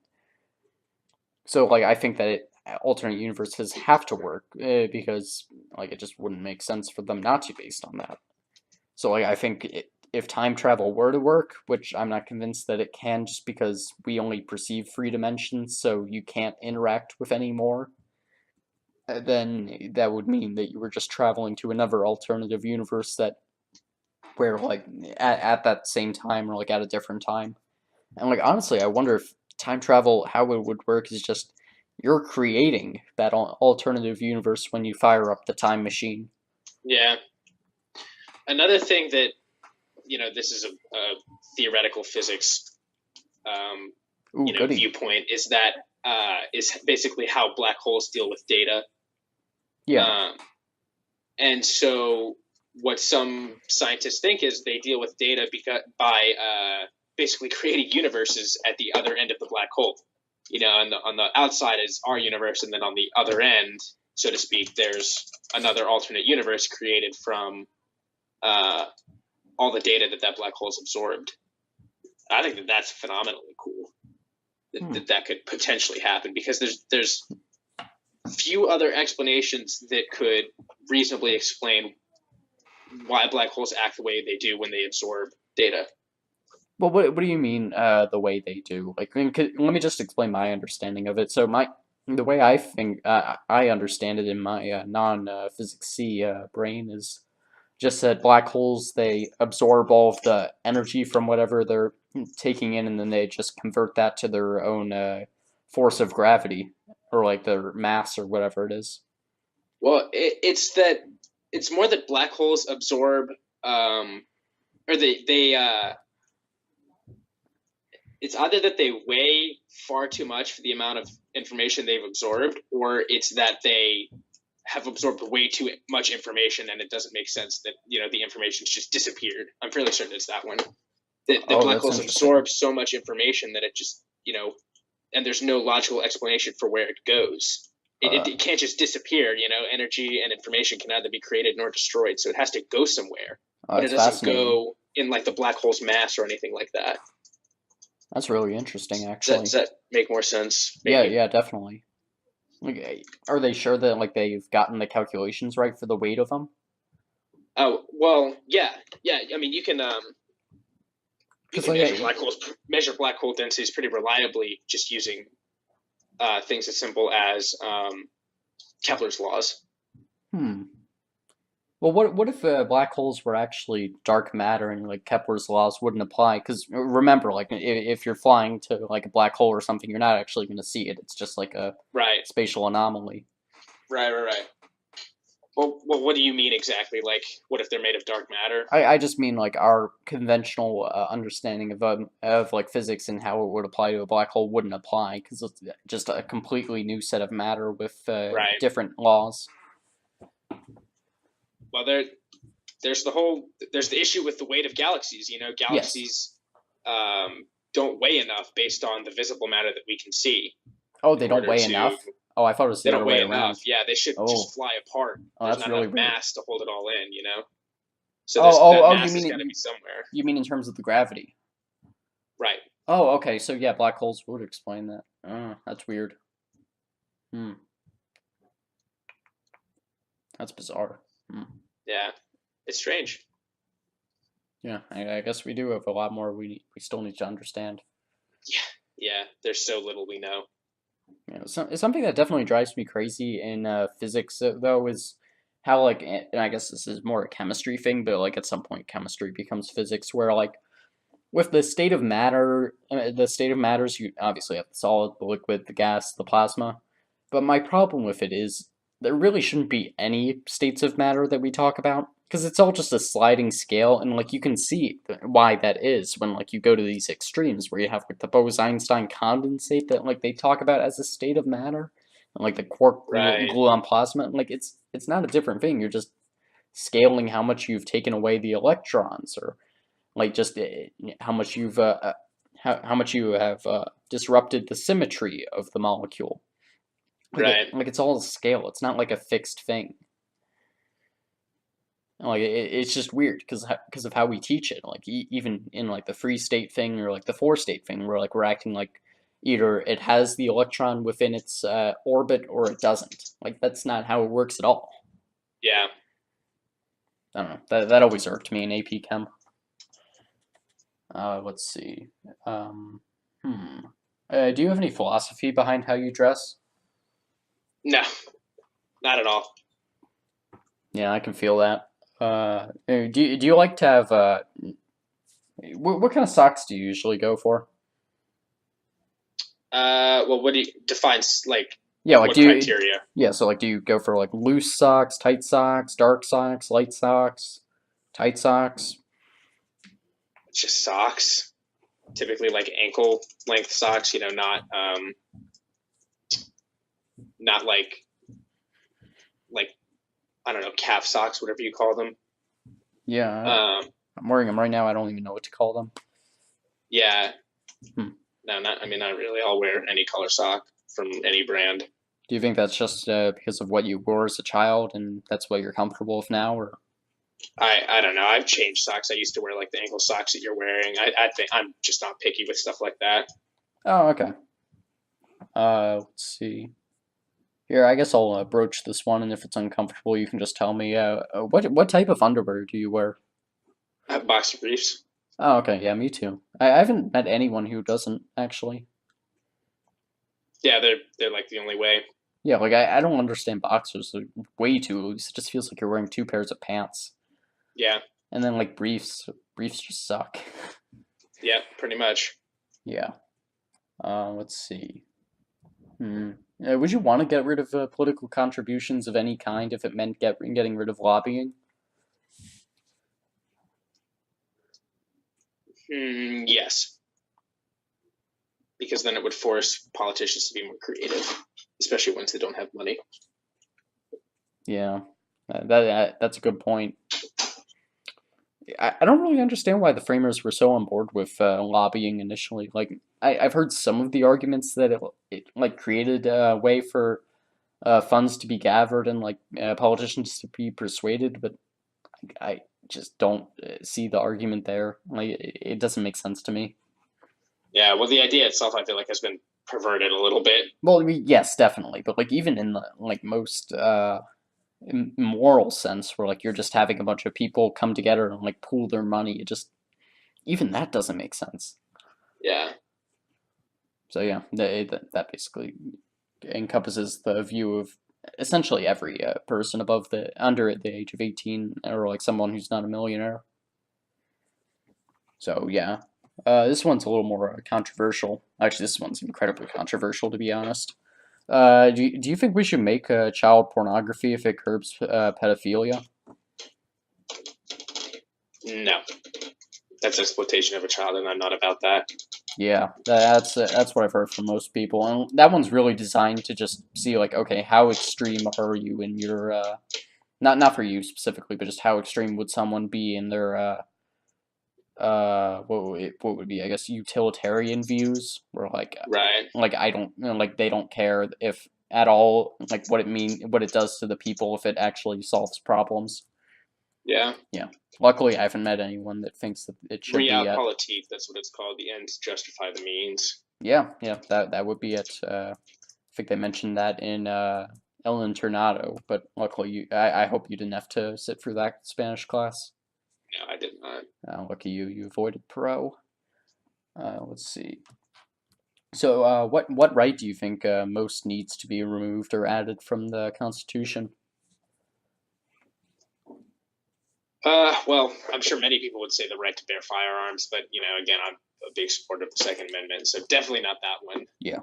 So like I think that alternate universes have to work because like it just wouldn't make sense for them not to based on that. So like I think if time travel were to work, which I'm not convinced that it can, just because we only perceive 3 dimensions, so you can't interact with any more, then that would mean that you were just traveling to another alternative universe that where like at that same time or like at a different time. And like honestly, I wonder if time travel how it would work is just you're creating that alternative universe when you fire up the time machine. Yeah. Another thing that this is a theoretical physics Ooh, goody. viewpoint is that is basically how black holes deal with data. Yeah. And so what some scientists think is they deal with data by basically creating universes at the other end of the black hole. And on the outside is our universe, and then on the other end, so to speak, there's another alternate universe created from all the data that black hole's absorbed. I think that's phenomenally cool. That could potentially happen, because there's few other explanations that could reasonably explain why black holes act the way they do when they absorb data. Well, what do you mean the way they do? Like, I mean, let me just explain my understanding of it. So the way I think I understand it in my non physics C brain is just that black holes they absorb all of the energy from whatever they're taking in, and then they just convert that to their own force of gravity or like their mass or whatever it is. Well, it's more that black holes absorb, or they it's either that they weigh far too much for the amount of information they've absorbed, or it's that they have absorbed way too much information and it doesn't make sense that the information's just disappeared. I'm fairly certain it's that one. The Oh, black that's holes interesting. absorb so much information that it just and there's no logical explanation for where it goes. It can't just disappear. Energy and information can either be created nor destroyed, so it has to go somewhere. But it That's doesn't fascinating. go in like the black hole's mass or anything like that. That's really interesting, Does actually. that make more sense? Yeah, Maybe. yeah, definitely. Like, are they sure that like they've gotten the calculations right for the weight of them? Oh well, yeah. I mean, you can Because measure black hole densities pretty reliably just using things as simple as Kepler's laws. Well, what if black holes were actually dark matter and like Kepler's laws wouldn't apply? Because remember, like if you're flying to like a black hole or something, you're not actually going to see it. It's just like a Right. spatial anomaly. Right. Well, what do you mean exactly? Like, what if they're made of dark matter? I just mean like our conventional understanding of like physics and how it would apply to a black hole wouldn't apply because it's just a completely new set of matter with Right. different laws. Well, there's the issue with the weight of galaxies. Galaxies don't weigh enough based on the visible matter that we can see. Oh, they don't weigh enough? Oh, I thought it was the They other don't way weigh around. enough. Yeah, they should just fly apart. Oh, There's that's not really enough weird. mass to hold it all in. So that mass has got to be somewhere. You mean in terms of the gravity? Right. Oh, okay. So yeah, black holes would explain that. Oh, that's weird. That's bizarre. Yeah, it's strange. Yeah, I guess we do have a lot more we still need to understand. Yeah. There's so little we know. Something that definitely drives me crazy in physics, though, is how like, and I guess this is more a chemistry thing, but like at some point chemistry becomes physics, where like with the state of matter, the state of matters, you obviously have the solid, the liquid, the gas, the plasma. But my problem with it is there really shouldn't be any states of matter that we talk about because it's all just a sliding scale, and like you can see why that is when like you go to these extremes where you have like the Bose-Einstein condensate that like they talk about as a state of matter, and like the quark gluon plasma, and like it's not a different thing. You're just scaling how much you've taken away the electrons or like just how much you've how much you have disrupted the symmetry of the molecule. Right. Like it's all a scale. It's not like a fixed thing. Like it's just weird because of how we teach it. Like even in like the free state thing or like the four state thing, where like we're acting like either it has the electron within its orbit or it doesn't. Like that's not how it works at all. Yeah. I don't know. That always irked me in AP Chem. Let's see. Do you have any philosophy behind how you dress? No, not at all. Yeah, I can feel that. Do you like to have what kind of socks do you usually go for? Well, what do you define like? Yeah, like what criteria? Yeah, so like, do you go for like loose socks, tight socks, dark socks, light socks, tight socks? Just socks. Typically, like ankle length socks. Not like I don't know, calf socks, whatever you call them. Yeah, I'm wearing them right now. I don't even know what to call them. Yeah. No, not really. I'll wear any color sock from any brand. Do you think that's just because of what you wore as a child, and that's what you're comfortable with now, or? I don't know. I've changed socks. I used to wear like the ankle socks that you're wearing. I think I'm just not picky with stuff like that. Oh, okay. Let's see. Here, I guess I'll broach this one, and if it's uncomfortable, you can just tell me. What type of underwear do you wear? Boxer briefs. Oh, okay, yeah, me too. I haven't met anyone who doesn't actually. Yeah, they're like the only way. Yeah, like I don't understand boxers. They're way too loose. It just feels like you're wearing two pairs of pants. Yeah, And then like briefs just suck. yeah, pretty much. Yeah. Let's see. Would you want to get rid of political contributions of any kind if it meant getting rid of lobbying? Yes, because then it would force politicians to be more creative, especially once they don't have money. Yeah, that's a good point. I don't really understand why the framers were so on board with lobbying initially. Like, I've heard some of the arguments that it like created a way for funds to be gathered and like politicians to be persuaded, but I just don't see the argument there. Like, it doesn't make sense to me. Yeah, well, the idea itself, I feel like, has been perverted a little bit. Well, I mean, yes, definitely, but like even in the like most moral sense, where like you're just having a bunch of people come together and like pool their money, it just even that doesn't make sense. Yeah. So yeah, that basically encompasses the view of essentially every person above the under the age of 18 or like someone who's not a millionaire. So yeah, this one's a little more controversial. Actually, this one's incredibly controversial, to be honest. Do you think we should make child pornography if it curbs pedophilia? No, that's exploitation of a child, and I'm not about that. Yeah, that's what I've heard from most people, and that one's really designed to just see like, okay, how extreme are you in your not for you specifically, but just how extreme would someone be in their what would be, I guess, utilitarian views, where Right. I don't, like they don't care if at all like what it does to the people if it actually solves problems. Yeah. Yeah. Luckily, I haven't met anyone that thinks that it should be yet. Realpolitik, that's what it's called. The ends justify the means. Yeah, that would be it. I think they mentioned that in El Internado, but luckily I hope you didn't have to sit through that Spanish class. No, I did not. Lucky you avoided pro. Let's see. So, what right do you think most needs to be removed or added from the Constitution? Well, I'm sure many people would say the right to bear firearms, but again, I'm a big supporter of the Second Amendment, so definitely not that one. Yeah.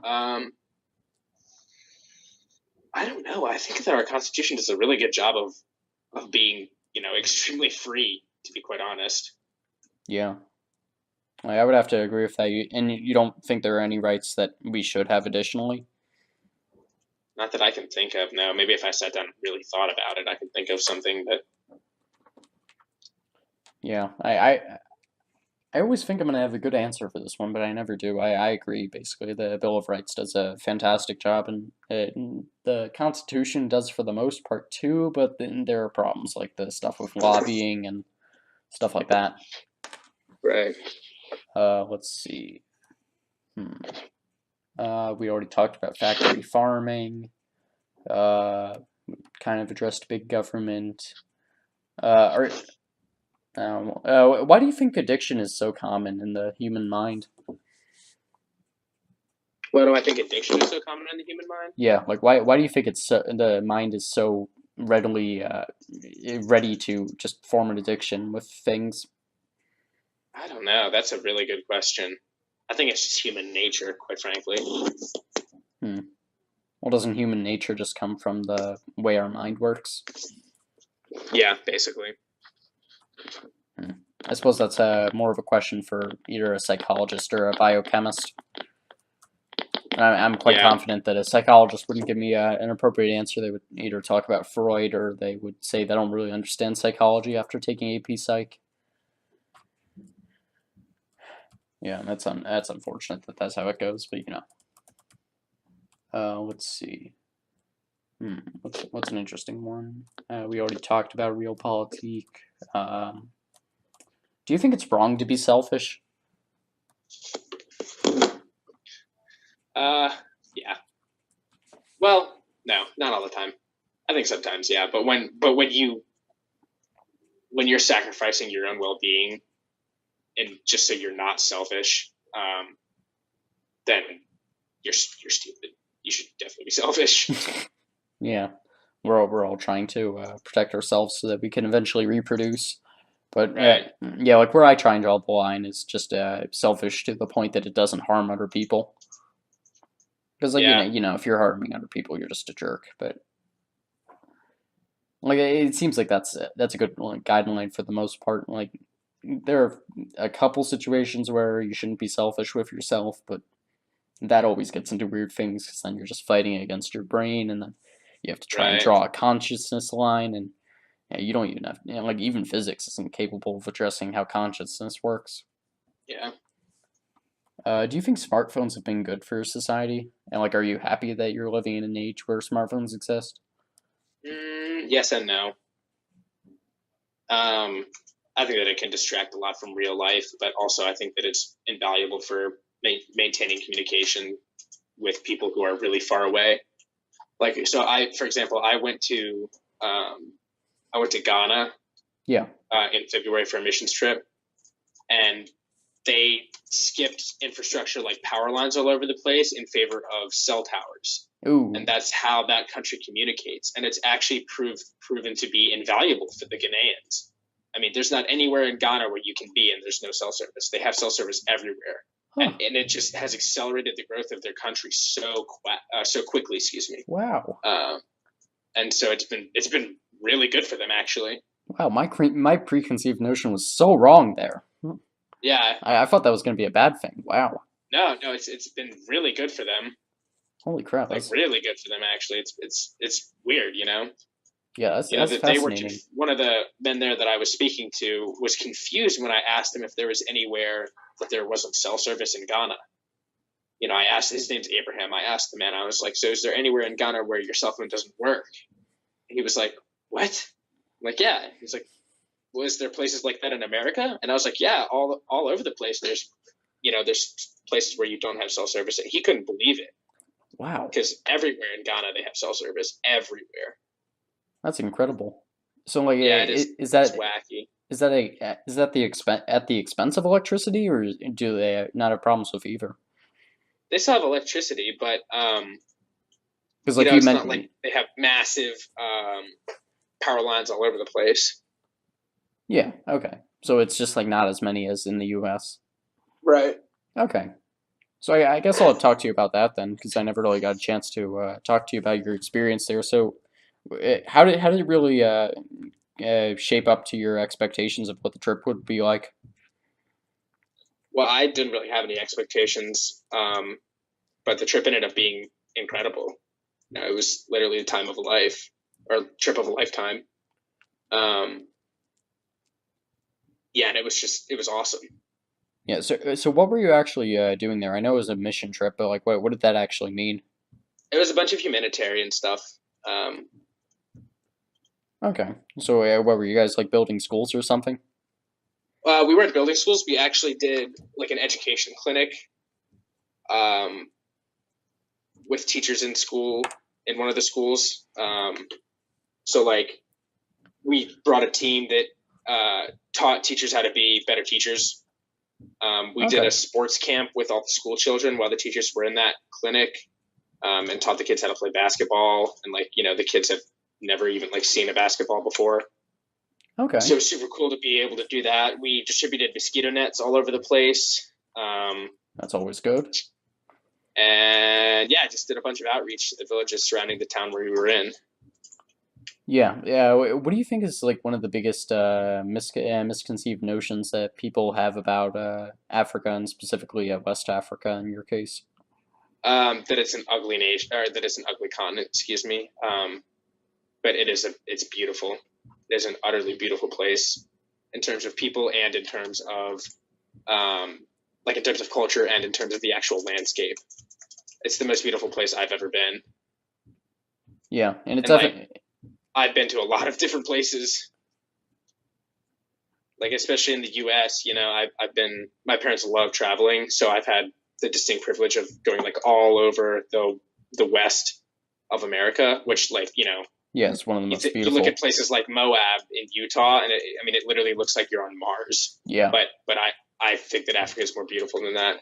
I don't know. I think that our Constitution does a really good job of being, extremely free, to be quite honest. Yeah. I would have to agree with that. And you don't think there are any rights that we should have additionally? Not that I can think of. No, maybe if I sat down and really thought about it, I could think of something. But yeah, I always think I'm gonna have a good answer for this one, but I never do. I agree. Basically, the Bill of Rights does a fantastic job, and the Constitution does for the most part too. But then there are problems like the stuff with lobbying and stuff like that. right. Let's see. We already talked about factory farming. Kind of addressed big government. Why do you think addiction is so common in the human mind? Why do I think addiction is so common in the human mind? Yeah, like why do you think the mind is so readily ready to just form an addiction with things? I don't know. That's a really good question. I think it's just human nature, quite frankly. Well, doesn't human nature just come from the way our mind works? Yeah, basically. I suppose that's more of a question for either a psychologist or a biochemist. I'm quite confident that a psychologist wouldn't give me an appropriate answer. They would either talk about Freud or they would say they don't really understand psychology after taking AP Psych. Yeah, that's unfortunate that that's how it goes, but let's see. What's an interesting one? We already talked about realpolitik. Do you think it's wrong to be selfish? Yeah. Well, no, not all the time. I think sometimes, yeah. But when you're sacrificing your own well-being and just so you're not selfish, then you're stupid. You should definitely be selfish. Yeah, we're all trying to protect ourselves so that we can eventually reproduce. But Right. yeah, like where I try and draw the line is just selfish to the point that it doesn't harm other people. Because like Yeah. if you're harming other people, you're just a jerk. But like it seems like that's a good like, guideline for the most part. Like there are a couple situations where you shouldn't be selfish with yourself, but that always gets into weird things because then you're just fighting against your brain, and then you have to try and Right. draw a consciousness line, and you don't even have like even physics isn't capable of addressing how consciousness works. Yeah. Do you think smartphones have been good for society? And like, are you happy that you're living in an age where smartphones exist? Yes and no. I think that it can distract a lot from real life, but also I think that it's invaluable for maintaining communication with people who are really far away. Like, so for example, I went to Ghana Yeah. in February for a missions trip, and they skipped infrastructure like power lines all over the place in favor of cell towers. Ooh. And that's how that country communicates. And it's actually proven to be invaluable for the Ghanaians. I mean, there's not anywhere in Ghana where you can be and there's no cell service. They have cell service everywhere. Huh. And it just has accelerated the growth of their country so quickly. Excuse me. Wow. And so it's been really good for them, actually. Wow, my preconceived notion was so wrong there. Yeah. I thought that was going to be a bad thing. Wow. No, it's been really good for them. Holy crap! Like really good for them, actually. It's weird, you know. Yeah, that's that fascinating. One of the men there that I was speaking to was confused when I asked him if there was anywhere that there wasn't cell service in Ghana. I asked, his name's Abraham. I asked the man, I was like, so is there anywhere in Ghana where your cell phone doesn't work? And he was like, what? I'm like, yeah. He's like, was there places like that in America? And I was like, yeah, all over the place. There's places where you don't have cell service. And he couldn't believe it. Wow. Because everywhere in Ghana they have cell service. Everywhere. That's incredible. So like, yeah, is that wacky? Is that at the expense of electricity, or do they not have problems with either? They still have electricity, but because like it's not like they have massive power lines all over the place. Yeah. Okay. So it's just like not as many as in the U.S. Right. Okay. So I guess I'll talk to you about that then, because I never really got a chance to talk to you about your experience there. So, how did it really shape up to your expectations of what the trip would be like? Well, I didn't really have any expectations, but the trip ended up being incredible. It was literally the time of a life, or trip of a lifetime. Yeah, and it was awesome. Yeah, so what were you actually doing there? I know it was a mission trip, but like, what did that actually mean? It was a bunch of humanitarian stuff. Okay, so what were you guys like building schools or something? We weren't building schools. We actually did like an education clinic, with teachers in school in one of the schools. So like, we brought a team that taught teachers how to be better teachers. We did a sports camp with all the school children while the teachers were in that clinic, and taught the kids how to play basketball. And like, the kids have never even like seen a basketball before. Okay. So it was super cool to be able to do that. We distributed mosquito nets all over the place. That's always good. And yeah, just did a bunch of outreach to the villages surrounding the town where we were in. Yeah. What do you think is like one of the biggest misconceived notions that people have about Africa, and specifically West Africa in your case? That it's an ugly nation, or that it's an ugly continent. Excuse me. But it's beautiful. It is an utterly beautiful place in terms of people and in terms of in terms of culture and in terms of the actual landscape. It's the most beautiful place I've ever been. Yeah, and it's I've been to a lot of different places, like especially in the U.S. My parents love traveling, so I've had the distinct privilege of going like all over the West of America, which yeah, it's one of the most beautiful. You look at places like Moab in Utah, and it literally looks like you're on Mars. Yeah. But I think that Africa is more beautiful than that.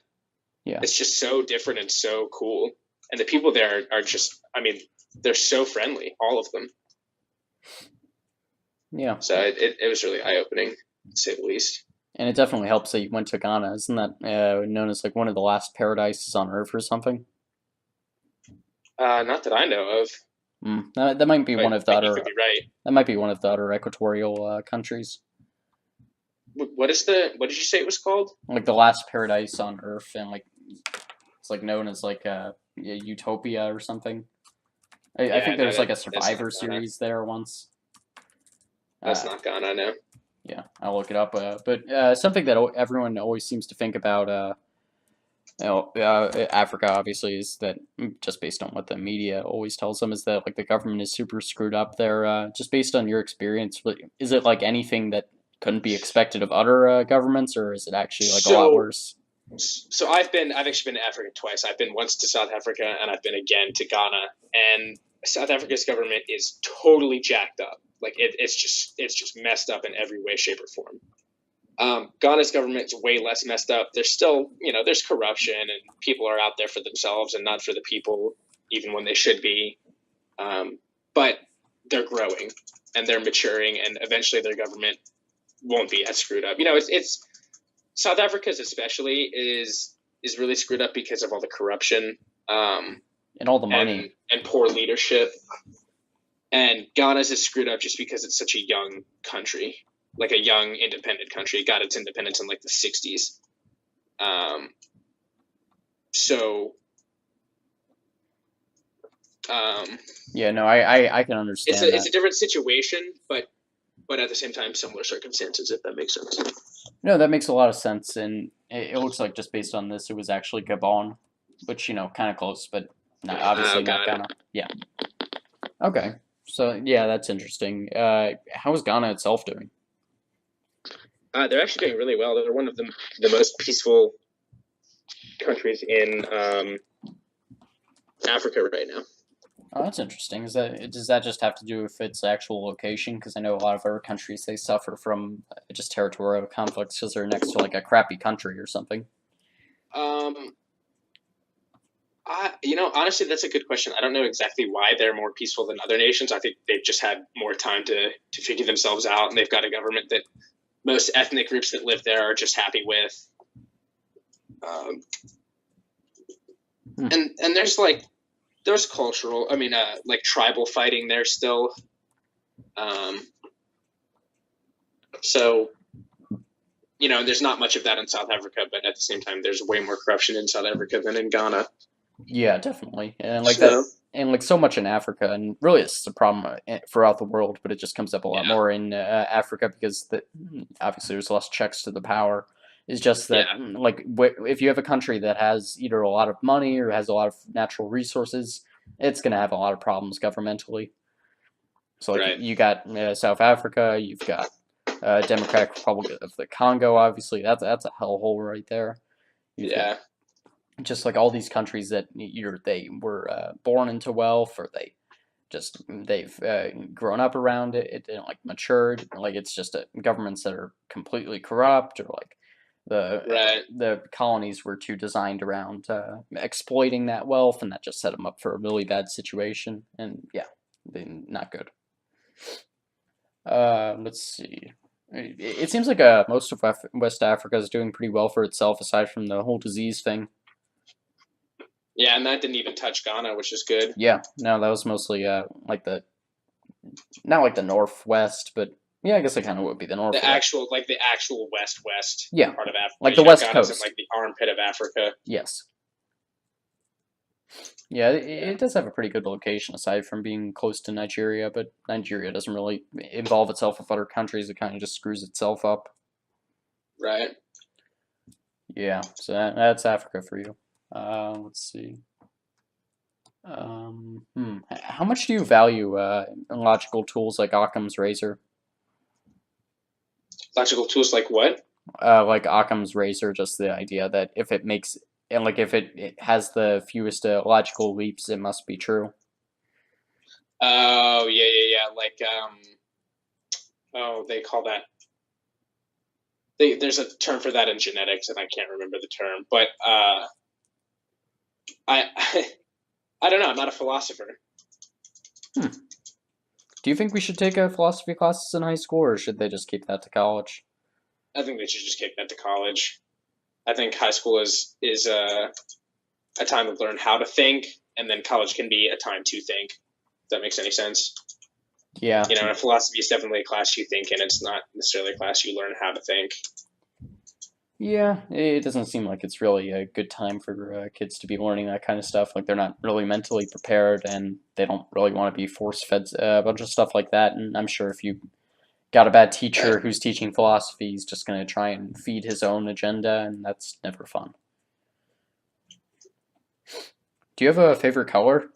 Yeah. It's just so different and so cool, and the people there are just, I mean, they're so friendly, all of them. Yeah. So it was really eye-opening, to say the least. And it definitely helps that you went to Ghana. Isn't that known as like one of the last paradises on Earth or something? Not that I know of. That might be one of the You other. could be right. That might be one of the other equatorial countries. What did you say it was called? Like the last paradise on Earth, and like it's like known as like Utopia or something. I think there's like a Survivor series there once. That's not Ghana, no. Yeah, I'll look it up. But something that everyone always seems to think about, Africa obviously is that just based on what the media always tells them is that like the government is super screwed up there. Just based on your experience, is it like anything that couldn't be expected of other governments, or is it actually like a lot worse? So I've actually been to Africa twice. I've been once to South Africa, and I've been again to Ghana. And South Africa's government is totally jacked up. Like it's just messed up in every way, shape, or form. Ghana's government is way less messed up. There's still, there's corruption, and people are out there for themselves and not for the people, even when they should be. But they're growing and they're maturing, and eventually their government won't be as screwed up. It's South Africa's especially is really screwed up because of all the corruption, and all the money and poor leadership. And Ghana's is screwed up just because it's such a young country, like a young independent country. It got its independence in like the 60s. Yeah, no, I can understand that. It's a different situation, but at the same time, similar circumstances, if that makes sense. No, that makes a lot of sense, and it looks like just based on this, it was actually Gabon, which, kind of close, but obviously not Ghana. Yeah. Okay, so yeah, that's interesting. How is Ghana itself doing? They're actually doing really well. They're one of the most peaceful countries in Africa right now. Oh, that's interesting. Does that just have to do with its actual location? Because I know a lot of other countries, they suffer from just territorial conflicts because they're next to like a crappy country or something. Honestly, that's a good question. I don't know exactly why they're more peaceful than other nations. I think they've just had more time to figure themselves out, and they've got a government that most ethnic groups that live there are just happy with. And there's cultural, like tribal fighting there still. So, there's not much of that in South Africa, but at the same time, there's way more corruption in South Africa than in Ghana. Yeah, definitely. And that, and like so much in Africa, and really it's a problem throughout the world, but it just comes up a lot more in Africa because obviously there's less checks to the power. It's just that, if you have a country that has either a lot of money or has a lot of natural resources, it's going to have a lot of problems governmentally. So, you got South Africa, you've got Democratic Republic of the Congo, obviously. That's a hellhole right there. Just like all these countries that either they were born into wealth or they've grown up around it, it matured. Like it's just governments that are completely corrupt, or like the colonies were too designed around exploiting that wealth, and that just set them up for a really bad situation. And not good. Let's see. It seems like most of West Africa is doing pretty well for itself, aside from the whole disease thing. Yeah, and that didn't even touch Ghana, which is good. Yeah, no, that was mostly not like the Northwest, but yeah, I guess it kind of would be the Northwest. The actual west part of Africa. Like the West Ghana's Coast, in, like the armpit of Africa. Yes. Yeah, it does have a pretty good location aside from being close to Nigeria, but Nigeria doesn't really involve itself with other countries. It kind of just screws itself up. Right. Yeah, so that's Africa for you. Let's see. How much do you value logical tools like Occam's razor? Logical tools like what? Like Occam's razor, just the idea that if it makes and like if it has the fewest logical leaps, it must be true. Oh yeah. Like they call that. there's a term for that in genetics, and I can't remember the term. But I I don't know. I'm not a philosopher. Do you think we should take philosophy classes in high school, or should they just keep that to college? I think they should just kick that to college. I think high school is a time to learn how to think, and then college can be a time to think. If that makes any sense. Yeah. Philosophy is definitely a class you think in. It's not necessarily a class you learn how to think. Yeah, it doesn't seem like it's really a good time for kids to be learning that kind of stuff. Like they're not really mentally prepared, and they don't really want to be force-fed a bunch of stuff like that. And I'm sure if you got a bad teacher who's teaching philosophy, he's just going to try and feed his own agenda, and that's never fun. Do you have a favorite color?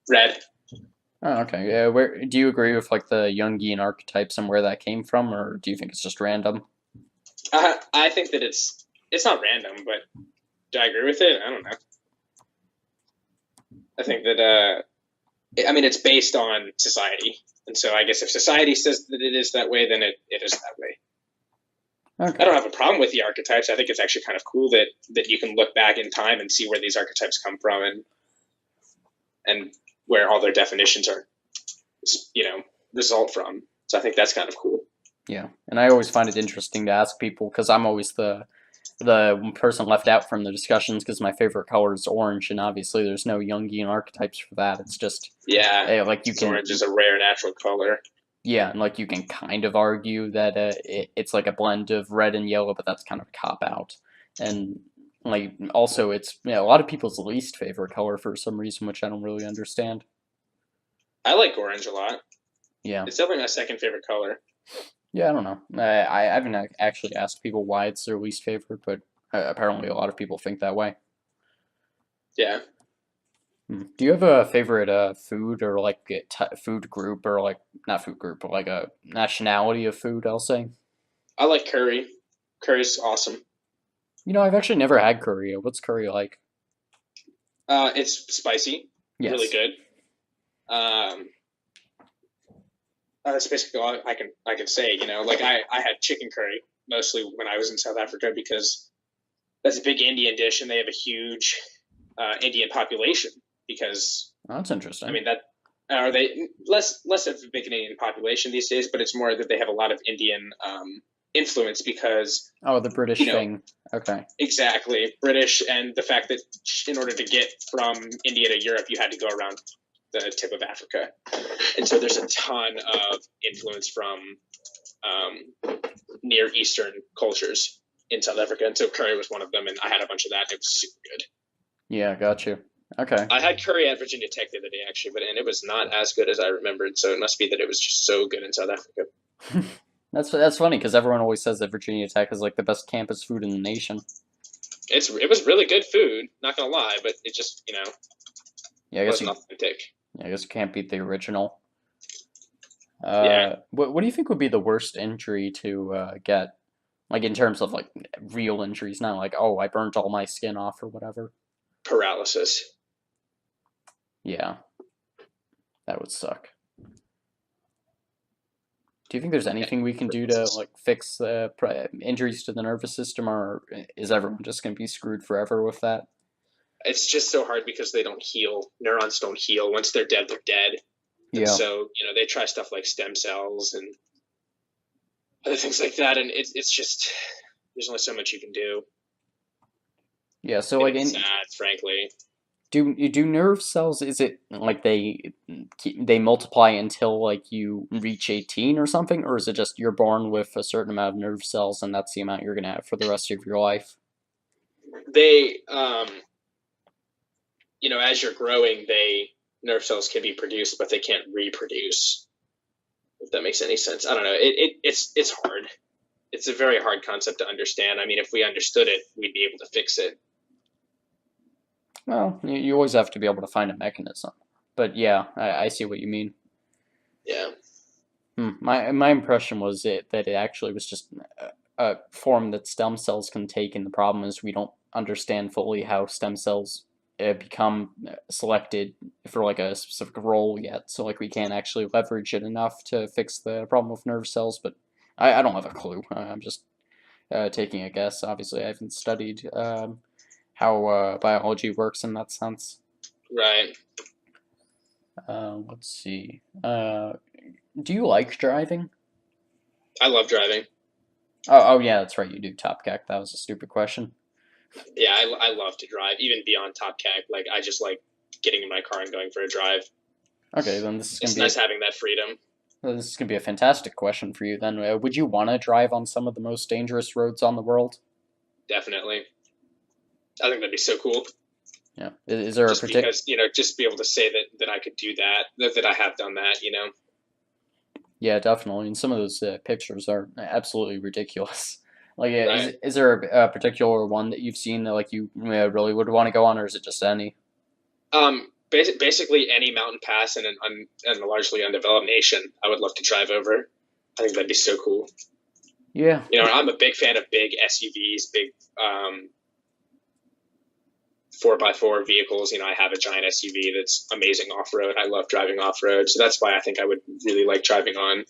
Red. Oh, okay. Yeah, where do you agree with like the Jungian archetypes and where that came from, or do you think it's just random? I think that it's not random, but do I agree with it? I don't know. I think that it's based on society, and so I guess if society says that it is that way, then it is that way. Okay. I don't have a problem with the archetypes. I think it's actually kind of cool that you can look back in time and see where these archetypes come from and where all their definitions are, result from. So I think that's kind of cool. Yeah, and I always find it interesting to ask people because I'm always the person left out from the discussions because my favorite color is orange, and obviously there's no Jungian archetypes for that. It's just like you can. Orange is a rare natural color. Yeah, and like you can kind of argue that it's like a blend of red and yellow, but that's kind of a cop out. And like also, it's a lot of people's least favorite color for some reason, which I don't really understand. I like orange a lot. Yeah, it's definitely my second favorite color. Yeah, I don't know. I haven't actually asked people why it's their least favorite, but apparently a lot of people think that way. Yeah. Do you have a favorite food or like food group or like not food group, but like a nationality of food? I'll say. I like curry. Curry's awesome. I've actually never had curry. What's curry like? It's spicy. Yes. Really good. That's basically all I can say. Like I had chicken curry mostly when I was in South Africa because that's a big Indian dish, and they have a huge Indian population. Because that's interesting. I mean that are they less of a big Indian population these days, but it's more that they have a lot of Indian influence because the British thing. Okay. Exactly, British, and the fact that in order to get from India to Europe, you had to go around the tip of Africa, and so there's a ton of influence from Near Eastern cultures in South Africa, and so curry was one of them, and I had a bunch of that, and it was super good. Yeah, got you. Okay. I had curry at Virginia Tech the other day, actually, and it was not as good as I remembered, so it must be that it was just so good in South Africa. That's funny, because everyone always says that Virginia Tech is like the best campus food in the nation. It was really good food, not gonna lie, but it just, yeah, I guess wasn't authentic. Yeah, I guess you can't beat the original. Yeah. What do you think would be the worst injury to get? Like in terms of like real injuries, not like, oh, I burnt all my skin off or whatever. Paralysis. Yeah. That would suck. Do you think there's anything we can do to like fix injuries to the nervous system, or is everyone just going to be screwed forever with that? It's just so hard because they don't heal. Neurons don't heal. Once they're dead, they're dead. And so, they try stuff like stem cells and other things like that, and it's just there's only so much you can do. Yeah, so like it's sad, frankly. Do nerve cells, is it like they multiply until like you reach 18 or something, or is it just you're born with a certain amount of nerve cells and that's the amount you're gonna have for the rest of your life? They as you're growing, nerve cells can be produced, but they can't reproduce. If that makes any sense. I don't know. It's hard. It's a very hard concept to understand. I mean, if we understood it, we'd be able to fix it. Well, you always have to be able to find a mechanism. But yeah, I see what you mean. Yeah. My impression was that it actually was just a form that stem cells can take, and the problem is we don't understand fully how stem cells become selected for like a specific role yet. So like we can't actually leverage it enough to fix the problem with nerve cells. But I don't have a clue. I'm just taking a guess. Obviously, I haven't studied how biology works in that sense. Right. Let's see. Do you like driving? I love driving. Oh, yeah, that's right. You do Top Geck. That was a stupid question. Yeah, I love to drive, even beyond Top Cat. Like, I just like getting in my car and going for a drive. Okay, then this is gonna It's be nice having that freedom. this is gonna be a fantastic question for you. Then, would you want to drive on some of the most dangerous roads on the world? Definitely. I think that'd be so cool. Yeah. Is there a Just particular? because, just be able to say that I could do that I have done that. Yeah, definitely. And some of those pictures are absolutely ridiculous. Like, Right. is there a particular one that you've seen that like you really would want to go on, or is it just any? Basically any mountain pass in in a largely undeveloped nation, I would love to drive over. I think that'd be so cool. Yeah. I'm a big fan of big SUVs, big 4x4 vehicles. I have a giant SUV that's amazing off road. I love driving off road, so that's why I think I would really like driving on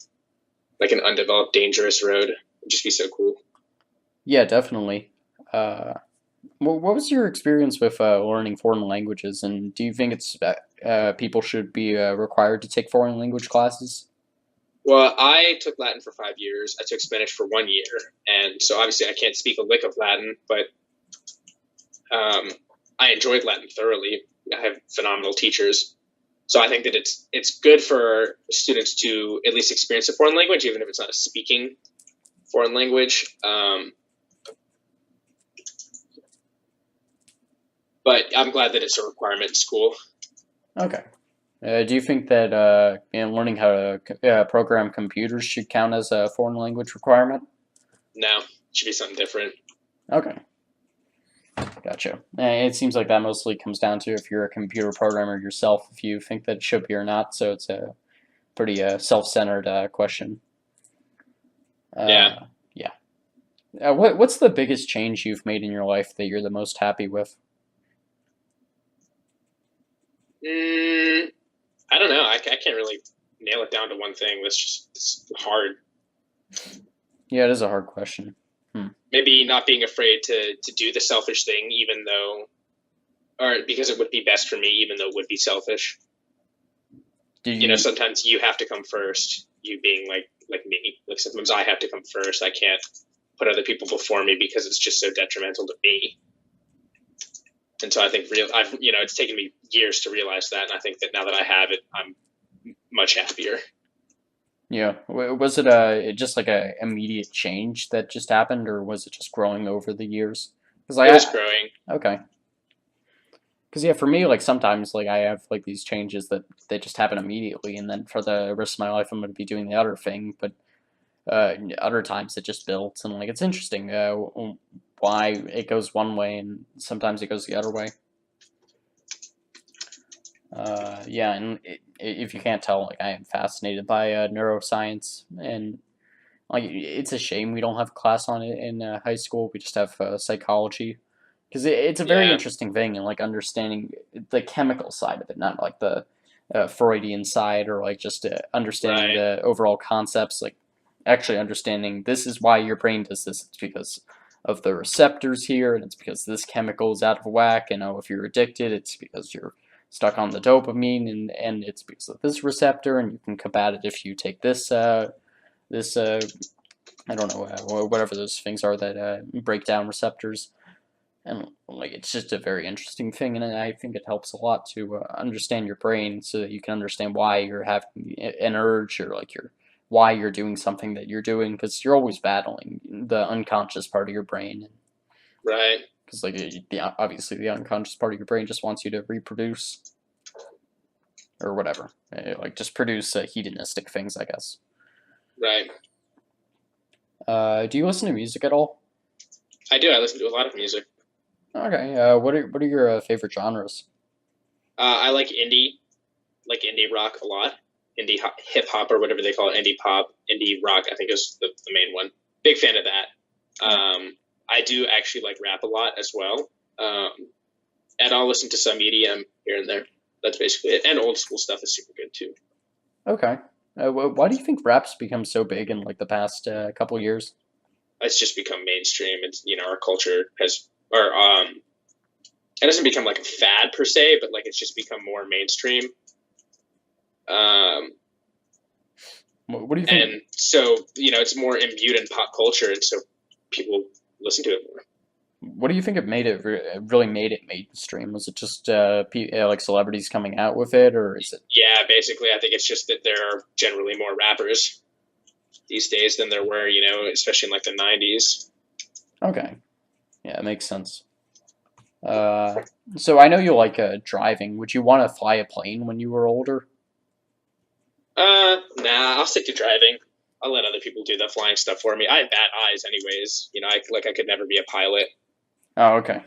like an undeveloped, dangerous road. It'd just be so cool. Yeah, definitely. What was your experience with learning foreign languages, and do you think it's people should be required to take foreign language classes? Well, I took Latin for 5 years. I took Spanish for 1 year, and so obviously I can't speak a lick of Latin, but I enjoyed Latin thoroughly. I have phenomenal teachers. So I think that it's good for students to at least experience a foreign language, even if it's not a speaking foreign language. But I'm glad that it's a requirement in school. Okay. Do you think that learning how to program computers should count as a foreign language requirement? No, it should be something different. Okay. Gotcha. It seems like that mostly comes down to if you're a computer programmer yourself, if you think that it should be or not. So it's a pretty self-centered question. Yeah. Yeah. What's the biggest change you've made in your life that you're the most happy with? I don't know. I can't really nail it down to one thing. It's hard. Yeah, it is a hard question. Maybe not being afraid to do the selfish thing, even though, or because it would be best for me, even though it would be selfish. Sometimes you have to come first. You being like me. Like sometimes I have to come first. I can't put other people before me because it's just so detrimental to me. And so I think it's taken me years to realize that, and I think that now that I have it, I'm much happier. Yeah. Was it just like a immediate change that just happened, or was it just growing over the years? Because It was growing. Okay. Because yeah, for me, like sometimes like I have like these changes that they just happen immediately, and then for the rest of my life I'm going to be doing the other thing. But other times it just builds, and like it's interesting why it goes one way and sometimes it goes the other way. Yeah, and if you can't tell, like I am fascinated by neuroscience, and like it's a shame we don't have a class on it in high school. We just have psychology, because it's a very Yeah. interesting thing, and like understanding the chemical side of it, not like the Freudian side, or like just understanding Right. the overall concepts, like actually understanding this is why your brain does this. It's because of the receptors here, and it's because this chemical is out of whack, and if you're addicted, it's because you're stuck on the dopamine, and it's because of this receptor, and you can combat it if you take this I don't know whatever those things are that break down receptors, and like it's just a very interesting thing, and I think it helps a lot to understand your brain so that you can understand why you're having an urge, or like why you're doing something that you're doing, because you're always battling the unconscious part of your brain, Right. because like obviously the unconscious part of your brain just wants you to reproduce or whatever, like just produce hedonistic things, I guess. Right. Do you listen to music at all? I do. I listen to a lot of music. Okay. What are your favorite genres? I like indie rock a lot. Indie hip hop or whatever they call it. Indie pop, indie rock. I think is the main one. Big fan of that. I do actually like rap a lot as well. And I'll listen to some EDM here and there. That's basically it. And old school stuff is super good too. Okay. Why do you think rap's become so big in like the past couple years? it's just become mainstream. It's, our culture has, or it doesn't become like a fad per se, but like it's just become more mainstream. What do you think? And so, it's more imbued in pop culture, and so people listen to it more. What do you think it really made it mainstream? Was it just like celebrities coming out with it, or is it? Yeah, basically, I think it's just that there are generally more rappers these days than there were, especially in like the 90s. Okay, yeah, it makes sense. So I know you like driving. Would you want to fly a plane when you were older? Nah, I'll stick to driving. I'll let other people do the flying stuff for me. I have bad eyes anyways. I could never be a pilot Oh, okay.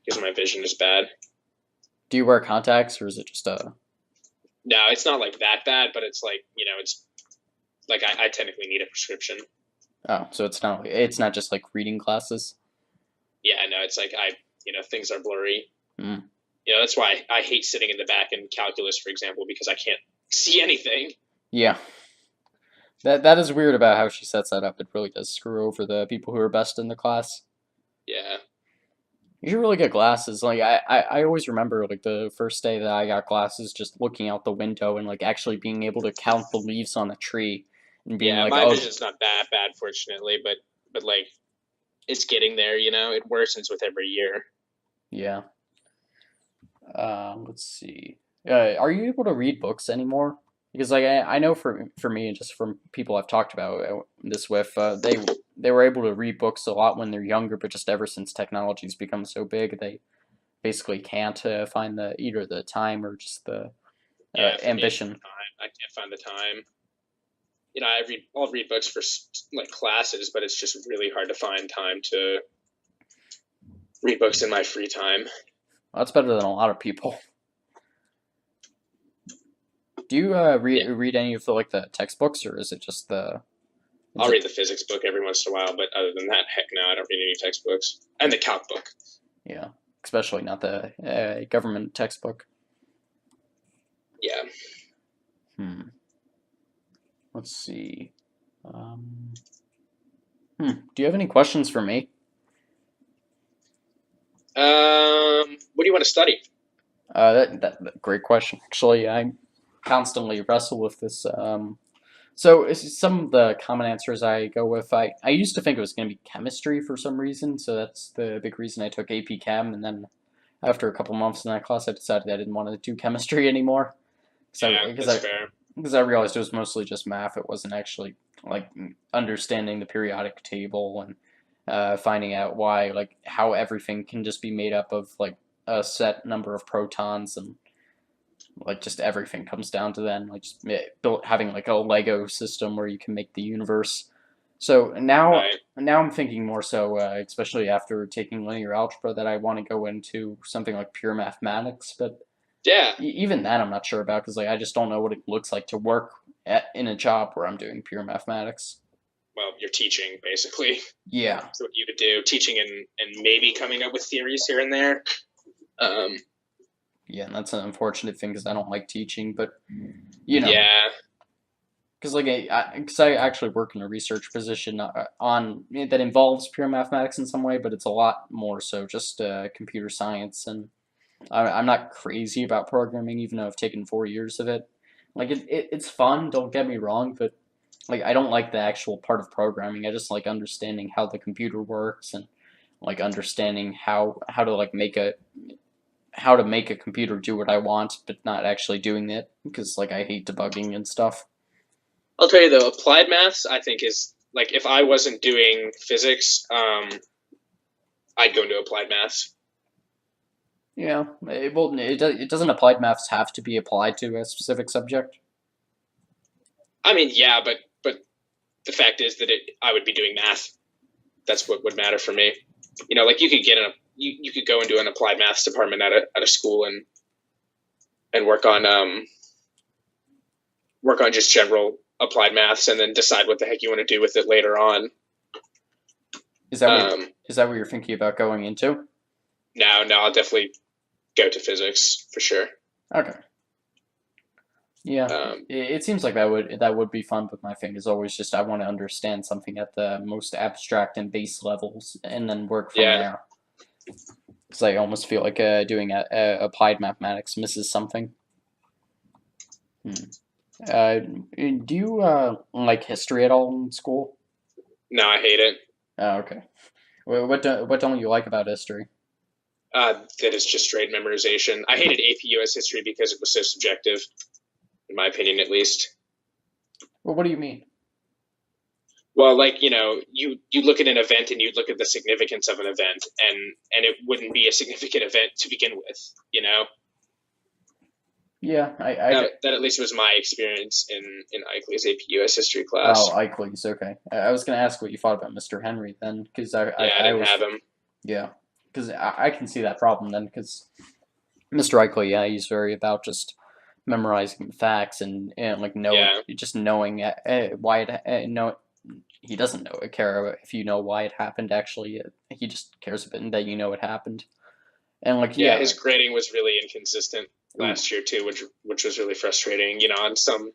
because my vision is bad. Do you wear contacts, or is it just a? No, it's not like that bad, but it's like, it's like I technically need a prescription. Oh, so it's not just like reading glasses. Yeah, no, it's like things are blurry. Mm. That's why I hate sitting in the back in calculus, for example, because I can't see anything. Yeah. That is weird about how she sets that up. It really does screw over the people who are best in the class. Yeah. You should really get glasses. Like I always remember like the first day that I got glasses, just looking out the window and like actually being able to count the leaves on a tree and being Yeah, like, my oh, vision's not that bad, fortunately, but like it's getting there. It worsens with every year. yeah. Let's see. Are you able to read books anymore? Because like I know for me and just from people I've talked about this with, they were able to read books a lot when they're younger, but just ever since technology's become so big, they basically can't find either the time or just the Yeah, for ambition. me, I can't find the time. I'll read books for like classes, but it's just really hard to find time to read books in my free time. Well, that's better than a lot of people. Do you read any of the textbooks, or is it just the? I'll read the physics book every once in a while, but other than that, heck no, I don't read any textbooks. And the calc book. Yeah, especially not the government textbook. Yeah. Let's see. Do you have any questions for me? What do you want to study? That great question. Actually, I constantly wrestle with this. So some of the common answers I go with. I used to think it was going to be chemistry for some reason, so that's the big reason I took AP Chem, and then after a couple months in that class, I decided I didn't want to do chemistry anymore. That's fair. Because I realized it was mostly just math. It wasn't actually like understanding the periodic table and finding out why, like how everything can just be made up of like a set number of protons and like just everything comes down to then like just having like a Lego system where you can make the universe. So now I'm thinking more so, especially after taking linear algebra, that I want to go into something like pure mathematics. But yeah, even that I'm not sure about because like I just don't know what it looks like to work in a job where I'm doing pure mathematics. Well, you're teaching basically. Yeah. That's what you would do, teaching and maybe coming up with theories here and there. Yeah, and that's an unfortunate thing because I don't like teaching, but yeah, because I actually work in a research position on that involves pure mathematics in some way, but it's a lot more so just computer science, and I'm not crazy about programming, even though I've taken 4 years of it. Like it's fun, don't get me wrong, but like I don't like the actual part of programming. I just like understanding how the computer works and like understanding how to like make a computer do what I want, but not actually doing it because like I hate debugging and stuff. I'll tell you though, applied maths I think is like if I wasn't doing physics, I'd go into applied maths. Yeah, it doesn't applied maths have to be applied to a specific subject? I mean, yeah, but the fact is that I would be doing math. That's what would matter for me. Like you could you could go into an applied maths department at a school and work on just general applied maths and then decide what the heck you want to do with it later on. Is that what you're thinking about going into? No, I'll definitely go to physics for sure. Okay. Yeah, Um, it seems like that would be fun, but my thing is always just I want to understand something at the most abstract and base levels, and then work from yeah, there. Because I almost feel like doing applied mathematics misses something. Hmm. Uh, do you like history at all in school? no, I hate it. Oh, okay. What don't you like about history? That is just straight memorization. I hated AP US history because it was so subjective, in my opinion, at least. Well, what do you mean? Well, like you look at an event and you look at the significance of an event, and it wouldn't be a significant event to begin with. Yeah, That at least was my experience in Eichley's AP US history oh, class. Eichley's okay. I was gonna ask what you thought about Mr. Henry then, because Yeah, I I didn't always have him. yeah, because I can see that problem then, because Mr. Eichley, yeah, he's very about just memorizing facts and like Yeah, just knowing why it no he doesn't care if you know why it happened actually. He just cares about that you know it happened. And like yeah. yeah, His grading was really inconsistent ooh, last year too, which was really frustrating. On some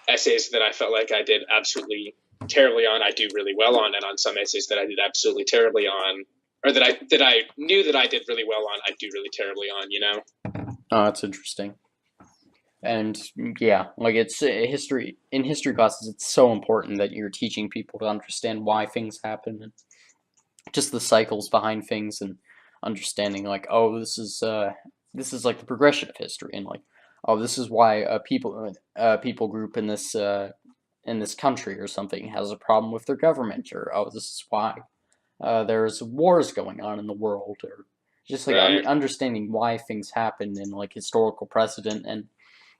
essays that I felt like I did absolutely terribly on, I do really well on, and on some essays that I did absolutely terribly on, or that I knew that I did really well on, I do really terribly on. oh, that's interesting. And yeah, like it's history in history classes. It's so important that you're teaching people to understand why things happen and just the cycles behind things and understanding like oh this is like the progression of history and like oh this is why a people group in this country or something has a problem with their government or oh this is why there's wars going on in the world or just like Right. understanding why things happen and like historical precedent and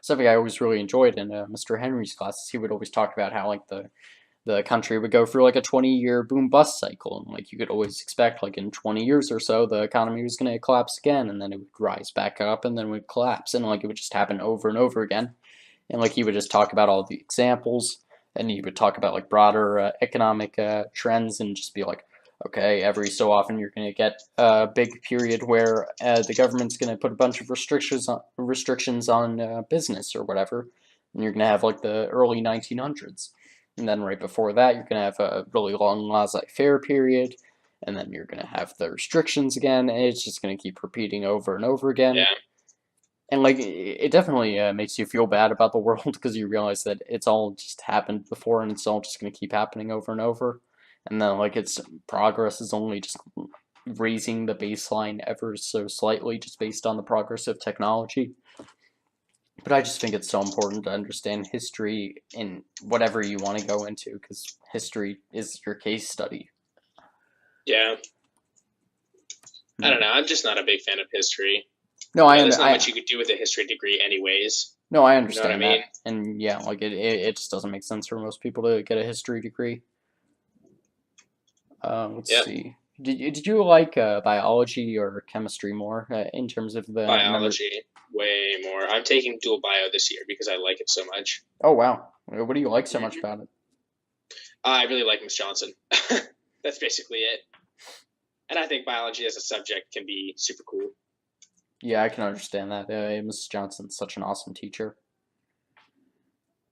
something I always really enjoyed in Mr. Henry's classes. He would always talk about how like the country would go through like a 20-year boom bust cycle and like you could always expect like in 20 years or so the economy was going to collapse again and then it would rise back up and then it would collapse and like it would just happen over and over again and like he would just talk about all the examples and he would talk about like broader economic trends and just be like okay every so often you're going to get a big period where the government's going to put a bunch of restrictions on business or whatever and you're going to have like the early 1900s and then right before that, you're going to have a really long laissez-faire period. And then you're going to have the restrictions again. And it's just going to keep repeating over and over again. Yeah. And like, it definitely makes you feel bad about the world because you realize that it's all just happened before and it's all just going to keep happening over and over. And then like its progress is only just raising the baseline ever so slightly just based on the progress of technology. But I just think it's so important to understand history in whatever you want to go into because history is your case study. Yeah. I don't Hmm. know. I'm just not a big fan of history. No, There's not much you could do with a history degree, anyways. no, I You know what I understand mean? that, and yeah, like it just doesn't make sense for most people to get a history degree. Let's Yep. see. Did you like biology or chemistry more in terms of the member? Biology, way more. I'm taking dual bio this year because I like it so much. Oh wow, what do you like so much Hmm. about it? I really like Miss Johnson. That's basically it. And I think biology as a subject can be super cool. Yeah, I can understand that. Mrs. Johnson's such an awesome teacher,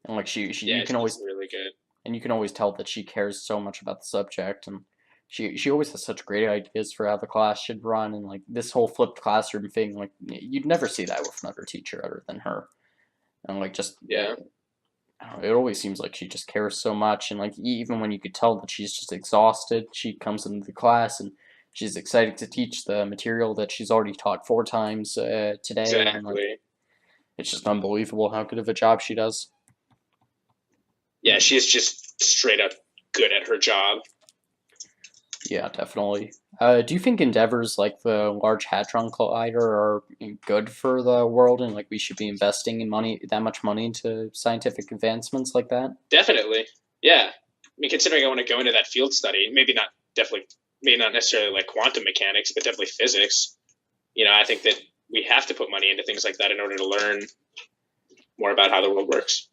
and like she Yeah, you can she's always really good. and you can always tell that she cares so much about the subject and she always has such great ideas for how the class should run and like this whole flipped classroom thing like you'd never see that with another teacher other than her and like just Yeah. I don't know, it always seems like she just cares so much and like even when you could tell that she's just exhausted she comes into the class and she's excited to teach the material that she's already taught 4 times today and like Exactly. it's just unbelievable how good of a job she does. Yeah, she's just straight up good at her job. Yeah, definitely. Do you think endeavors like the Large Hadron Collider are good for the world, and like we should be investing in that much money into scientific advancements like that? Definitely. Yeah. I mean, considering I want to go into that field study, maybe not necessarily like quantum mechanics, but definitely physics. I think that we have to put money into things like that in order to learn more about how the world works.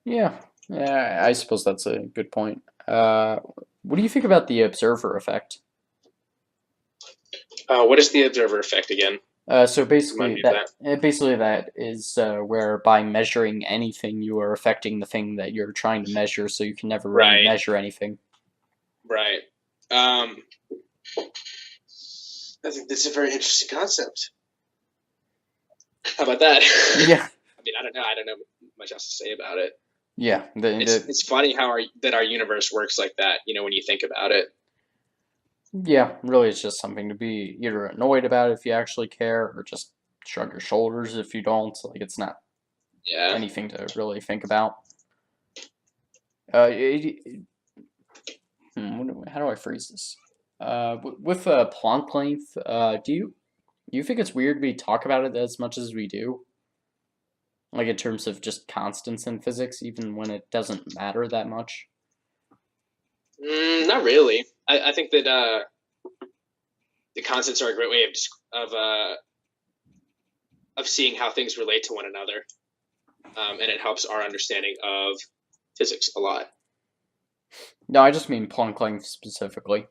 Yeah, yeah, I suppose that's a good point. What do you think about the observer effect? What is the observer effect again? So Remind basically me of basically that is where by measuring anything you are affecting the thing that you're trying to measure, so you can never really Right. measure anything. Right. I think that's a very interesting concept. How about that? Yeah. I mean, I don't know. I don't know much else to say about it. Yeah. It's funny how our universe works like that. When you think about it. Yeah, really it's just something to be either annoyed about if you actually care, or just shrug your shoulders if you don't. Like it's not Yeah. anything to really think about. How do I phrase this? With Planck length, do you think it's weird we talk about it as much as we do? Like in terms of just constants in physics, even when it doesn't matter that much? Not really. I think that the constants are a great way of seeing how things relate to one another, and it helps our understanding of physics a lot. No, I just mean Planck length specifically.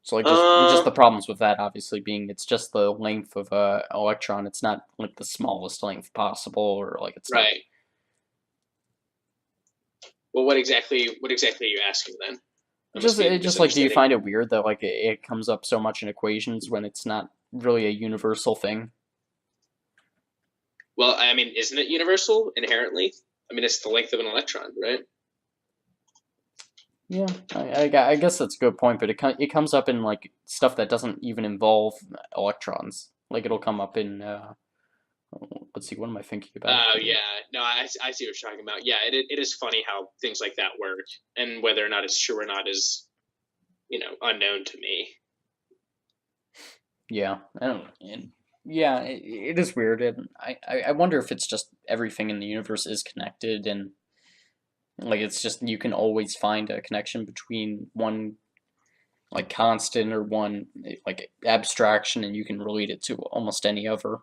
So like just the problems with that obviously being it's just the length of a electron. It's not like the smallest length possible, or like it's not. Right. Well, what exactly are you asking then? Just like, do you find it weird that like it comes up so much in equations when it's not really a universal thing? Well, I mean, isn't it universal inherently? I mean, it's the length of an electron, right? Yeah, I guess that's a good point, but it comes up in like stuff that doesn't even involve electrons. Like it'll come up in let's see, what am I thinking about? Oh, yeah. No, I see what you're talking about. Yeah, it is funny how things like that work, and whether or not it's true or not is, unknown to me. Yeah, I don't. Yeah, it is weird, and I wonder if it's just everything in the universe is connected, and like it's just you can always find a connection between one like constant or one like abstraction, and you can relate it to almost any other.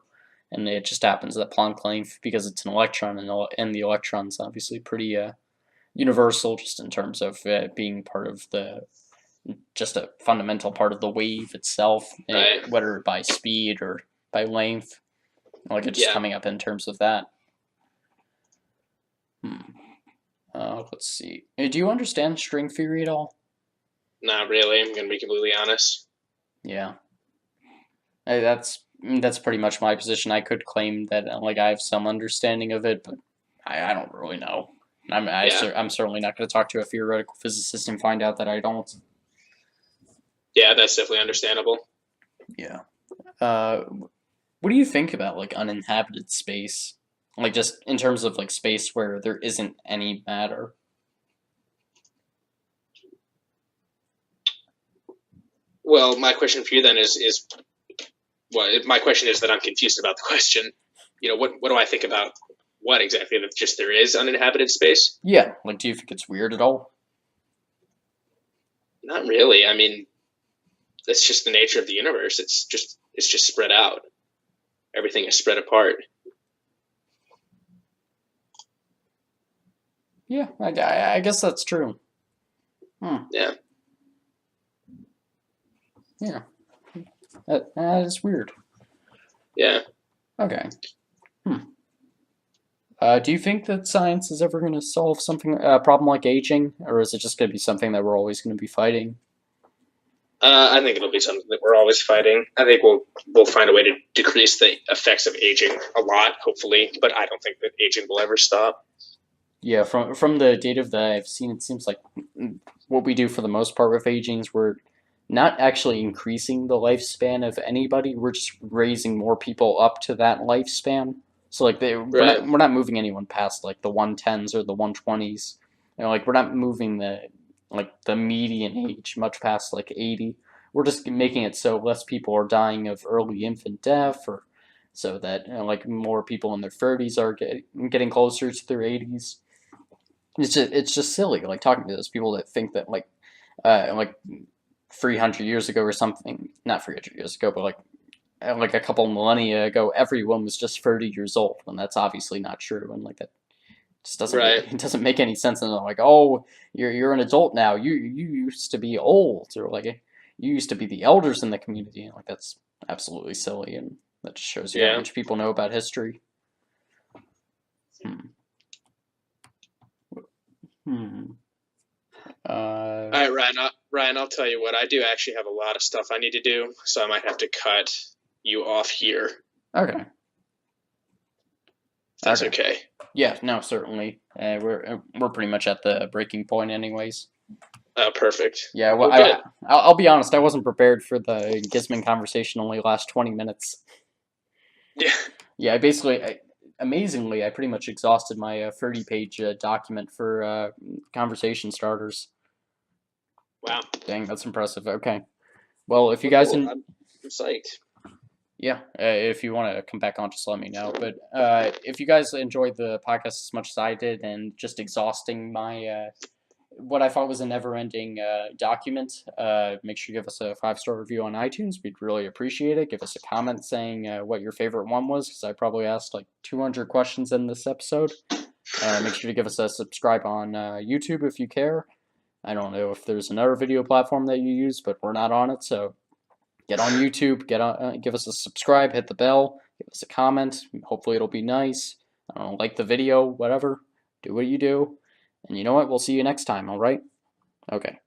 And it just happens that Planck length, because it's an electron, and the electron's obviously pretty universal, just in terms of being part of just a fundamental part of the wave itself, Right. whether by speed or by length, like it's just Yeah. coming up in terms of that. Let's see. Do you understand string theory at all? Not really. I'm gonna be completely honest. Yeah. That's pretty much my position. I could claim that like I have some understanding of it, but I don't really know. I'm certainly not going to talk to a theoretical physicist and find out that I don't. Yeah, that's definitely understandable. Yeah. What do you think about like uninhabited space? Like just in terms of like space where there isn't any matter. Well, my question for you then is well, my question is that I'm confused about the question. What do I think about what exactly that just there is uninhabited space? Yeah, like do you think it's weird at all? Not really. I mean, that's just the nature of the universe. It's just spread out. Everything is spread apart. Yeah, I guess that's true. Yeah. Yeah. That is weird. Yeah. Okay. Do you think that science is ever going to solve a problem like aging, or is it just going to be something that we're always going to be fighting? I think it'll be something that we're always fighting. I think we'll find a way to decrease the effects of aging a lot, hopefully, but I don't think that aging will ever stop. Yeah, from the data that I've seen, it seems like what we do for the most part with aging is we're not actually increasing the lifespan of anybody. We're just raising more people up to that lifespan. So like we're not moving anyone past like the 110s or the 120s. Like we're not moving the median age much past like 80. We're just making it so less people are dying of early infant death, or so that like more people in their 30s are getting closer to their 80s. It's just silly like talking to those people that think that like 300 years ago or something, not 300 years ago, but like a couple millennia ago, everyone was just 30 years old, and that's obviously not true, and like that just doesn't it doesn't make any sense. And they're like, oh, you're an adult now. You used to be old, or like you used to be the elders in the community, and like that's absolutely silly, and that just shows you how much people know about history. All right, Ryan, I'll tell you what. I do actually have a lot of stuff I need to do, so I might have to cut you off here. Okay. That's okay. Yeah, no, certainly. We're pretty much at the breaking point, anyways. Oh, perfect. Yeah, well, I'll be honest. I wasn't prepared for the Gizman conversation. Only last 20 minutes. Yeah. Yeah, amazingly, I pretty much exhausted my 30-page document for conversation starters. Wow. Dang, that's impressive. Okay. Well, if you guys... Cool. I'm psyched. Yeah, if you want to come back on, just let me know. But if you guys enjoyed the podcast as much as I did and just exhausting my... what I thought was a never-ending document, make sure you give us a 5-star review on iTunes. We'd really appreciate it. Give us a comment saying what your favorite one was, because I probably asked like 200 questions in this episode. Make sure to give us a subscribe on YouTube if you care. I don't know if there's another video platform that you use, but we're not on it, so get on YouTube, give us a subscribe, hit the bell, give us a comment. Hopefully it'll be nice. I don't know, like the video, whatever. Do what you do. And you know what? We'll see you next time, all right? Okay.